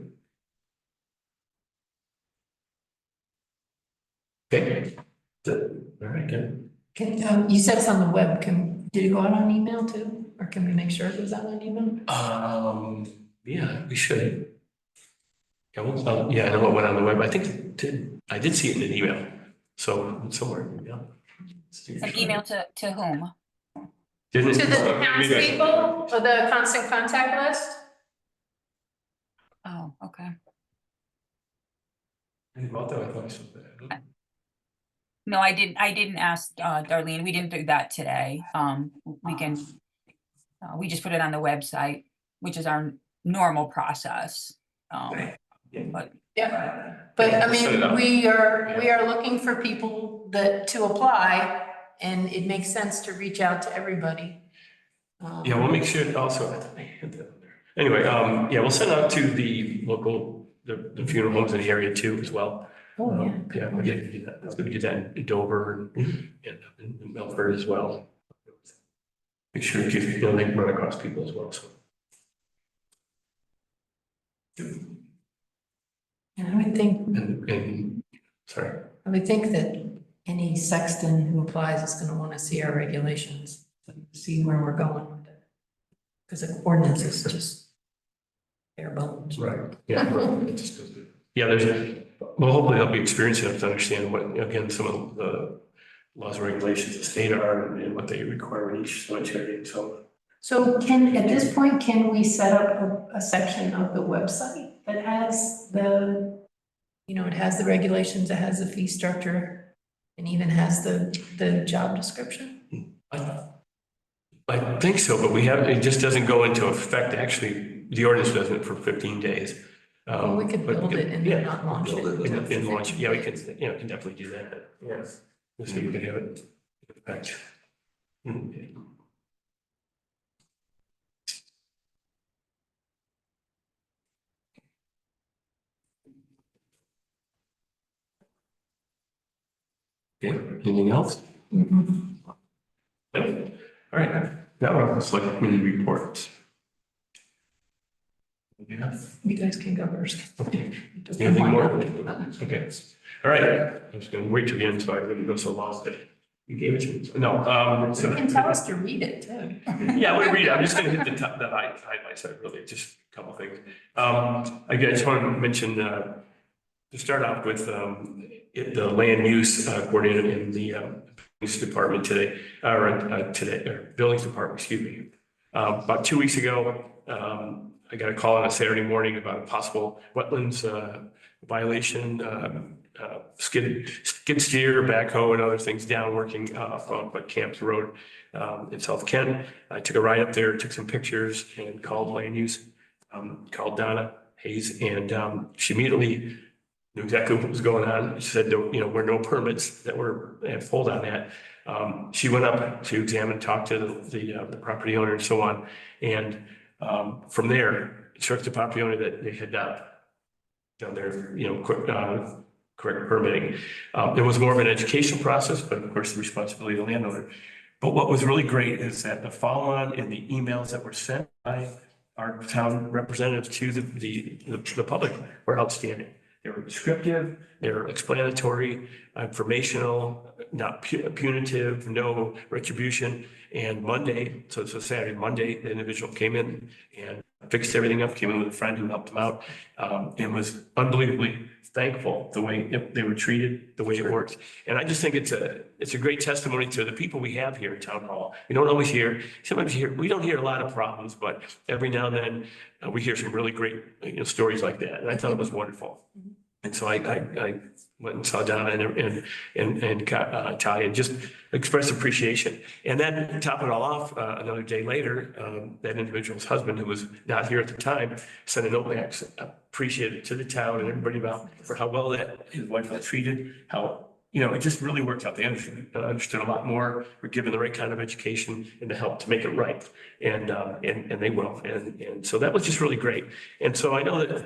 Speaker 2: Okay. All right, good.
Speaker 1: You said it's on the web, did it go out on email too, or can we make sure it goes out on email?
Speaker 2: Yeah, we should. Yeah, yeah, I know what went on the web. I think I did see it in an email. So somewhere, yeah.
Speaker 4: An email to whom?
Speaker 2: Didn't
Speaker 1: To
Speaker 2: it?
Speaker 1: the townspeople, or the constant contact list?
Speaker 4: Oh, okay.
Speaker 2: About that, I thought I saw that.
Speaker 4: No, I didn't ask, Darlene, we didn't do that today. We can, we just put it on the website, which is our normal process. But
Speaker 1: Yeah, but I mean, we are looking for people to apply, and it makes sense to reach out to everybody.
Speaker 2: Yeah, we'll make sure also, anyway, yeah, we'll send out to the local, the funeral homes in the area too as well.
Speaker 1: Oh, yeah.
Speaker 2: Yeah, we can do that. We do that in Dover and in Milford as well. Make sure to, they can run across people as well, so.
Speaker 1: And I would think,
Speaker 2: Sorry.
Speaker 1: I would think that any sexton who applies is gonna wanna see our regulations, see where we're going with it. Because the ordinance is just bare bones.
Speaker 2: Right, yeah. It just goes good. Yeah, well, hopefully they'll be experienced enough to understand what, again, some of the laws and regulations of the state are and what they require in each cemetery, so.
Speaker 1: So at this point, can we set up a section of the website that has it has the regulations, it has the fee structure, and even has the job description?
Speaker 2: I think so, but it just doesn't go into effect, actually, the ordinance doesn't for 15 days.
Speaker 1: Well, we could build it and
Speaker 2: yeah,
Speaker 1: not launch
Speaker 2: build
Speaker 1: it.
Speaker 2: and launch, yeah, we can, can definitely do that, yes. So you can have it in effect. Okay, anything else?
Speaker 1: Mhm.
Speaker 2: No? All right, now we're on the select committee reports. Yeah.
Speaker 1: You guys can go first.
Speaker 2: Okay. Anything more? Okay, all right, I'm just gonna wait till the end so I wouldn't go so long that you gave it to me. No,
Speaker 1: You can tell us to read it too.
Speaker 2: yeah, we read it. I'm just gonna hit the highlights, really, just a couple things. Again, I just wanted to mention, to start off with, the land use coordinator in the police department today, or buildings department, excuse me. About 2 weeks ago, I got a call on a Saturday morning about a possible wetlands violation, skid steer, backhoe, and other things down working on Camps Road in South Kent. I took a ride up there, took some pictures, and called land use, called Donna Hayes, and she immediately knew exactly what was going on. She said there were no permits that were pulled on that. She went up to examine, talk to the property owner and so on, and from there, instructed the property owner that they had not done their, correct permitting. It was more of an education process, but of course, the responsibility of the landowner. But what was really great is that the follow-on in the emails that were sent by our town representatives to the public were outstanding. They were descriptive, they were explanatory, informational, not punitive, no retribution. And Monday, so Saturday, Monday, the individual came in and fixed everything up, came in with a friend who helped him out, and was unbelievably thankful the way they were treated, the way it works. And I just think it's a great testimony to the people we have here at Town Hall. We don't always hear, sometimes we don't hear a lot of problems, but every now and then we hear some really great, stories like that. And I thought it was wonderful. And so I went and saw Donna and Talia and just expressed appreciation. And then to top it all off, another day later, that individual's husband, who was not here at the time, sent a note back, appreciated to the town and everybody about for how well that his wife was treated, how, it just really worked out. They understood a lot more, were given the right kind of education and the help to make it right. And they will. And so that was just really great. And so I know that,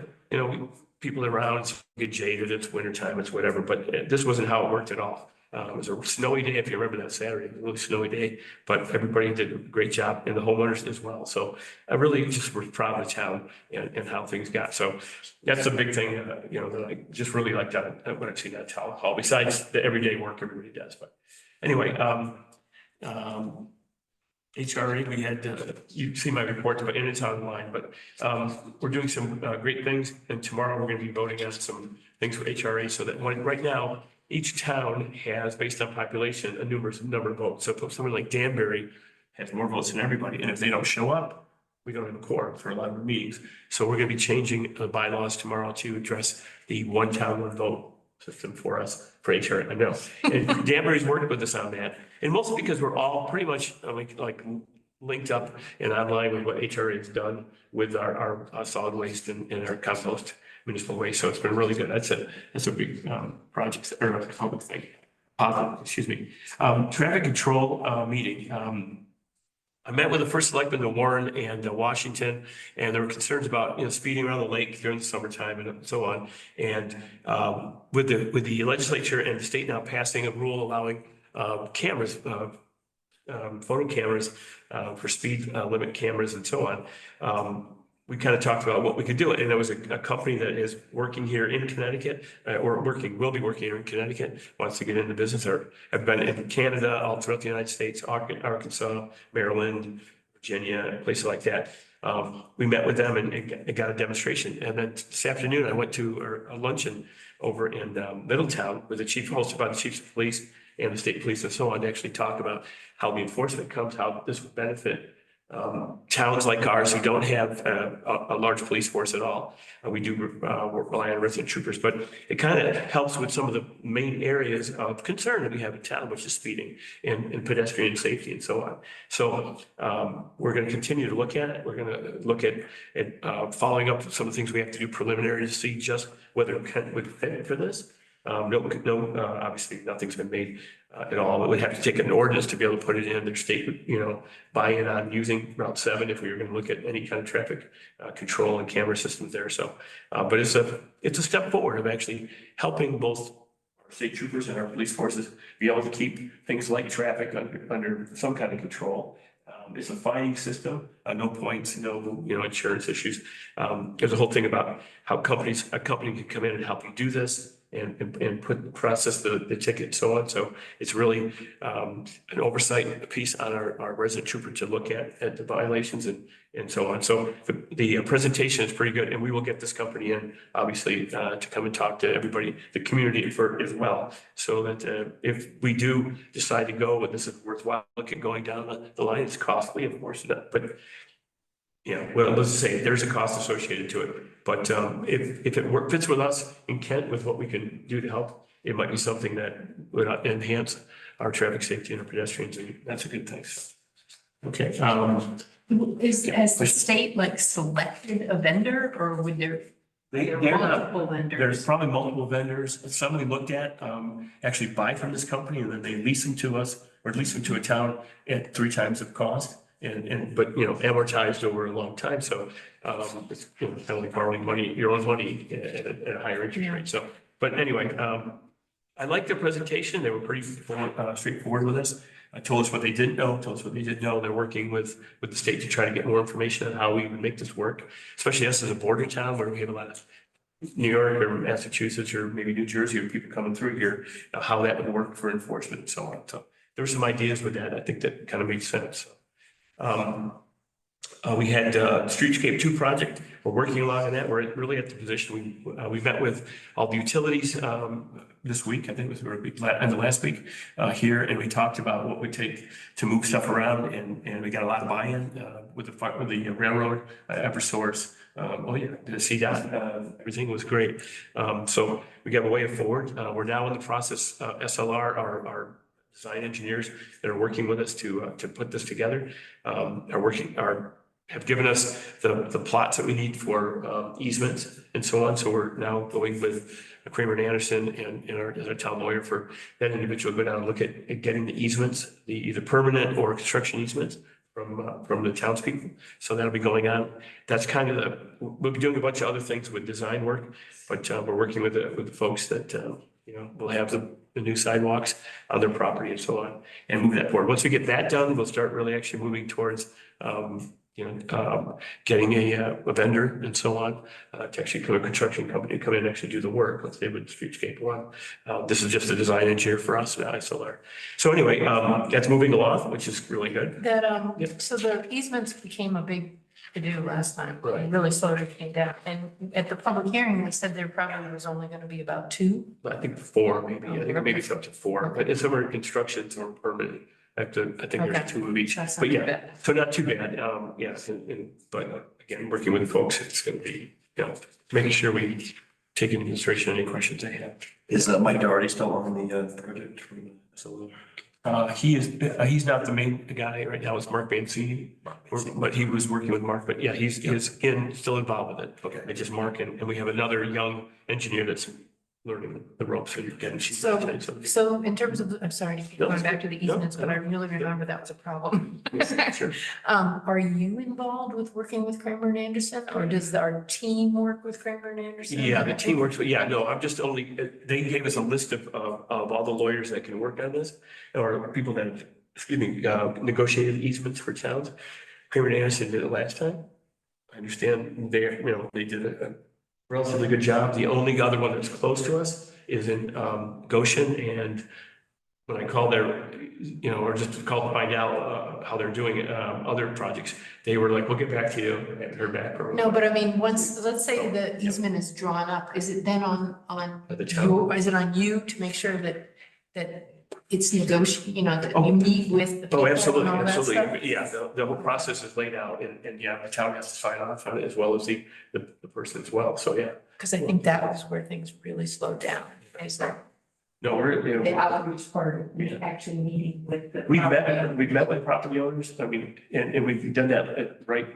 Speaker 2: people around get jaded, it's wintertime, it's whatever, but this wasn't how it worked at all. It was a snowy day, if you remember that Saturday, a really snowy day, but everybody did a great job and the homeowners as well. So I really just was proud of the town and how things got. So that's a big thing, that I just really liked when I've seen that town hall, besides the everyday work everybody does. But anyway, HRA, we had, you see my reports, but and it's online, but we're doing some great things. And tomorrow we're going to be voting on some things for HRA so that right now, each town has, based on population, a number of votes. So if someone like Danbury has more votes than everybody, and if they don't show up, we don't have a quorum for a lot of the meetings. So we're going to be changing the bylaws tomorrow to address the one town, one vote system for us for HRA. I know. And Danbury's worked with us on that. And mostly because we're all pretty much like linked up and online with what HRA has done with our solid waste and our compost municipal waste. So it's been really good. That's a big project or a public thing. Excuse me. Traffic control meeting. I met with the first selectmen in Warren and Washington, and there were concerns about speeding around the lake during the summertime and so on. And with the legislature and the state now passing a rule allowing cameras, photo cameras for speed limit cameras and so on. We kind of talked about what we could do. And there was a company that is working here in Connecticut, will be working here in Connecticut, wants to get into business, or have been in Canada, all throughout the United States, Arkansas, Maryland, Virginia, places like that. We met with them and got a demonstration. And then this afternoon, I went to a luncheon over in Middletown with the chief, hosted by the chiefs of police and the state police and so on, to actually talk about how the enforcement comes, how this would benefit towns like ours who don't have a large police force at all. We do rely on resident troopers, but it kind of helps with some of the main areas of concern that we have in town, which is speeding and pedestrian safety and so on. So we're going to continue to look at it. We're going to look at following up some of the things we have to do preliminary to see just whether it would fit for this. Obviously nothing's been made at all. It would have to take an ordinance to be able to put it in. Their state would, buy in on using Route 7 if we were going to look at any kind of traffic control and camera systems there. So, but it's a step forward of actually helping both our state troopers and our police forces be able to keep things like traffic under some kind of control. It's a fining system, no points, no, insurance issues. There's a whole thing about how a company can come in and help you do this and process the ticket and so on. So it's really an oversight piece on our resident trooper to look at the violations and so on. So the presentation is pretty good, and we will get this company in, obviously, to come and talk to everybody, the community as well, so that if we do decide to go, and this is worthwhile, look at going down the line. It's costly, of course, but well, let's say there's a cost associated to it. But if it fits with us in Kent, with what we can do to help, it might be something that would enhance our traffic safety and our pedestrians, and that's a good thing. Okay.
Speaker 1: Has the state selected a vendor, or would there be multiple vendors?
Speaker 2: There's probably multiple vendors. Some we looked at actually buy from this company, and then they lease them to us or lease them to a town at 3 times the cost. But amortized over a long time, so it's kind of like borrowing your own money at a higher interest rate. So, but anyway, I liked their presentation. They were pretty straightforward with us. Told us what they didn't know. Told us what they did know. They're working with the state to try to get more information on how we would make this work, especially us as a border town where we have a lot of New York or Massachusetts or maybe New Jersey or people coming through here, how that would work for enforcement and so on. So there were some ideas with that. I think that kind of made sense. We had Streetscape 2 project. We're working along on that. We're really at the position. We met with all the utilities this week. I think it was end of last week here, and we talked about what we take to move stuff around, and we got a lot of buy-in with the railroad, Eversource. The CDOT, everything was great. So we got a way forward. We're now in the process. SLR, our design engineers that are working with us to put this together, have given us the plots that we need for easements and so on. So we're now going with Kramer and Anderson and our town lawyer for that individual to go down and look at getting the easements, the either permanent or construction easements from the townspeople. So that'll be going on. That's kind of we'll be doing a bunch of other things with design work, but we're working with the folks that will have the new sidewalks on their property and so on, and move that forward. Once we get that done, we'll start really actually moving towards getting a vendor and so on to actually come a construction company to come in and actually do the work. Let's say with Streetscape 1. This is just a design engineer for us now, SLR. So anyway, that's moving along, which is really good.
Speaker 1: That, so the easements became a big to-do last time.
Speaker 2: Right.
Speaker 1: It really slowed everything down. And at the public hearing, they said there probably was only going to be about 2.
Speaker 2: I think 4 maybe. I think maybe it's up to 4, but it's some are construction, some are permanent. I think
Speaker 1: Okay.
Speaker 2: there's 2 of each,
Speaker 1: That's not
Speaker 2: but
Speaker 1: too
Speaker 2: yeah,
Speaker 1: bad.
Speaker 2: so not too bad. Yes, but again, working with the folks, it's going to be, making sure we take into consideration any questions they have.
Speaker 6: Is Mike Doherty still on the project from
Speaker 2: He's not the main guy right now, it's Mark Mancini, but he was working with Mark, but yeah, he's still involved with it.
Speaker 6: Okay.
Speaker 2: It's just Mark and we have another young engineer that's learning the ropes and getting.
Speaker 1: So in terms of, I'm sorry to keep
Speaker 2: No,
Speaker 1: going back to the
Speaker 2: no,
Speaker 1: easements, but I really remember that was a problem.
Speaker 2: Sure.
Speaker 1: Are you involved with working with Kramer and Anderson, or does our team work with Kramer and Anderson?
Speaker 2: Yeah, the team works, but yeah, no, I'm just only, they gave us a list of all the lawyers that can work on this, or people that have, negotiated easements for towns. Kramer and Anderson did it last time. I understand they did a relatively good job. The only other one that's close to us is in Goshen, and when I called there, or just called to find out how they're doing other projects, they were like, we'll get back to you. I haven't heard back from them.
Speaker 1: No, but I mean, let's say the easement is drawn up, is it then on
Speaker 2: The town.
Speaker 1: is it on you to make sure that it's negotiated, that you meet with the people
Speaker 2: Oh,
Speaker 1: and
Speaker 2: absolutely,
Speaker 1: all that stuff?
Speaker 2: absolutely. Yeah, the whole process is laid out and yeah, the town has to sign off on it as well as the person as well. So, yeah.
Speaker 1: Because I think that was where things really slowed down, is that
Speaker 2: No, we're,
Speaker 1: the outreach part, actually meeting with the.
Speaker 2: we've met with property owners. I mean, and we've done that right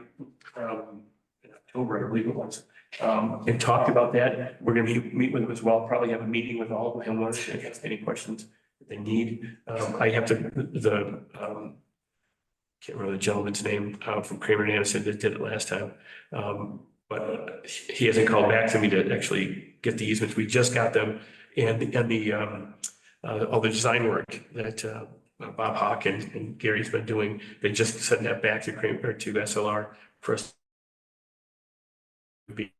Speaker 2: in October, I believe it was. And talked about that. We're gonna meet with them as well, probably have a meeting with all of them, ask any questions that they need. I have can't remember the gentleman's name from Kramer and Anderson that did it last time. But he hasn't called back to me to actually get the easements. We just got them and all the design work that Bob Hawk and Gary's been doing. They just sent that back to Kramer to SLR for us to be.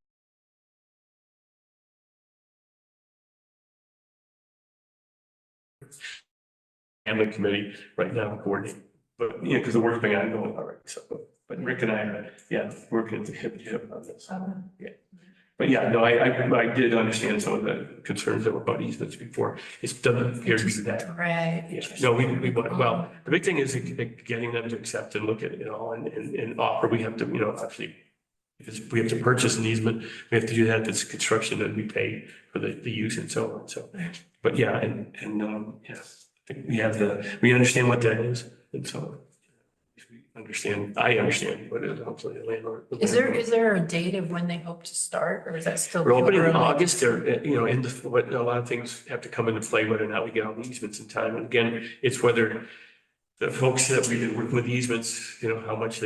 Speaker 2: And the committee right now coordinating, but because the work's been ongoing already. So, but Rick and I are, working to hip to hip on this. Yeah. But yeah, no, I did understand some of the concerns that were about easements before. It doesn't appear to be that.
Speaker 1: Right.
Speaker 2: Yeah, no, we well, the big thing is getting them to accept and look at it all and offer. We have to, obviously, if we have to purchase an easement, we have to do that. If it's construction, then we pay for the use and so on. So, but yeah, and yes, I think we understand what that is, and so I understand what it is. Hopefully, the landlord.
Speaker 1: Is there a date of when they hope to start, or is that still?
Speaker 2: We're opening in
Speaker 1: early?
Speaker 2: August, or, but a lot of things have to come into play, whether or not we get all the easements in time. And again, it's whether the folks that we've been working with easements, how much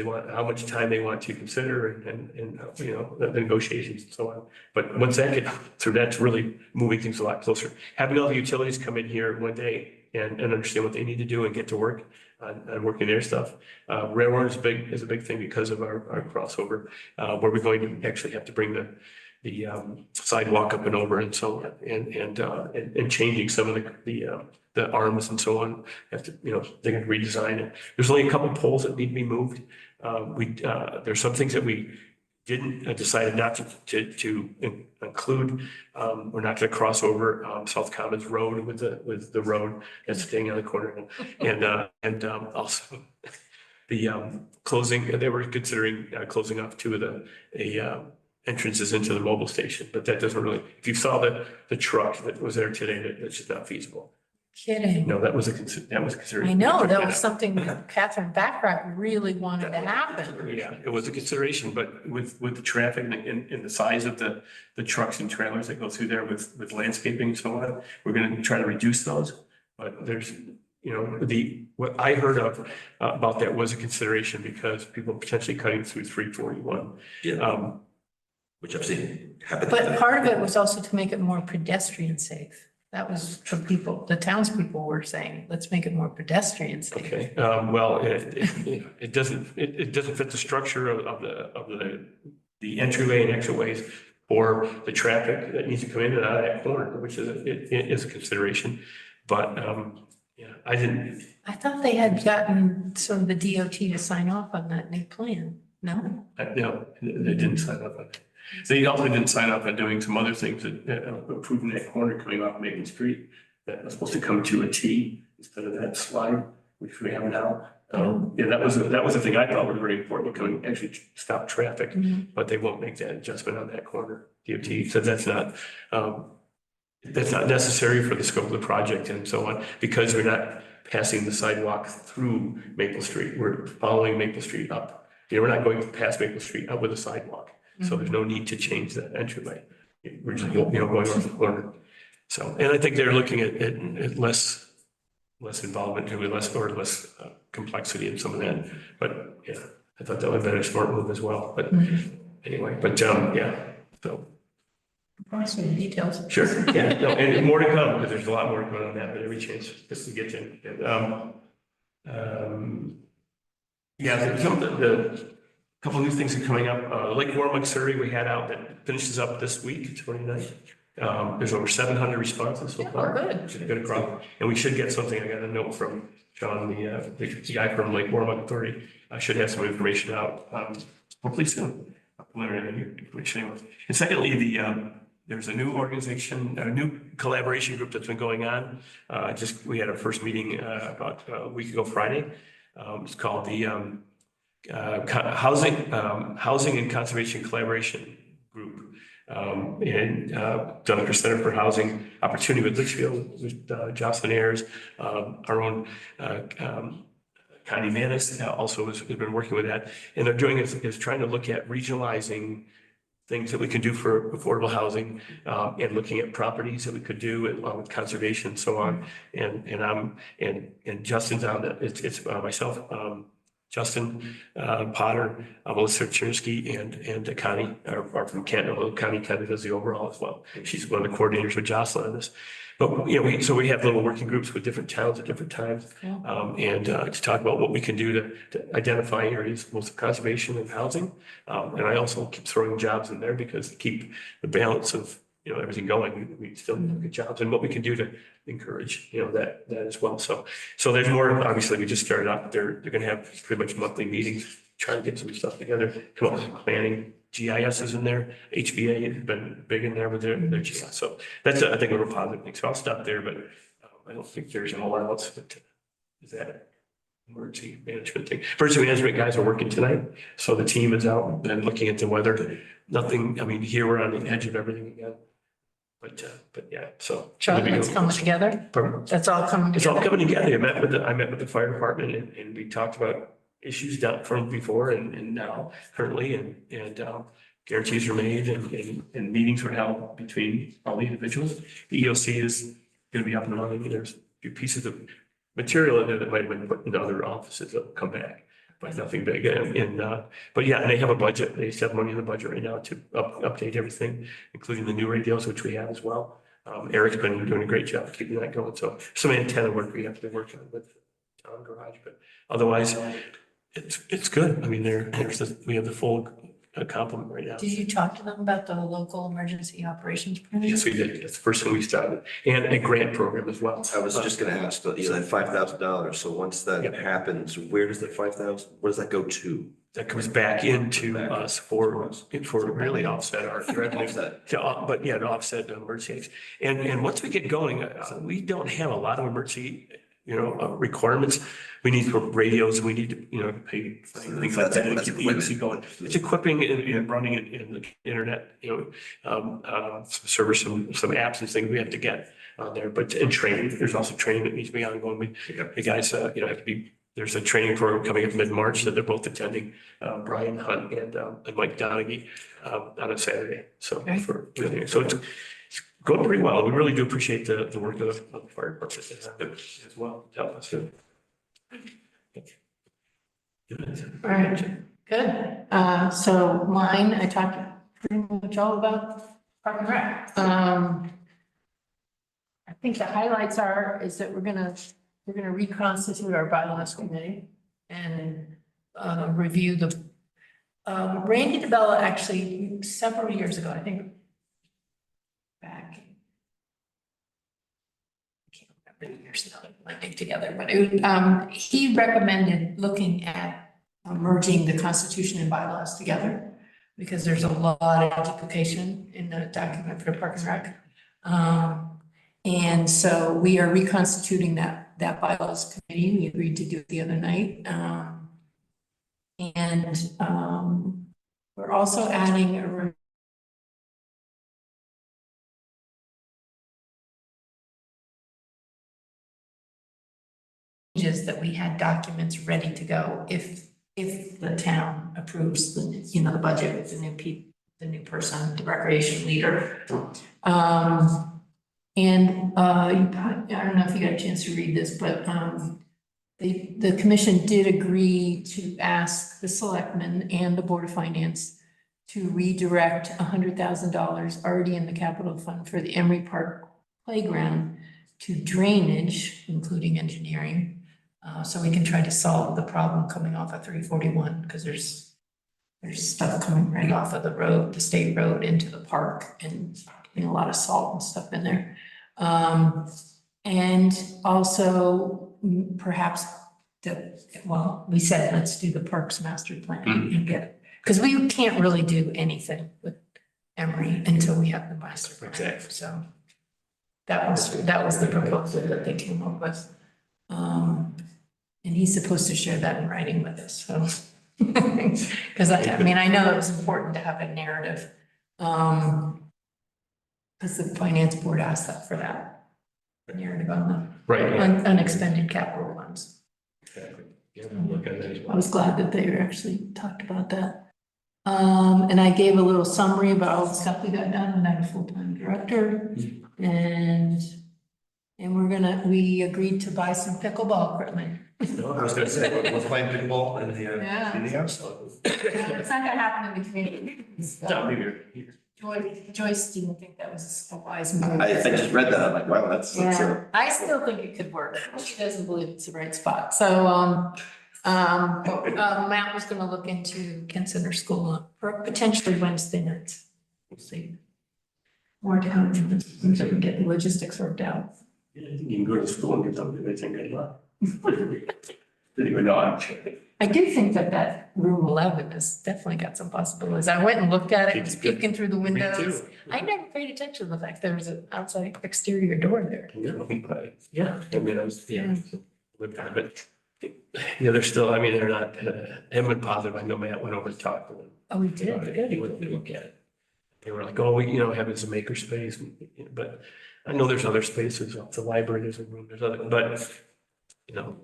Speaker 2: time they want to consider and the negotiations and so on. But once that gets through, that's really moving things a lot closer. Having all the utilities come in here one day and understand what they need to do and get to work on working their stuff. Railroad is a big thing because of our crossover, where we're going to actually have to bring sidewalk up and over and so on, and changing some of the arms and so on. Have to, they're gonna redesign it. There's only a couple poles that need to be moved. There's some things that we didn't, decided not to include. We're not gonna cross over, South Commons Road with the road that's staying on the corner. And also the, closing, they were considering, closing off two of the entrances into the mobile station, but that doesn't really, if you saw the truck that was there today, that's just not feasible.
Speaker 1: Kidding.
Speaker 2: No, that was a consideration.
Speaker 1: I know, that was something that Catherine Backrack really wanted to happen.
Speaker 2: Yeah, it was a consideration, but with the traffic and the size of the trucks and trailers that go through there with landscaping and so on, we're gonna try to reduce those. But there's, what I heard of about that was a consideration because people potentially cutting through 341.
Speaker 6: Yeah. Which I've seen happen.
Speaker 1: But part of it was also to make it more pedestrian safe. That was the townspeople were saying, let's make it more pedestrian safe.
Speaker 2: Okay, well, it doesn't fit the structure of the entryway and exitways or the traffic that needs to come in and out of that corner, which is a consideration. But,
Speaker 1: I thought they had gotten some of the DOT to sign off on that new plan. No?
Speaker 2: No, they didn't sign up on it. They also didn't sign up on doing some other things that improving that corner coming off Maple Street that was supposed to come to a T instead of that slide, which we have now. Yeah, that was the thing I thought was very important, to actually stop traffic, but they won't make that adjustment on that corner. DOT said that's not necessary for the scope of the project and so on, because we're not passing the sidewalk through Maple Street. We're following Maple Street up. We're not going past Maple Street up with a sidewalk. So there's no need to change that entryway. We're just, going around the corner. So, and I think they're looking at less involvement, maybe less complexity in some of that. But yeah, I thought that would have been a smart move as well. But anyway, yeah, so.
Speaker 1: Some details.
Speaker 2: Sure, yeah, no, and more to come, because there's a lot more to come on that, but every chance just to get to. Yeah, some of the couple of new things are coming up. Lake Warwick survey we had out that finishes up this week, 29th. There's over 700 responses so far.
Speaker 1: Oh, good.
Speaker 2: Should good across. And we should get something. I got a note from John, the guy from Lake Warwick Authority. I should have some information out, hopefully soon. And secondly, there's a new organization, a new collaboration group that's been going on. We had our first meeting about a week ago Friday. It's called the Housing and Conservation Collaboration Group, and Dunker Center for Housing Opportunity with Litchfield, with Jocelyn Ayers, our own Connie Manis also has been working with that, and they're doing is trying to look at regionalizing things that we can do for affordable housing, and looking at properties that we could do with conservation and so on. And Justin's on that. It's myself, Justin Potter, Melissa Chernisky, and Connie are from Canada. Connie kind of does the overall as well. She's one of the coordinators with Jocelyn on this. But we have little working groups with different towns at different times, and to talk about what we can do to identify areas both of conservation and housing. And I also keep throwing jobs in there because to keep the balance of everything going, we still need to get jobs and what we can do to encourage that as well. So there's more. Obviously, we just started out. They're going to have pretty much monthly meetings, trying to get some stuff together, come up with planning. GIS is in there. HBA has been big in there with their GIS. So that's I think a real positive thing. So I'll stop there, but I don't think there's a whole lot else. But is that emergency management thing? Emergency management guys are working tonight, so the team is out and looking at the weather. Nothing. I mean, here we're on the edge of everything again. But yeah, so.
Speaker 1: Charlie, that's coming together.
Speaker 2: Pardon?
Speaker 1: That's all coming
Speaker 2: It's
Speaker 1: together.
Speaker 2: all coming together. I met with the fire department and we talked about issues down from before and now currently and guarantees are made and meetings were held between all the individuals. The EOC is going to be up and running. There's a few pieces of material in there that might have been put into other offices that will come back, but nothing big. But yeah, and they have a budget. They have money in the budget right now to update everything, including the new radios, which we have as well. Eric's been doing a great job keeping that going. So some antenna work we have to work on with town garage, but otherwise it's good. I mean, we have the full a compliment right now.
Speaker 1: Did you talk to them about the local emergency operations plan?
Speaker 2: Yes, we did. That's the first thing we started, and a grant program as well.
Speaker 6: I was just gonna ask, but you know, that $5,000, so once that
Speaker 2: Yeah.
Speaker 6: happens, where does that 5,000, where does that go to?
Speaker 2: That comes back into us for really offset our revenue.
Speaker 6: Offset.
Speaker 2: But yeah, to offset the emergencies. And once we get going, we don't have a lot of emergency, requirements. We need for radios, we need to, pay for things like that and
Speaker 6: That's
Speaker 2: keep the EMC going. It's equipping and running it in the internet, servers, some apps and things we have to get on there, but in training, there's also training that needs to be ongoing. The guys, have to be, there's a training program coming up mid-March that they're both attending, Brian Hunt and Mike Donaghy, on a Saturday. So so it's going pretty well. We really do appreciate the work of the fire department as well. To help us do.
Speaker 1: All right, good. So mine, I talked pretty much all about Park and Rec. I think the highlights is that we're gonna reconstitute our bylaws committee and review the, Randy DeBella actually several years ago, I think back. I can't remember the years now, I think together, but he recommended looking at merging the Constitution and bylaws together because there's a lot of duplication in the document for the Park and Rec. And so we are reconstituting that bylaws committee. We agreed to do it the other night. We're also adding a changes that we had documents ready to go if the town approves the budget with the new person, the recreation leader. I don't know if you got a chance to read this, but the commission did agree to ask the selectmen and the Board of Finance to redirect $100,000 already in the capital fund for the Emery Park playground to drainage, including engineering, so we can try to solve the problem coming off of 341, because there's stuff coming right off of the road, the state road into the park, and getting a lot of salt and stuff in there. And also perhaps we said, let's do the parks master plan and get, because we can't really do anything with Emory until we have the master plan.
Speaker 2: Exactly.
Speaker 1: So that was the proposal that they came up with. And he's supposed to share that in writing with us, so. Because I know it was important to have a narrative. Because the finance board asked that for that, the narrative on the
Speaker 2: Right.
Speaker 1: unexpended capital funds.
Speaker 2: Exactly. Yeah, we'll look at that as
Speaker 1: I
Speaker 2: well.
Speaker 1: was glad that they actually talked about that. And I gave a little summary about all the stuff we got done, and I had a full-time director. And we agreed to buy some pickleball equipment.
Speaker 6: No, I was gonna say, we're playing pickleball in
Speaker 1: Yeah.
Speaker 6: the house.
Speaker 1: It's not gonna happen in the community.
Speaker 2: No, maybe.
Speaker 1: Joyce didn't think that was a wise move.
Speaker 6: I just read that, I'm like, wow, that's
Speaker 1: Yeah, I still think it could work. She doesn't believe it's the right spot. So, Matt was gonna look into Kent Center School for potentially Wednesday nights. We'll see. More to come until we get the logistics worked out.
Speaker 2: Yeah, I think you can go to school and get something, I think, good luck. Didn't even know, I'm sure.
Speaker 1: I do think that room 11 has definitely got some possibilities. I went and looked at it, was peeking through the
Speaker 2: Me
Speaker 1: windows.
Speaker 2: too.
Speaker 1: I never paid attention to the fact there was an outside exterior door there.
Speaker 2: Yeah, I mean, lived on it, but, they're still, they're not, haven't been positive. I know Matt went over to talk to them.
Speaker 1: Oh, we did,
Speaker 2: about it. He went to look at it. They were like, oh, we, having some maker space, but I know there's other spaces, the library, there's a room, there's other, but,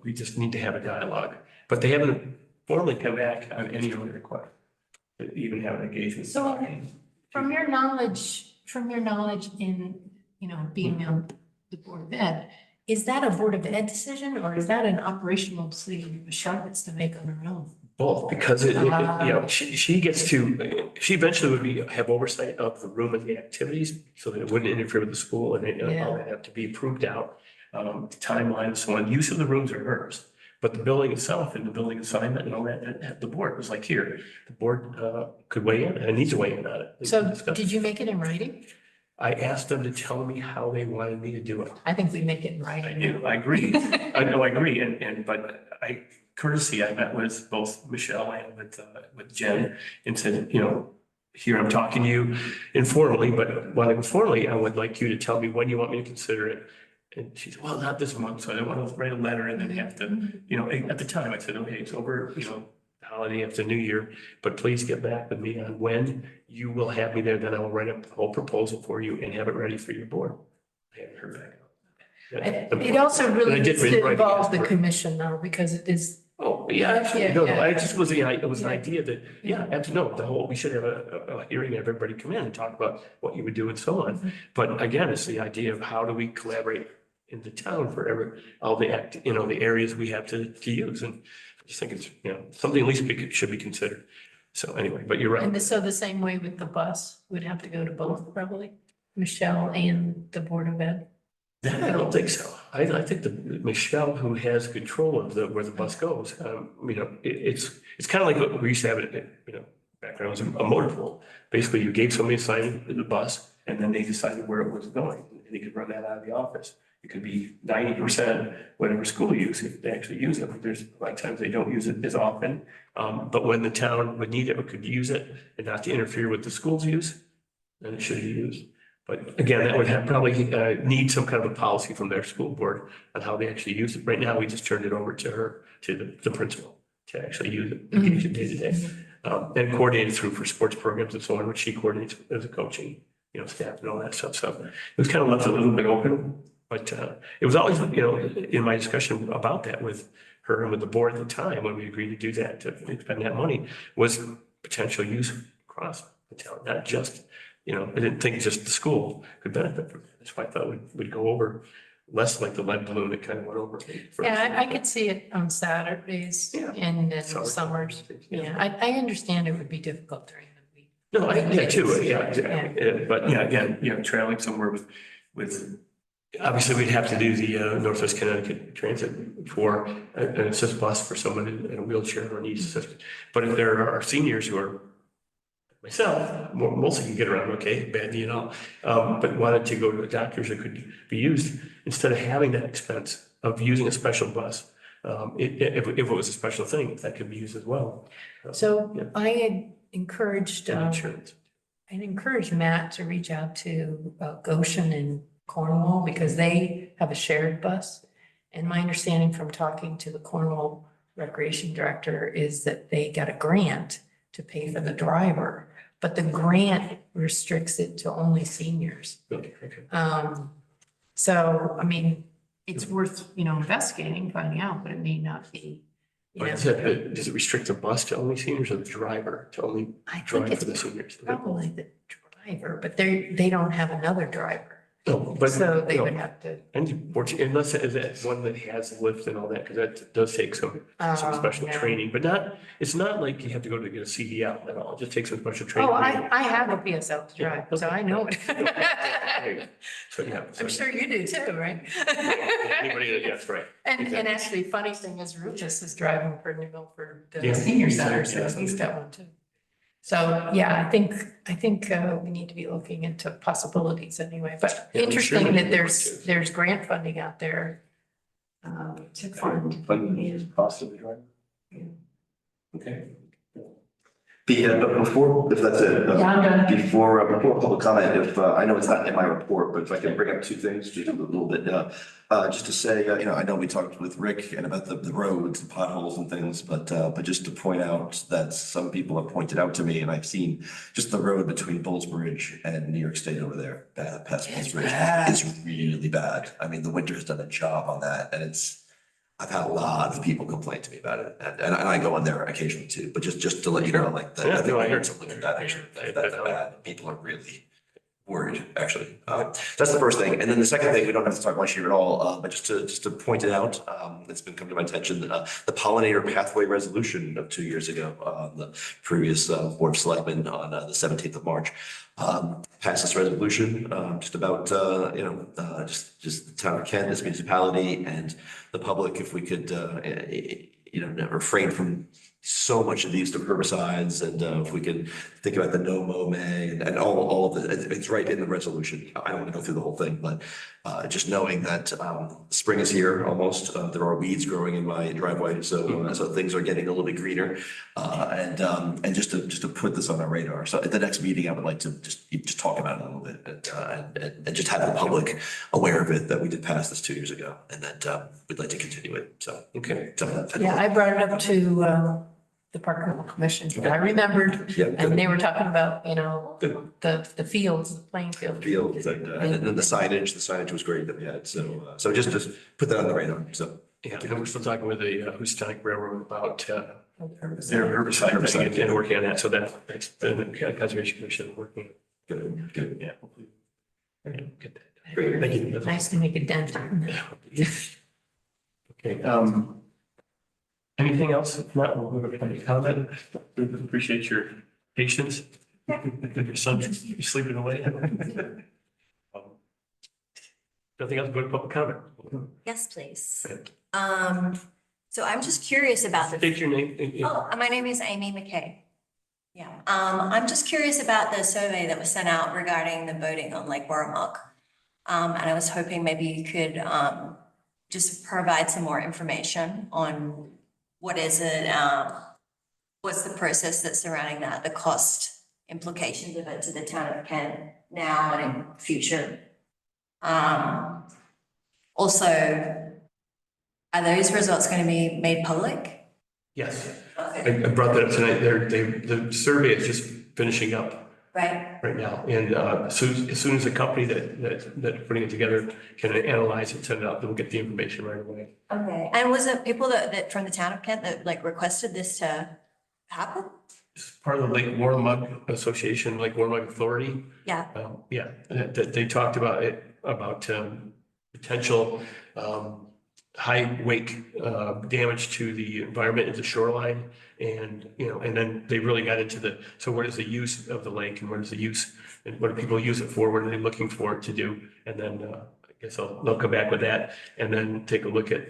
Speaker 2: we just need to have a dialogue. But they haven't formally come back on any other request, to even have an engagement.
Speaker 1: So from your knowledge in, being on the Board of Ed, is that a Board of Ed decision or is that an operational decision Michelle gets to make on her own?
Speaker 2: Both, because she gets to, she eventually would have oversight of the room and the activities, so that it wouldn't interfere with the school and all that have to be approved out. Timeline, so on, use of the rooms are hers, But the building itself and the building assignment and all that, the board was like, here, the board could weigh in and needs to weigh in on it.
Speaker 1: So
Speaker 2: Discuss.
Speaker 1: did you make it in writing?
Speaker 2: I asked them to tell me how they wanted me to do it.
Speaker 1: I think we make it in
Speaker 2: I
Speaker 1: writing.
Speaker 2: do, I agree. I know, I agree. But I met with both Michelle and with Jen and said, here I'm talking to you informally, but while informally, I would like you to tell me when you want me to consider it. And she said, well, not this month, so I don't want to write a letter and then have to, at the time I said, okay, it's over, holiday after New Year, but please get back with me on when you will have me there, then I will write a whole proposal for you and have it ready for your board. I haven't heard back.
Speaker 1: It also really
Speaker 2: And I did
Speaker 1: needs to
Speaker 2: write
Speaker 1: involve the
Speaker 2: it.
Speaker 1: commission though, because it is,
Speaker 2: Oh, yeah, absolutely. No,
Speaker 1: Yeah.
Speaker 2: I just was, it was an
Speaker 1: Yeah.
Speaker 2: idea that, absolutely, we should have a hearing, have everybody come in and talk about what you would do and so on.
Speaker 1: Mhm.
Speaker 2: But again, it's the idea of how do we collaborate in the town for all the the areas we have to use. And I just think it's, something at least should be considered. So anyway, but you're right.
Speaker 1: so the same way with the bus, would have to go to both probably, Michelle and the Board of Ed.
Speaker 2: That I don't think so. I think that Michelle, who has control of where the bus goes, it's kind of like what we used to have back when I was a motor pool. Basically, you gave somebody assignment to the bus and then they decided where it was going and they could run that out of the office. It could be 90% whatever school use, if they actually use it. There's a lot of times they don't use it as often. But when the town would need it, or could use it and not to interfere with the school's use, then it should be used. But again, that would probably need some kind of a policy from their school board on how they actually use it. Right now, we just turned it over to her, to the principal, to actually use it, engage it day to day. And coordinate it through for sports programs and so on, which she coordinates as a coaching, staff and all that stuff. So it was kind of left a little bit open, but it was always, in my discussion about that with her and with the board at the time, when we agreed to do that, to spend that money, was potential use across the town, not just, I didn't think just the school could benefit from it. That's why I thought we'd go over less like the lead balloon that kind of went over.
Speaker 1: Yeah, I could see it on Saturdays
Speaker 2: Yeah.
Speaker 1: and in
Speaker 2: Summer.
Speaker 1: summers.
Speaker 2: Yeah.
Speaker 1: Yeah, I understand it would be difficult during the week.
Speaker 2: No, too, yeah, exactly. But yeah, again, traveling somewhere with, obviously we'd have to do the Northwest Connecticut Transit for an assist bus for someone in a wheelchair or needs assistance. But if there are seniors who are myself, mostly can get around okay, bad knee and all, but wanted to go to a doctor's that could be used, instead of having that expense of using a special bus, if it was a special thing, that could be used as well.
Speaker 1: So
Speaker 2: Yeah.
Speaker 1: I had encouraged,
Speaker 2: And insurance.
Speaker 1: I'd encouraged Matt to reach out to Goshen and Cornwall because they have a shared bus. And my understanding from talking to the Cornwall Recreation Director is that they got a grant to pay for the driver, but the grant restricts it to only seniors.
Speaker 2: Okay.
Speaker 1: So, I mean, it's worth, investigating, finding out, but it may not be,
Speaker 2: But does it restrict the bus to only seniors or the driver to only
Speaker 1: I think
Speaker 2: drive
Speaker 1: it's
Speaker 2: for the seniors?
Speaker 1: probably the driver, but they don't have another driver.
Speaker 2: No, but.
Speaker 1: So they
Speaker 2: no.
Speaker 1: would have to.
Speaker 2: And unless it's one that has lift and all that, because that does take some special
Speaker 1: yeah.
Speaker 2: training, but it's not like you have to go to get a CDL at all. It just takes some special training.
Speaker 1: Oh, I have a PSL to drive, so I know it.
Speaker 2: There you go. So, yeah. so-
Speaker 1: I'm sure you do too, right?
Speaker 2: Anybody that, that's right.
Speaker 1: And actually, funny thing is Rufus is driving for New Milford
Speaker 2: Yeah.
Speaker 1: Senior Center, so
Speaker 2: Yeah.
Speaker 1: he's got one too. So, yeah, I think we need to be looking into possibilities anyway, but
Speaker 2: Yeah, I'm sure
Speaker 1: interesting
Speaker 2: we
Speaker 1: that
Speaker 2: need to.
Speaker 1: there's grant funding out there. To fund.
Speaker 2: Possibly, right? Okay.
Speaker 6: But before, if that's it,
Speaker 1: Yeah, I'm done.
Speaker 6: before public comment, if, I know it's not in my report, but if I can bring up two things, just a little bit, just to say, I know we talked with Rick and about the roads and potholes and things, but just to point out that some people have pointed out to me, and I've seen just the road between Bullsbridge and New York State over there, past Bullsbridge, is really bad. I mean, the winter has done a job on that, and I've had a lot of people complain to me about it, and I go in there occasionally too, but just to let you know, like,
Speaker 2: Yeah,
Speaker 6: I think
Speaker 2: no, I
Speaker 6: I
Speaker 2: heard
Speaker 6: heard something like that, actually, that bad, people are really worried, actually. That's the first thing. And then the second thing, we don't have to talk much here at all, but just to point it out, it's been coming to my attention, the pollinator pathway resolution of 2 years ago, the previous Board of Selectmen on the 17th of March, passed this resolution just about, just the town of Kent, this municipality and the public, if we could, refrain from so much of these herbicides, and if we could think about the no mow may and all of it, it's right in the resolution. I don't want to go through the whole thing, but just knowing that spring is here almost. There are weeds growing in my driveway, so things are getting a little bit greener, and just to put this on our radar. So at the next meeting, I would like to just talk about it a little bit and just have the public aware of it, that we did pass this 2 years ago, and that we'd like to continue it. So okay.
Speaker 1: Yeah, I brought it up to the Park and Rec Commission. I remembered,
Speaker 6: Yeah,
Speaker 1: and they were talking about, the fields, the playing field.
Speaker 6: fields and then the signage was great that we had. So just put that on the radar. So
Speaker 2: Yeah, and we're still talking with the Houstonic Railroad about their herbicide thing and working on that. So that's the Conservation Commission working. Good. Yeah. Hopefully. Get that. Great. Thank you.
Speaker 1: Nice to make a dent.
Speaker 2: Okay. Anything else? If not, we'll move on to comment. We appreciate your patience. Your son, you're sleeping away. Nothing else, go to public comment.
Speaker 8: Yes, please.
Speaker 2: Okay.
Speaker 8: So I'm just curious about
Speaker 2: State your name.
Speaker 8: Oh, my name is Amy McKay. Yeah, I'm just curious about the survey that was sent out regarding the boating on Lake Warramuck. And I was hoping maybe you could, just provide some more information on what is it, what's the process that's surrounding that, the cost implications of it to the town of Kent now and in future. Also, are those results going to be made public?
Speaker 2: Yes,
Speaker 8: Okay.
Speaker 2: I brought that up tonight. The survey is just finishing up
Speaker 8: Right,
Speaker 2: now. And as soon as the company that's putting it together can analyze it, send it out, they'll get the information right away.
Speaker 8: okay. And was it people that from the town of Kent that like requested this to happen?
Speaker 2: It's part of the Lake Warramuck Association, Lake Warramuck Authority.
Speaker 8: Yeah,
Speaker 2: That they talked about it, about potential high wake damage to the environment at the shoreline. And, and then they really got into so what is the use of the lake and what is the use and what do people use it for? What are they looking for it to do? And then I guess they'll come back with that and then take a look at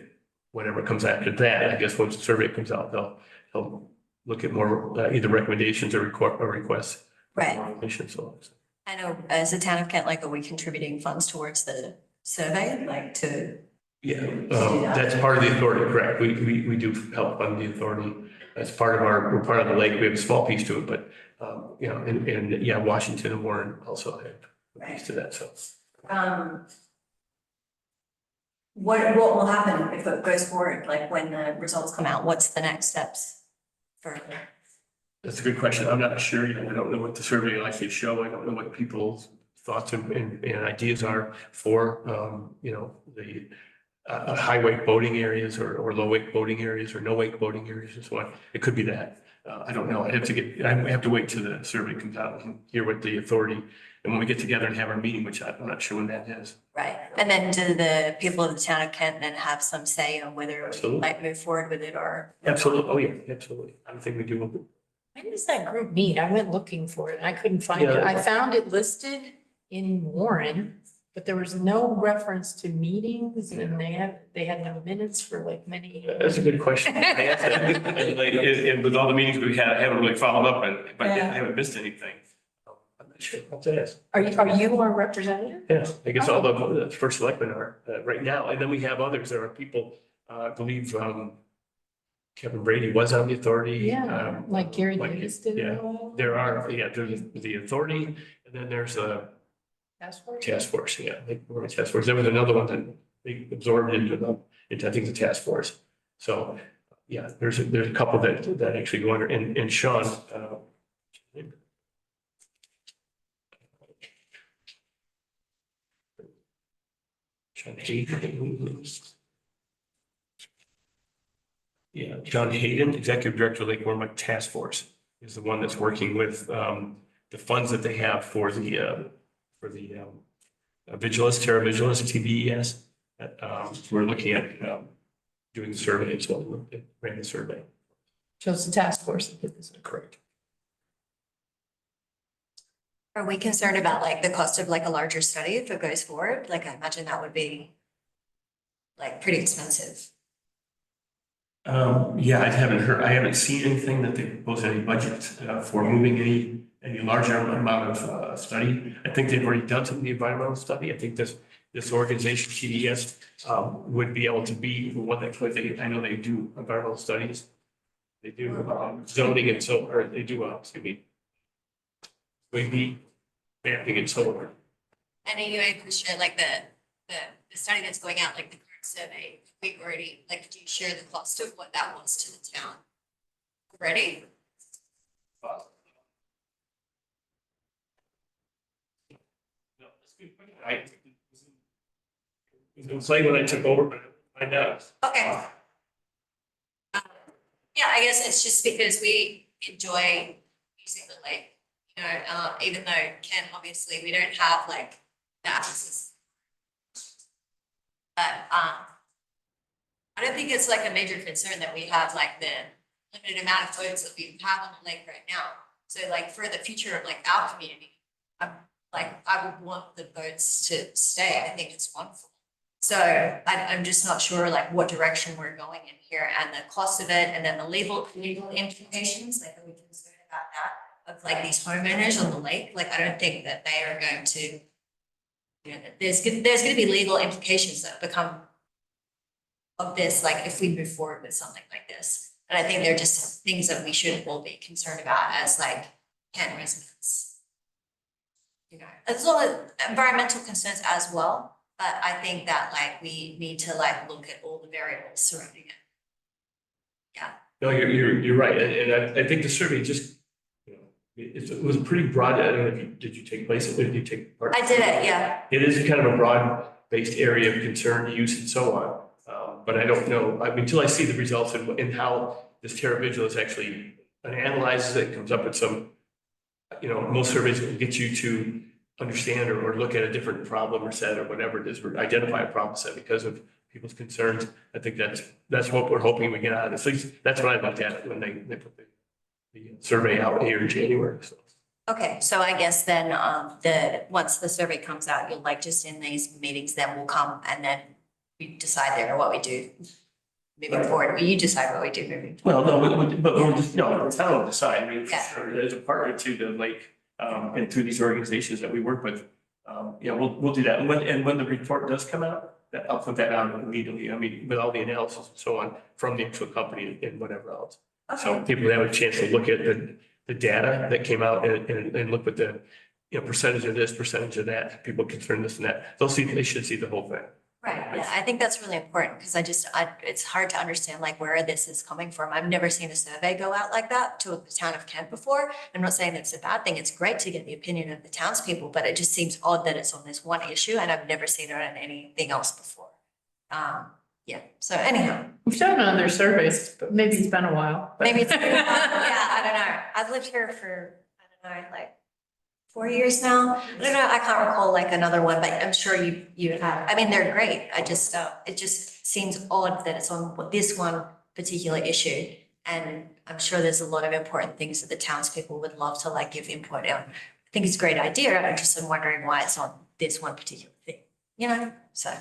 Speaker 2: whatever comes after that. I guess once the survey comes out, they'll look at more either recommendations or requests.
Speaker 8: right.
Speaker 2: For more information. So
Speaker 8: I know as a town of Kent, like, are we contributing funds towards the survey, like to?
Speaker 2: yeah, that's part of the authority, correct? We do help fund the authority. That's part of we're part of the lake. We have a small piece to it, but, and yeah, Washington and Warren also have a piece to that, so.
Speaker 8: What will happen if it goes forward, like when the results come out, what's the next steps for?
Speaker 2: That's a good question. I'm not sure. I don't know what the survey will actually show. I don't know what people's thoughts and ideas are for, the high wake boating areas or low wake boating areas or no wake boating areas and so on. It could be that. I don't know. I have to wait till the survey comes out and hear what the authority, and when we get together and have our meeting, which I'm not sure when that is.
Speaker 8: Right, and then do the people of the town of Kent then have some say on whether we
Speaker 2: Absolutely.
Speaker 8: might move forward with it or?
Speaker 2: Absolutely. Oh, yeah, absolutely. I think we do.
Speaker 1: When does that group meet? I went looking for it and I couldn't find it.
Speaker 2: Yeah.
Speaker 1: I found it listed in Warren, but there was no reference to meetings and they had no minutes for like many.
Speaker 2: That's a good question. I asked that. And with all the meetings we had, I haven't really followed up on it, but I
Speaker 1: Yeah.
Speaker 2: haven't missed anything. I'm not sure. I'll have to ask.
Speaker 1: Are you our representative?
Speaker 2: Yeah, I guess all the first selectmen are right now, and then we have others. There are people, I believe, Kevin Brady was on the authority.
Speaker 1: Yeah, like Gary
Speaker 2: like,
Speaker 1: Davis did.
Speaker 2: yeah, There are, there's the authority, and then there's a
Speaker 1: Task force?
Speaker 2: task force, like, we're a task force. There was another one that they absorbed into I think the task force. So, yeah, there's a couple that actually go under, and Sean, John Hayden. Yeah, John Hayden, Executive Director of Lake Warmack Task Force, is the one that's working with the funds that they have for the for the vigilance, terror vigilance, TVES. We're looking at doing the survey as well, ran the survey.
Speaker 1: Chose the task force. that did this.
Speaker 2: Correct.
Speaker 8: Are we concerned about like the cost of like a larger study if it goes forward? Like I imagine that would be like pretty expensive.
Speaker 2: Yeah, I haven't seen anything that they propose any budget for moving any larger amount of study. I think they've already done some of the environmental study. I think this organization, TDS, would be able to be one that could, I know they do environmental studies. They do zoning and so, or they do, excuse me, mapping and solar.
Speaker 8: And are you able to share like the study that's going out, like the current survey, we already, like, do you share the cost of what that was to the town? Ready?
Speaker 2: It was like when I took over, but I know.
Speaker 8: Okay. Yeah, I guess it's just because we enjoy using the lake, you know, even though Ken, obviously, we don't have like the access. But, I don't think it's like a major concern that we have like the limited amount of boats that we have on the lake right now. So like for the future of like our community, I would want the boats to stay. I think it's wonderful. So I'm just not sure like what direction we're going in here and the cost of it and then the legal implications, like are we concerned about that? Of like these homeowners on the lake, like I don't think that they are going to, you know, there's gonna be legal implications that become of this, like if we move forward with something like this. And I think they're just things that we should all be concerned about as like Kent residents. You know, as well as environmental concerns as well, but I think that like we need to like look at all the variables surrounding it. Yeah.
Speaker 2: No, you're right, and I think the survey just, you know, it was a pretty broad, I don't know if did you take place, did you take part?
Speaker 8: I did it, yeah.
Speaker 2: It is kind of a broad-based area of concern, use and so on. But I don't know, I mean, until I see the results and how this terror vigilance actually analyzes it, comes up with some, you know, most surveys will get you to understand or look at a different problem or set or whatever it is, or identify a problem set because of people's concerns. I think that's what we're hoping we get out of this. At least that's what I looked at when they put the survey out here in January, so.
Speaker 8: Okay, so I guess then, once the survey comes out, you'll like just in these meetings, then we'll come and then we decide there what we do moving forward. Will you decide what we do moving forward?
Speaker 2: Well, no, but we'll just, no, the town will decide. I mean, for
Speaker 8: Yeah.
Speaker 2: sure, as a partner to the lake, and through these organizations that we work with, yeah, we'll do that. And when the report does come out, I'll put that out immediately. I mean, with all the analysis and so on from the actual company and whatever else. So people have a chance to look at the data that came out and look at the, you know, percentage of this, percentage of that, people concerned this and that. They should see the whole thing.
Speaker 8: Right, yeah, I think that's really important because it's hard to understand like where this is coming from. I've never seen a survey go out like that to the town of Kent before. I'm not saying it's a bad thing. It's great to get the opinion of the townspeople, but it just seems odd that it's on this one issue and I've never seen it on anything else before. Yeah, so anyhow.
Speaker 1: We've done other surveys, but maybe it's been a while. but-
Speaker 8: Maybe it's, yeah, I don't know. I've lived here for, I don't know, like 4 years now. I don't know, I can't recall like another one, but I'm sure you have. I mean, they're great. I just, it just seems odd that it's on this one particular issue. And I'm sure there's a lot of important things that the townspeople would love to like give input on. I think it's a great idea. I'm just wondering why it's on this one particular thing, you know, so.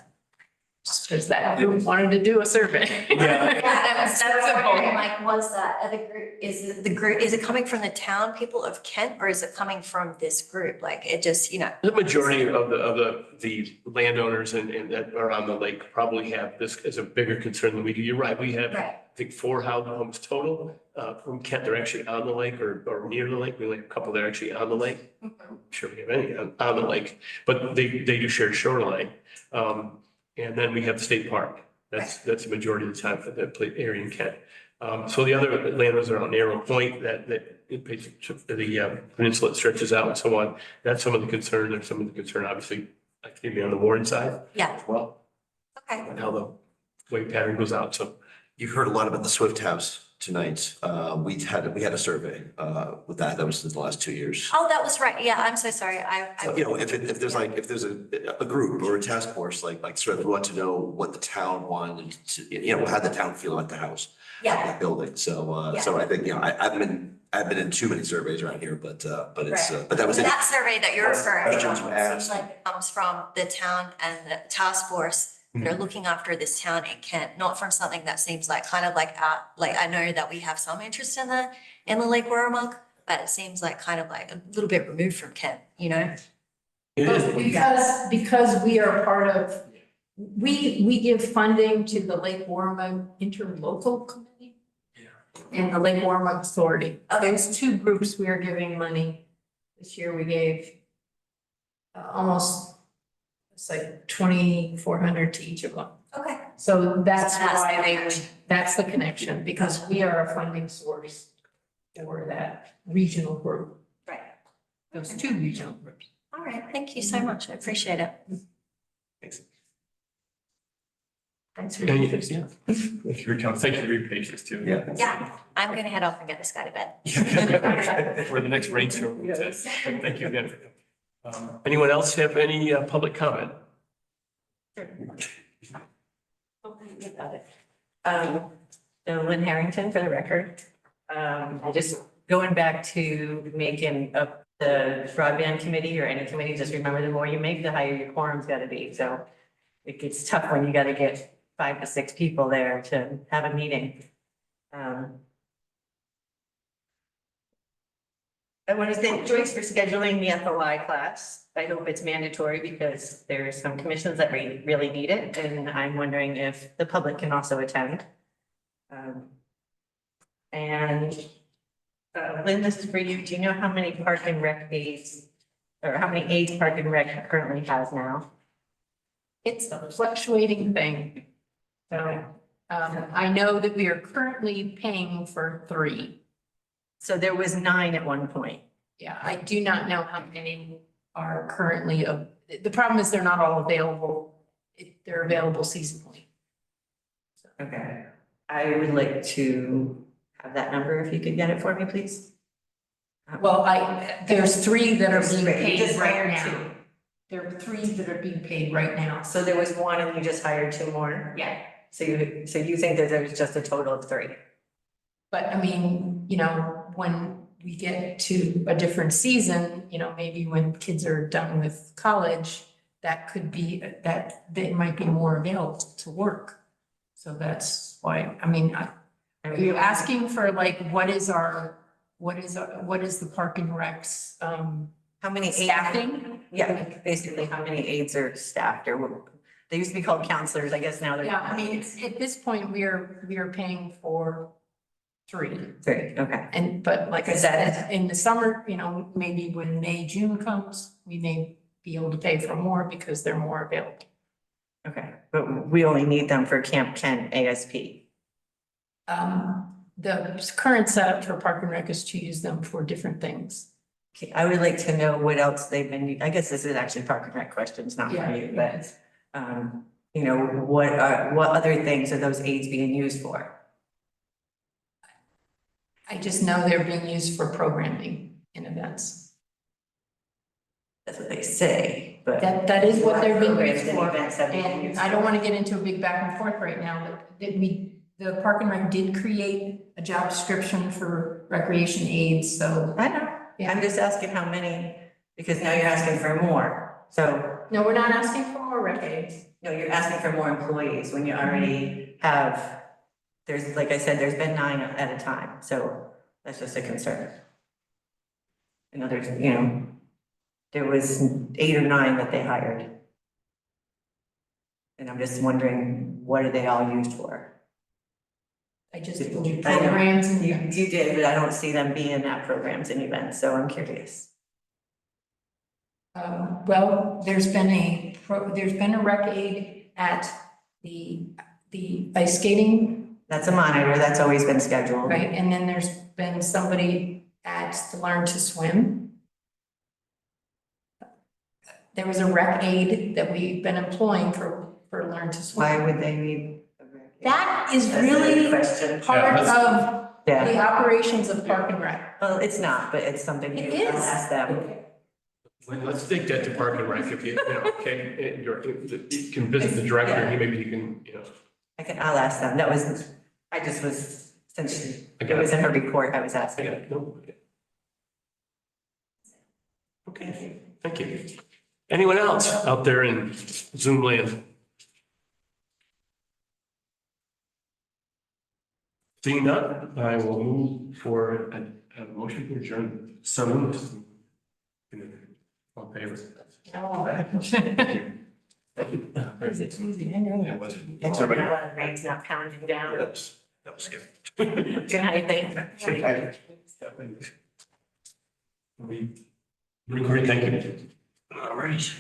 Speaker 1: Because that group wanted to do a survey.
Speaker 2: Yeah.
Speaker 8: That's wondering, like, was that other group, is it coming from the town people of Kent or is it coming from this group? Like, it just, you know.
Speaker 2: The majority of the landowners and that are on the lake probably have this as a bigger concern than we do. You're right, we have,
Speaker 8: Right.
Speaker 2: I think, 4 homes total from Kent. They're actually on the lake or near the lake. We only have a couple that are actually on the lake. I'm sure we have any on the lake, but they do share shoreline. And then we have the state park. That's the majority of the time for that area in Kent. So the other landowners are on Narrow Point that the peninsula stretches out and so on. That's some of the concern. There's some of the concern, obviously, activity on the Warren side
Speaker 8: Yeah,
Speaker 2: as well,
Speaker 8: okay.
Speaker 2: and how the wave pattern goes out. So
Speaker 6: You've heard a lot about the Swift House. tonight, we had a survey, with that was in the last 2 years.
Speaker 8: Oh, that was right. Yeah, I'm so sorry.
Speaker 6: So, you know, if there's a group or a task force, like sort of we want to know what the town wanted to, you know, how the town feel about the house.
Speaker 8: Yeah.
Speaker 6: That building, so,
Speaker 8: Yeah.
Speaker 6: so I think, you know, I've been in too many surveys around here, but it's, but that was it.
Speaker 8: That survey that you're referring to,
Speaker 6: Questions were asked.
Speaker 8: seems like it comes from the town and the task force that are looking after this town in Kent, not from something that seems like kind of like, I know that we have some interest in the Lake Warramuk, but it seems like kind of like a little bit removed from Kent, you know?
Speaker 2: It is.
Speaker 1: Because we are part of, we give funding to the Lake Warma Interlocal Committee. And the Lake Warma Authority. Those two groups we are giving money. This year we gave almost, it's like 2,400 to each of them.
Speaker 8: Okay.
Speaker 1: So that's
Speaker 8: So that's
Speaker 1: why
Speaker 8: the
Speaker 1: they would,
Speaker 8: connection.
Speaker 1: that's the connection, because we are a funding source for that regional group,
Speaker 8: Right.
Speaker 1: those two regional groups.
Speaker 8: All right. Thank you so much. I appreciate it.
Speaker 6: Thanks.
Speaker 1: Thanks for
Speaker 2: Yeah,
Speaker 1: your
Speaker 2: yeah, thank you for coming. Thank you for your patience too.
Speaker 6: Yeah.
Speaker 8: Yeah, I'm gonna head off and get this guy to bed.
Speaker 2: For the next rainstorm. Thank you again. Anyone else have any public comment?
Speaker 9: Got it. So Lynn Harrington for the record. I just going back to making up the broadband committee or any committee, just remember the more you make, the higher your quorum's gotta be. So it gets tough when you gotta get 5 to 6 people there to have a meeting. I want to thank Joyce for scheduling the FOI class. I hope it's mandatory because there are some commissions that really need it, and I'm wondering if the public can also attend. And Lynn, this is for you. Do you know how many Park and Rec aides, or how many aides Park and Rec currently has now?
Speaker 1: It's a fluctuating thing. So, I know that we are currently paying for 3.
Speaker 9: So there was 9 at one point.
Speaker 1: Yeah, I do not know how many are currently, the problem is they're not all available. They're available seasonally.
Speaker 9: Okay. I would like to have that number if you could get it for me, please.
Speaker 1: Well, there's 3 that are being
Speaker 9: You
Speaker 1: paid
Speaker 9: just
Speaker 1: right
Speaker 9: hired
Speaker 1: now.
Speaker 9: 2.
Speaker 1: There are 3 that are being paid right now.
Speaker 9: So there was 1 and you just hired 2 more?
Speaker 1: Yeah.
Speaker 9: So you think that there's just a total of 3?
Speaker 1: But I mean, you know, when we get to a different season, you know, maybe when kids are done with college, that could be, that they might be more available to work. So that's why, I mean, are you asking for like, what is the Park and Rec's,
Speaker 9: How many aides?
Speaker 1: staffing?
Speaker 9: Yeah, basically, how many aides are staffed or they used to be called counselors, I guess now they're.
Speaker 1: Yeah, I mean, at this point, we are paying for 3.
Speaker 9: 3, okay.
Speaker 1: And, but like I
Speaker 9: Is that
Speaker 1: said, in the summer, you know, maybe when May, June comes, we may be able to pay for more because they're more available.
Speaker 9: Okay, but we only need them for Camp Kent ASP.
Speaker 1: The current setup for Park and Rec is to use them for different things.
Speaker 9: Okay, I would like to know what else they've been, I guess this is actually Park and Rec questions, not for you, but you know, what other things are those aids being used for?
Speaker 1: I just know they're being used for programming in events.
Speaker 9: That's what they say, but.
Speaker 1: That is what they're being
Speaker 9: Programs
Speaker 1: used
Speaker 9: and
Speaker 1: for.
Speaker 9: events have been
Speaker 1: And
Speaker 9: used
Speaker 1: I don't
Speaker 9: for.
Speaker 1: want to get into a big back and forth right now, but the Park and Rec did create a job description for recreation aides, so.
Speaker 9: I know,
Speaker 1: Yeah.
Speaker 9: I'm just asking how many, because now you're asking for more, so,
Speaker 1: No, we're not asking for more rec aides.
Speaker 9: no, you're asking for more employees when you already have. There's, like I said, there's been 9 at a time, so that's just a concern. You know, there's, you know, there was 8 or 9 that they hired. And I'm just wondering, what are they all used for?
Speaker 1: I just
Speaker 9: I
Speaker 1: do
Speaker 9: know.
Speaker 1: programs and
Speaker 9: You
Speaker 1: events.
Speaker 9: did, but I don't see them being at programs and events, so I'm curious.
Speaker 1: Well, there's been a rec aid at the ice skating,
Speaker 9: That's a monitor, that's always been scheduled.
Speaker 1: right? And then there's been somebody at the Learn to Swim. There was a rec aid that we've been employing for Learn to Swim.
Speaker 9: Why would they need? a rec aid?
Speaker 1: That is
Speaker 9: That's a good
Speaker 1: really
Speaker 9: question.
Speaker 1: part
Speaker 2: Yeah,
Speaker 1: of
Speaker 9: Yeah,
Speaker 1: operations of Park and Rec.
Speaker 9: well, it's not, but it's something
Speaker 1: It
Speaker 9: you
Speaker 1: is.
Speaker 9: ask them.
Speaker 2: Let's take that to Park and Rec if you know, okay, you can visit the director, maybe he can, you know.
Speaker 9: I'll ask them. I just was, since it was in her report, I was
Speaker 2: I
Speaker 9: asking.
Speaker 2: got it, no, okay. Okay, thank you. Anyone else out there in Zoom land? Seeing none, I will move for a motion to adjourn. So moved. All in favor?
Speaker 9: It's easy, I know.
Speaker 2: It wasn't.
Speaker 9: It's everybody. Rain's not pounding down.
Speaker 2: That was good.
Speaker 9: Good night, thanks.
Speaker 2: Recording, thank you. All right.